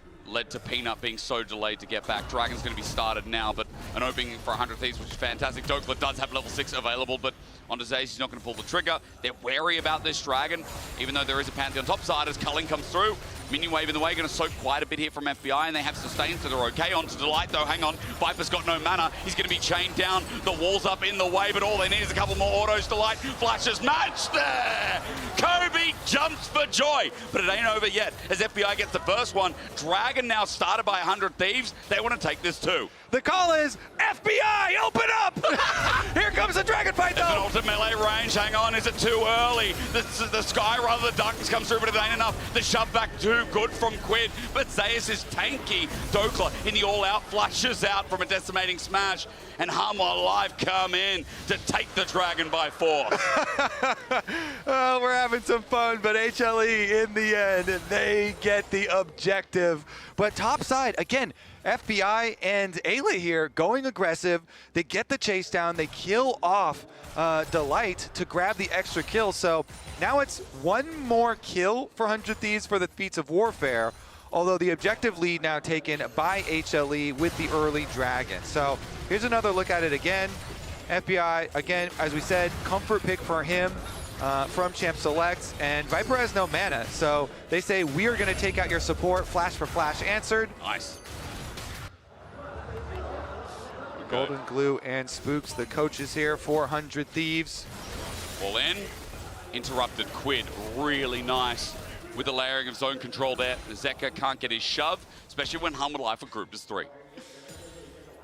to Peanut being so delayed to get back. Dragon's going to be started now, but an opening for 100 Thieves, which is fantastic. Dokla does have level 6 available, but onto Zaze, he's not going to pull the trigger. They're wary about this Dragon, even though there is a Pantheon top side as Culling comes through. Minion wave in the way, going to soak quite a bit here from FBI, and they have sustain, so they're okay. Onto Delight, though, hang on. Viper's got no mana. He's going to be chained down. The wall's up in the way, but all they need is a couple more autos. Delight flashes match there. Kobe jumps for joy, but it ain't over yet as FBI gets the first one. Dragon now started by 100 Thieves. They want to take this too. The call is FBI, open up! Here comes the Dragon fight, though! There's an ultimate melee range. Hang on, is it too early? The Sky, rather, the darkness comes through, but it ain't enough. The shove back too good from Quid, but Zayas is tanky. Dokla in the all-out flashes out from a decimating smash, and Hama Live come in to take the Dragon by force. Oh, we're having some fun, but HLE in the end, they get the objective. But topside, again, FBI and Ayla here going aggressive. They get the chase down. They kill off Delight to grab the extra kill. So now it's one more kill for 100 Thieves for the Feats of Warfare, although the objective lead now taken by HLE with the early Dragon. So here's another look at it again. FBI, again, as we said, comfort pick for him from Champ Select, and Viper has no mana. So they say, we are going to take out your support. Flash for flash answered. Nice. Golden Glue and Spooks, the coaches here, 400 Thieves. All in. Interrupted Quid, really nice. With the layering of zone control there, Zeka can't get his shove, especially when Humble Life are grouped as 3.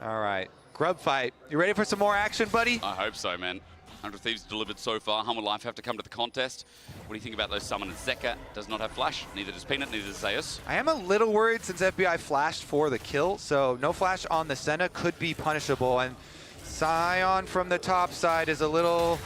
All right, Grub fight. You ready for some more action, buddy? I hope so, man. 100 Thieves delivered so far. Humble Life have to come to the contest. What do you think about those summoners? Zeka does not have flash. Neither does Peanut, neither does Zeus. I am a little worried since FBI flashed for the kill, so no flash on the Senna could be punishable. And Sion from the top side is a little...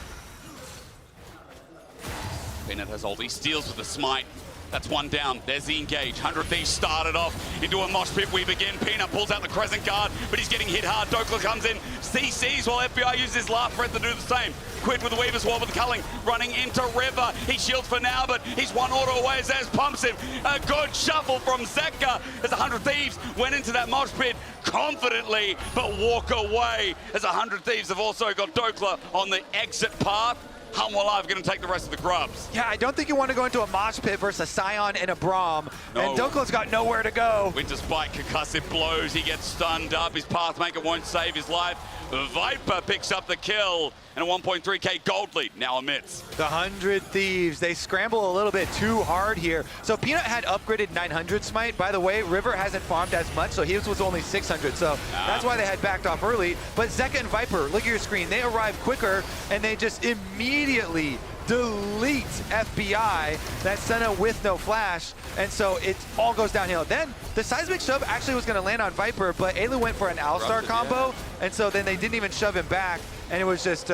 Peanut has ult. He steals with the smite. That's one down. There's the engage. 100 Thieves started off into a mosh pit. We begin. Peanut pulls out the Crescent Guard, but he's getting hit hard. Dokla comes in, CCs while FBI uses his last breath to do the same. Quid with the Weaver's Wall with the Culling, running into River. He shields for now, but he's one auto away as Zez pumps him. A good shuffle from Zeka as 100 Thieves went into that mosh pit confidently, but walk away as 100 Thieves have also got Dokla on the exit path. Hanwha Live going to take the rest of the grubs. Yeah, I don't think you want to go into a mosh pit versus a Scion and a Braum. No. And Dokla's got nowhere to go. Winter Spike, concussive blows. He gets stunned up. His Pathmaker won't save his life. Viper picks up the kill. And a 1.3k gold lead now amidst. The 100 Thieves, they scramble a little bit too hard here. So Peanut had upgraded 900 smite. By the way, River hasn't farmed as much, so his was only 600. So that's why they had backed off early. But Zeka and Viper, look at your screen. They arrive quicker, and they just immediately delete FBI, that Senna with no flash, and so it all goes downhill. Then the seismic shove actually was going to land on Viper, but Ayla went for an Alistar combo, and so then they didn't even shove him back, and it was just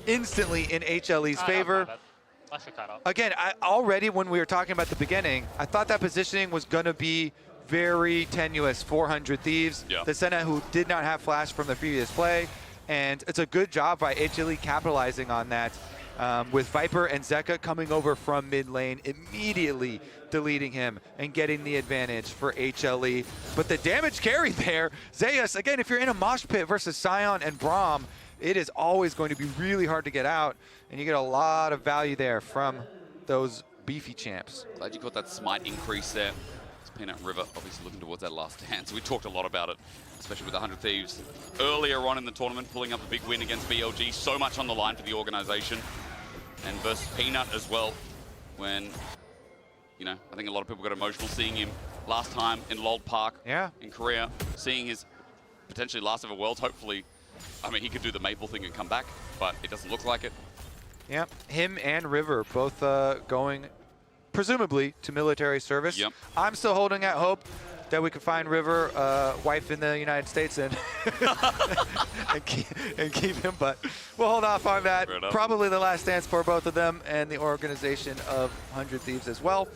instantly in HLE's favor. Again, already when we were talking about the beginning, I thought that positioning was going to be very tenuous. 400 Thieves, the Senna who did not have flash from the previous play, and it's a good job by HLE capitalizing on that. With Viper and Zeka coming over from mid lane, immediately deleting him and getting the advantage for HLE. But the damage carried there, Zeus, again, if you're in a mosh pit versus Scion and Braum, it is always going to be really hard to get out, and you get a lot of value there from those beefy champs. Glad you caught that smite increase there. It's Peanut and River obviously looking towards that last dance. We talked a lot about it, especially with the 100 Thieves earlier on in the tournament, pulling up a big win against BLG. So much on the line for the organization. And versus Peanut as well, when, you know, I think a lot of people got emotional seeing him last time in Lald Park in Korea, seeing his potentially last ever Worlds. Hopefully, I mean, he could do the Maple thing and come back, but it doesn't look like it. Yeah, him and River both going, presumably, to military service. Yep. I'm still holding out hope that we could find River wife in the United States and and keep him, but we'll hold off on that. Probably the last dance for both of them and the organization of 100 Thieves as well.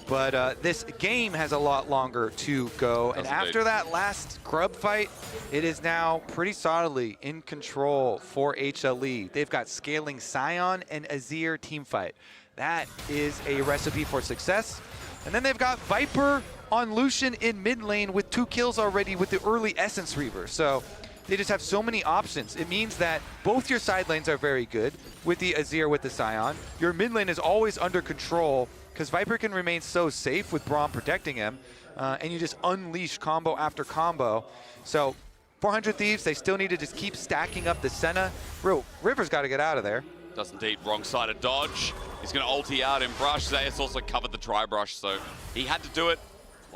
But this game has a lot longer to go, and after that last grub fight, it is now pretty solidly in control for HLE. They've got scaling Scion and Azir team fight. That is a recipe for success. And then they've got Viper on Lucian in mid lane with 2 kills already with the early Essence Reaver. So they just have so many options. It means that both your side lanes are very good with the Azir, with the Scion. Your mid lane is always under control because Viper can remain so safe with Braum protecting him. And you just unleash combo after combo. So 400 Thieves, they still need to just keep stacking up the Senna. Bro, River's got to get out of there. Does indeed. Wrong side of dodge. He's going to ulti out in Brush. Zeus also covered the Tri-Brush, so he had to do it.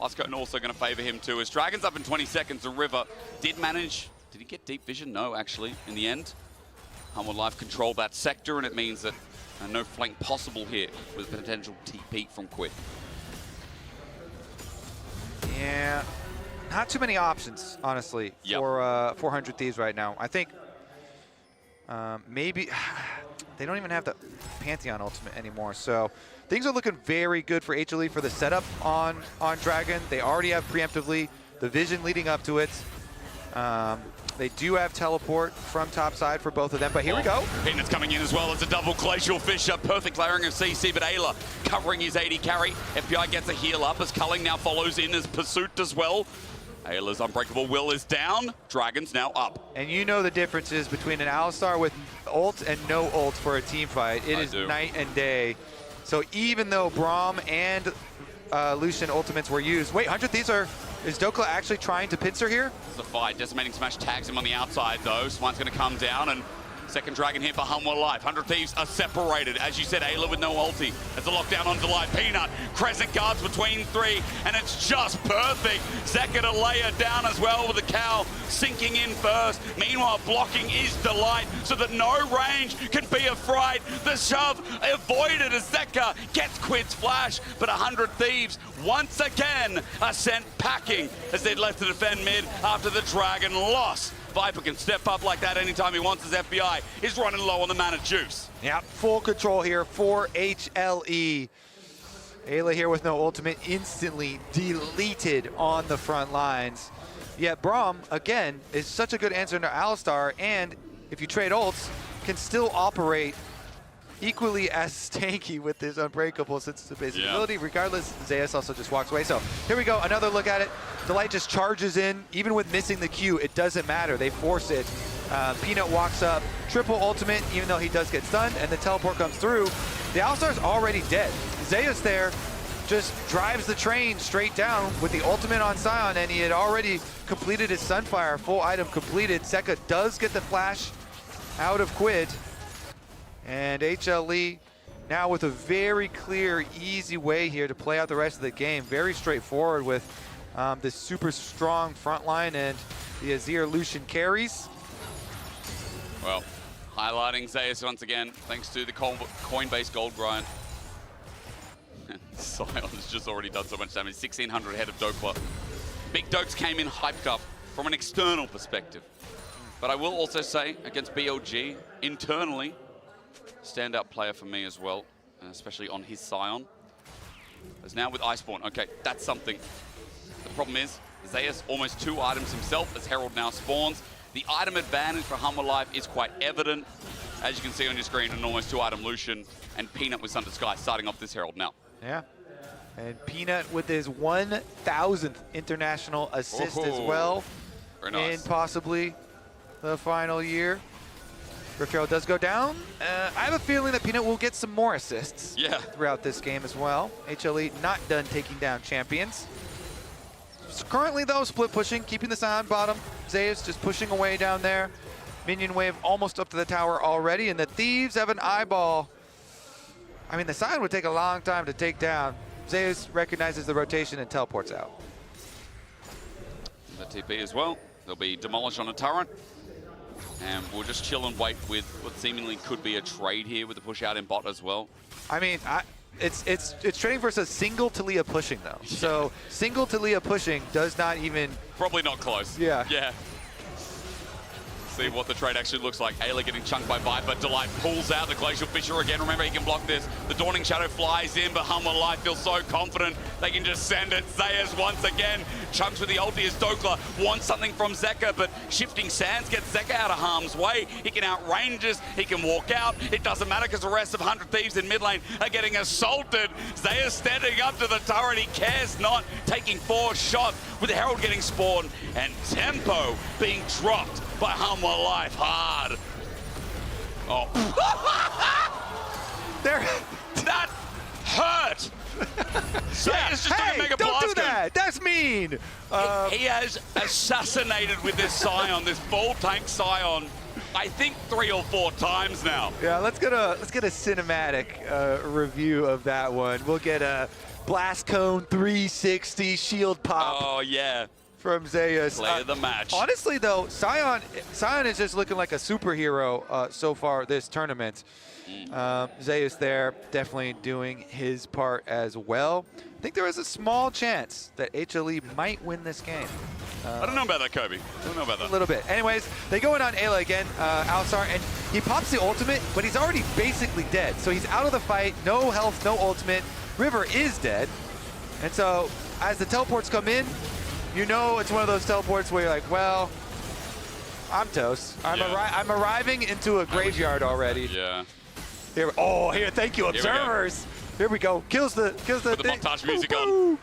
Last Cone also going to favor him too. As Dragon's up in 20 seconds, the River did manage. Did he get deep vision? No, actually, in the end. Hanwha Live controlled that sector, and it means that no flank possible here with potential TP from Quid. Yeah, not too many options, honestly, for 400 Thieves right now. I think maybe they don't even have the Pantheon ultimate anymore, so things are looking very good for HLE for the setup on Dragon. They already have preemptively the vision leading up to it. They do have teleport from top side for both of them, but here we go. Peanut's coming in as well as a double Glacial Fissure. Perfect layering of CC, but Ayla covering his 80 carry. FBI gets a heal up as Culling now follows in as Pursuit as well. Ayla's Unbreakable Will is down. Dragon's now up. And you know the differences between an Alistar with ult and no ult for a team fight. It is night and day. So even though Braum and Lucian ultimates were used. Wait, 100 Thieves is Dokla actually trying to pincer here? It's a fight. Decimating Smash tags him on the outside though. Swine's going to come down, and second Dragon hit for Hanwha Live. 100 Thieves are separated. As you said, Ayla with no ulti. As the lockdown on Delight. Peanut, Crescent Guards between 3, and it's just perfect. Zeka to lay her down as well with the cow sinking in first. Meanwhile, blocking is Delight so that no range can be a fright. The shove avoided as Zeka gets Quid's flash, but 100 Thieves once again are sent packing as they'd left to defend mid after the Dragon loss. Viper can step up like that anytime he wants as FBI is running low on the mana juice. Yeah, full control here for HLE. Ayla here with no ultimate, instantly deleted on the front lines. Yet Braum, again, is such a good answer to Alistar, and if you trade ults, can still operate equally as tanky with his Unbreakable since it's a basic ability. Regardless, Zeus also just walks away. So here we go, another look at it. Delight just charges in. Even with missing the Q, it doesn't matter. They force it. Peanut walks up, triple ultimate, even though he does get stunned, and the teleport comes through. The Alistar's already dead. Zeus there just drives the train straight down with the ultimate on Sion, and he had already completed his Sunfire, full item completed. Zeka does get the flash out of Quid, and HLE now with a very clear, easy way here to play out the rest of the game. Very straightforward with this super strong front line and the Azir Lucian carries. Well, highlighting Zeus once again, thanks to the Coinbase gold grind. Sion has just already done so much damage, 1600 ahead of Dokla. Big Dokes came in hyped up from an external perspective. But I will also say, against BLG, internally, standout player for me as well, especially on his Sion. As now with Iceborne, okay, that's something. The problem is, Zeus almost 2 items himself as Herald now spawns. The item advantage for Humble Life is quite evident. As you can see on your screen, an almost 2 item Lucian and Peanut with Sunder Sky starting off this Herald now. Yeah, and Peanut with his 1,000th international assist as well. Very nice. In possibly the final year. Rift Herald does go down. I have a feeling that Peanut will get some more assists throughout this game as well. HLE not done taking down champions. So currently though, split pushing, keeping the Sion bottom. Zeus just pushing away down there. Minion wave almost up to the tower already, and the Thieves have an eyeball. I mean, the Sion would take a long time to take down. Zeus recognizes the rotation and teleports out. The TP as well. They'll be demolished on a turret. And we'll just chill and wait with what seemingly could be a trade here with the push out in bot as well. I mean, it's trading versus single Taliyah pushing though. So single Taliyah pushing does not even... Probably not close. Yeah. Yeah. See what the trade actually looks like. Ayla getting chunked by Viper. Delight pulls out the Glacial Fissure again. Remember, he can block this. The Dawning Shadow flies in, but Humble Life feels so confident they can just send it. Zeus once again chunks with the ulti as Dokla wants something from Zeka, but Shifting Sands gets Zeka out of harm's way. He can outrange us. He can walk out. It doesn't matter because the rest of 100 Thieves in mid lane are getting assaulted. Zeus standing up to the turret. He cares not, taking 4 shots with the Herald getting spawned and Tempo being dropped by Humble Life hard. Oh. That hurt. Zeus just took a Mega don't Blast do that. That's mean. He has assassinated with this Sion, this full tank Sion, I think 3 or 4 times now. Yeah, let's get a cinematic review of that one. We'll get a Blast Cone 360 shield pop. Oh yeah. From Zeus. Play of the match. Honestly, though, Sion is just looking like a superhero so far this tournament. Zeus there definitely doing his part as well. I think there is a small chance that HLE might win this game. I don't know about that, Kobe. I don't know about that. A little bit. Anyways, they go in on Ayla again, Alistar, and he pops the ultimate, but he's already basically dead. So he's out of the fight, no health, no ultimate. River is dead. And so as the teleports come in, you know it's one of those teleports where you're like, well, I'm toast. I'm arriving into a graveyard already. Yeah. Here, thank you, observers. Here we go. Kills the Put the thing. montage music on.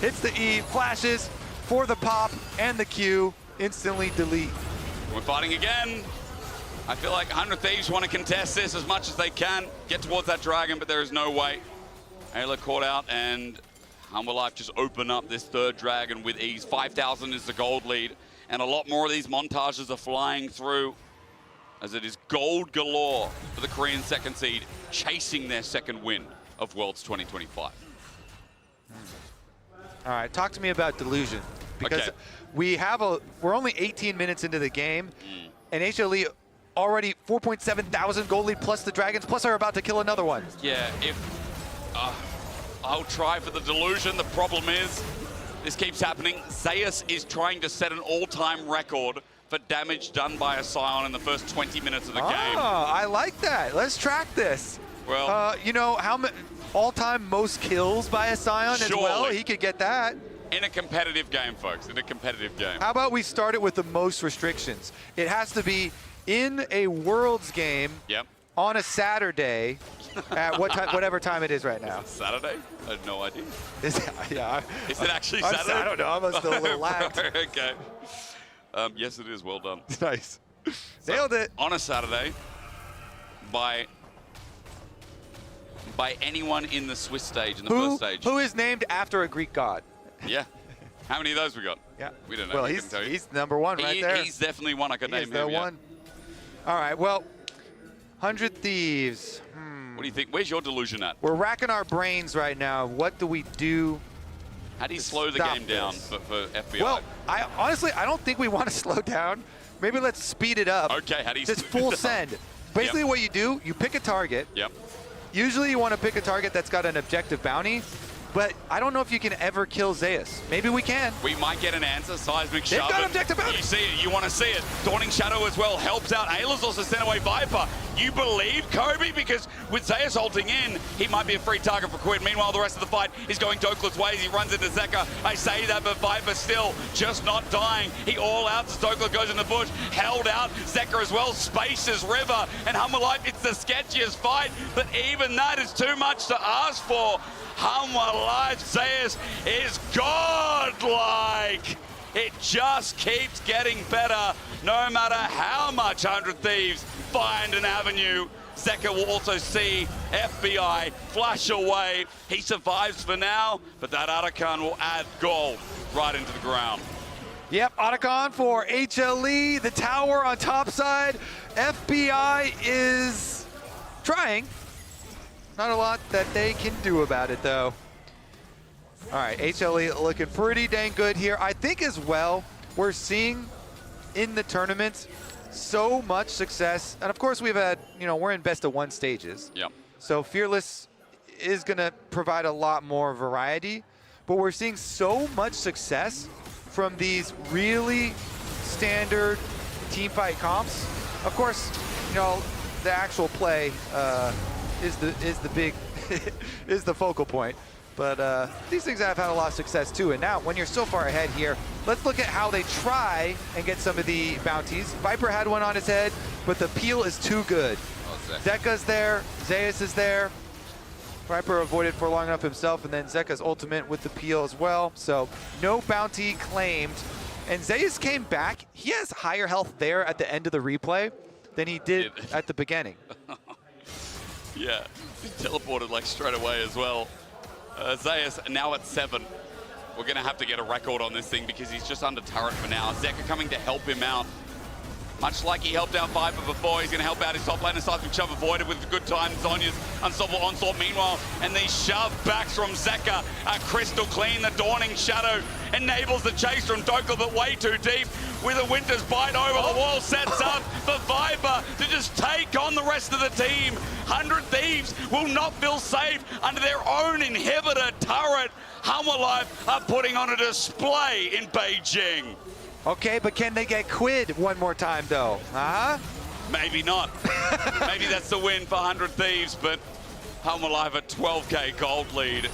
Hits the E, flashes for the pop and the Q. Instantly delete. We're fighting again. I feel like 100 Thieves want to contest this as much as they can. Get towards that dragon, but there is no way. Ayla caught out, and Humble Life just open up this 3rd dragon with ease. 5,000 is the gold lead, and a lot more of these montages are flying through as it is gold galore for the Korean 2nd seed, chasing their 2nd win of Worlds 2025. All right, talk to me about Delusion. Because we're only 18 minutes into the game, and HLE already 4.7 thousand gold lead plus the dragons, plus are about to kill another one. Yeah, I'll try for the Delusion. The problem is, this keeps happening. Zeus is trying to set an all-time record for damage done by a Sion in the first 20 minutes of the game. I like that. Let's track this. Well, you know, all-time most kills by a Scion as well. Surely. He could get that. In a competitive game, folks. In a competitive game. How about we start it with the most restrictions? It has to be in a Worlds game Yep. on a Saturday at whatever time it is right now. Saturday? I had no idea. Is it actually I'm Saturday? I don't know. I'm still a little lagged. Okay. Yes, it is. Well done. Nice. Nailed it. On a Saturday, by anyone in the Swiss stage, in the first stage. Who is named after a Greek god? Yeah. How many of those we got? Yeah. We don't know. Well, We couldn't tell you. he's number one right there. He's definitely one. I could name He's the him. yeah. one. All right. Well, 100 Thieves. What do you think? Where's your delusion at? We're racking our brains right now. What do we do? How do you to slow the stop game down this? for FBI? Well, honestly, I don't think we want to slow down. Maybe let's speed it up. Okay, how do you Just speed it full up? send. Basically, what you do, you pick a target. Yep. Usually, you want to pick a target that's got an objective bounty. But I don't know if you can ever kill Zeus. Maybe we can. We might get an answer. Seismic They've shove. got it. objective bounty. You see it. You want to see it. Dawning Shadow as well helps out. Ayla's also sent away Viper. You believe Kobe? Because with Zeus ulting in, he might be a free target for Quid. Meanwhile, the rest of the fight is going Doklet's ways. He runs into Zeka. I say that, but Viper still just not dying. He all out as Doklet goes in the bush. Held out. Zeka as well. Spaces River. And Hummer Life, it's the sketchiest fight. But even that is too much to ask for. Hummer Life Zeus is godlike. It just keeps getting better no matter how much 100 Thieves find an avenue. Zeka will also see FBI flash away. He survives for now, but that Arakan will add gold right into the ground. Yep, Otacon for HLE, the tower on top side. FBI is trying. Not a lot that they can do about it, though. All right, HLE looking pretty dang good here. I think as well, we're seeing in the tournament so much success. And of course, we've had, we're in best of one stages. Yep. So Fearless is going to provide a lot more variety. But we're seeing so much success from these really standard team fight comps. Of course, the actual play is the big is the focal point. But these things have had a lot of success too. And now, when you're so far ahead here, let's look at how they try and get some of the bounties. Viper had one on his head, but the peel is too good. Zeka's there, Zeus is there. Viper avoided for long enough himself, and then Zeka's ultimate with the peel as well. So no bounty claimed. And Zeus came back. He has higher health there at the end of the replay than he did at the beginning. Yeah, he teleported like straight away as well. Zeus now at 7. We're going to have to get a record on this thing because he's just under turret for now. Zeka coming to help him out. Much like he helped out Viper before, he's going to help out his top laner. Seismic shove avoided with a good time. Zonya's unstoppable onslaught meanwhile. And these shove backs from Zeka are crystal clean. The Dawning Shadow enables the chase from Doklet, but way too deep. With a Winter's Bite over the wall, sets up for Viper to just take on the rest of the team. 100 Thieves will not feel safe under their own inhibitor turret. Hummer Life are putting on a display in Beijing. Okay, but can they get Quid one more time, though? Huh? Maybe not. Maybe that's the win for 100 Thieves, but Hummer Life at 12k gold lead.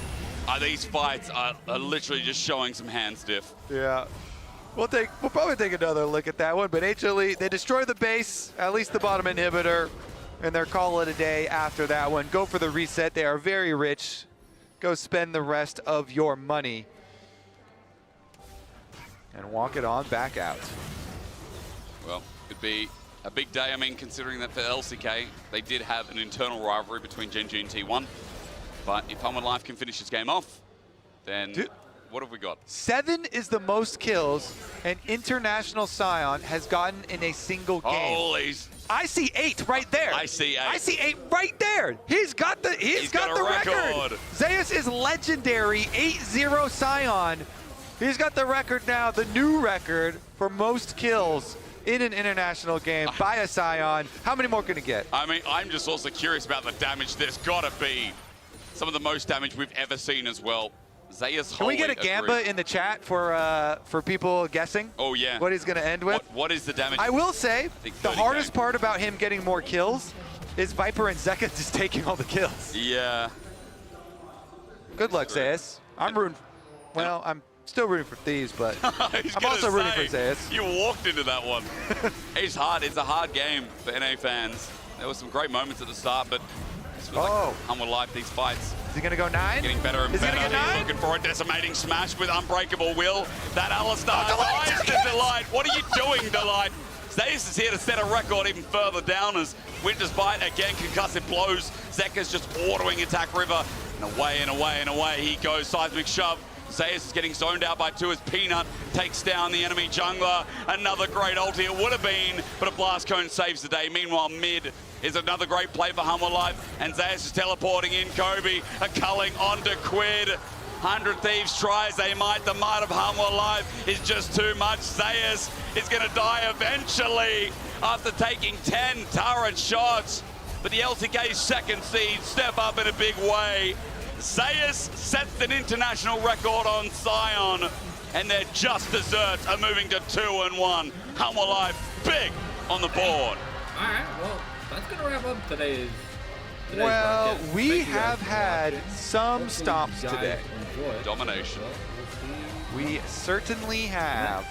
These fights are literally just showing some hand stiff. Yeah. We'll probably take another look at that one, but HLE, they destroy the base, at least the bottom inhibitor, and they're calling it a day after that one. Go for the reset. They are very rich. Go spend the rest of your money and walk it on back out. Well, it'd be a big day. I mean, considering that for LCK, they did have an internal rivalry between Gen.G and T1. But if Hummer Life can finish this game off, then what have we got? 7 is the most kills an international Scion has gotten in a single game. Holy! I see 8 right there. I see 8. I see 8 right there. He's got the record. Zeus is legendary, 8-0 Scion. He's got the record now, the new record for most kills in an international game by a Scion. How many more can he get? I mean, I'm just also curious about the damage. There's got to be some of the most damage we've ever seen as well. Zeus Can we get a Gamba in the chat for people guessing? Oh, yeah. What he's going to end with? What is the damage? I will say, the hardest part about him getting more kills is Viper and Zeka just taking all the kills. Yeah. Good luck, Zayas. I'm rooting. Well, I'm still rooting for Thieves, but I'm also rooting for Zayas. You walked into that one. It's hard. It's a hard game for NA fans. There were some great moments at the start, but it's like Humble Life, these fights. Is he going to go 9? Getting better and Is he better. going to get 9? Looking for a decimating smash with Unbreakable Will. That Alistar dies to Delight. What are you doing, Delight? Zayas is here to set a record even further down as Winter's Bite again, concussive blows. Zekka's just ordering Attack River. And away and away and away he goes. Seismic Shove. Zayas is getting zoned out by 2 as Peanut takes down the enemy jungler. Another great ulti it would have been, but a Blast Cone saves the day. Meanwhile, mid is another great play for Humble Life, and Zayas is teleporting in. Kobe, a culling onto Quid. 100 Thieves tries they might. The might of Humble Life is just too much. Zayas is going to die eventually after taking 10 turret shots. But the LCK's second seed step up in a big way. Zayas sets an international record on Sion, and their Just Desserts are moving to 2-1. Humble Life big on the board. All right, well, that's going to wrap up today's Well, broadcast. we Thank you guys have for had watching. some Hopefully stomps you guys today. enjoyed. Domination. We certainly have.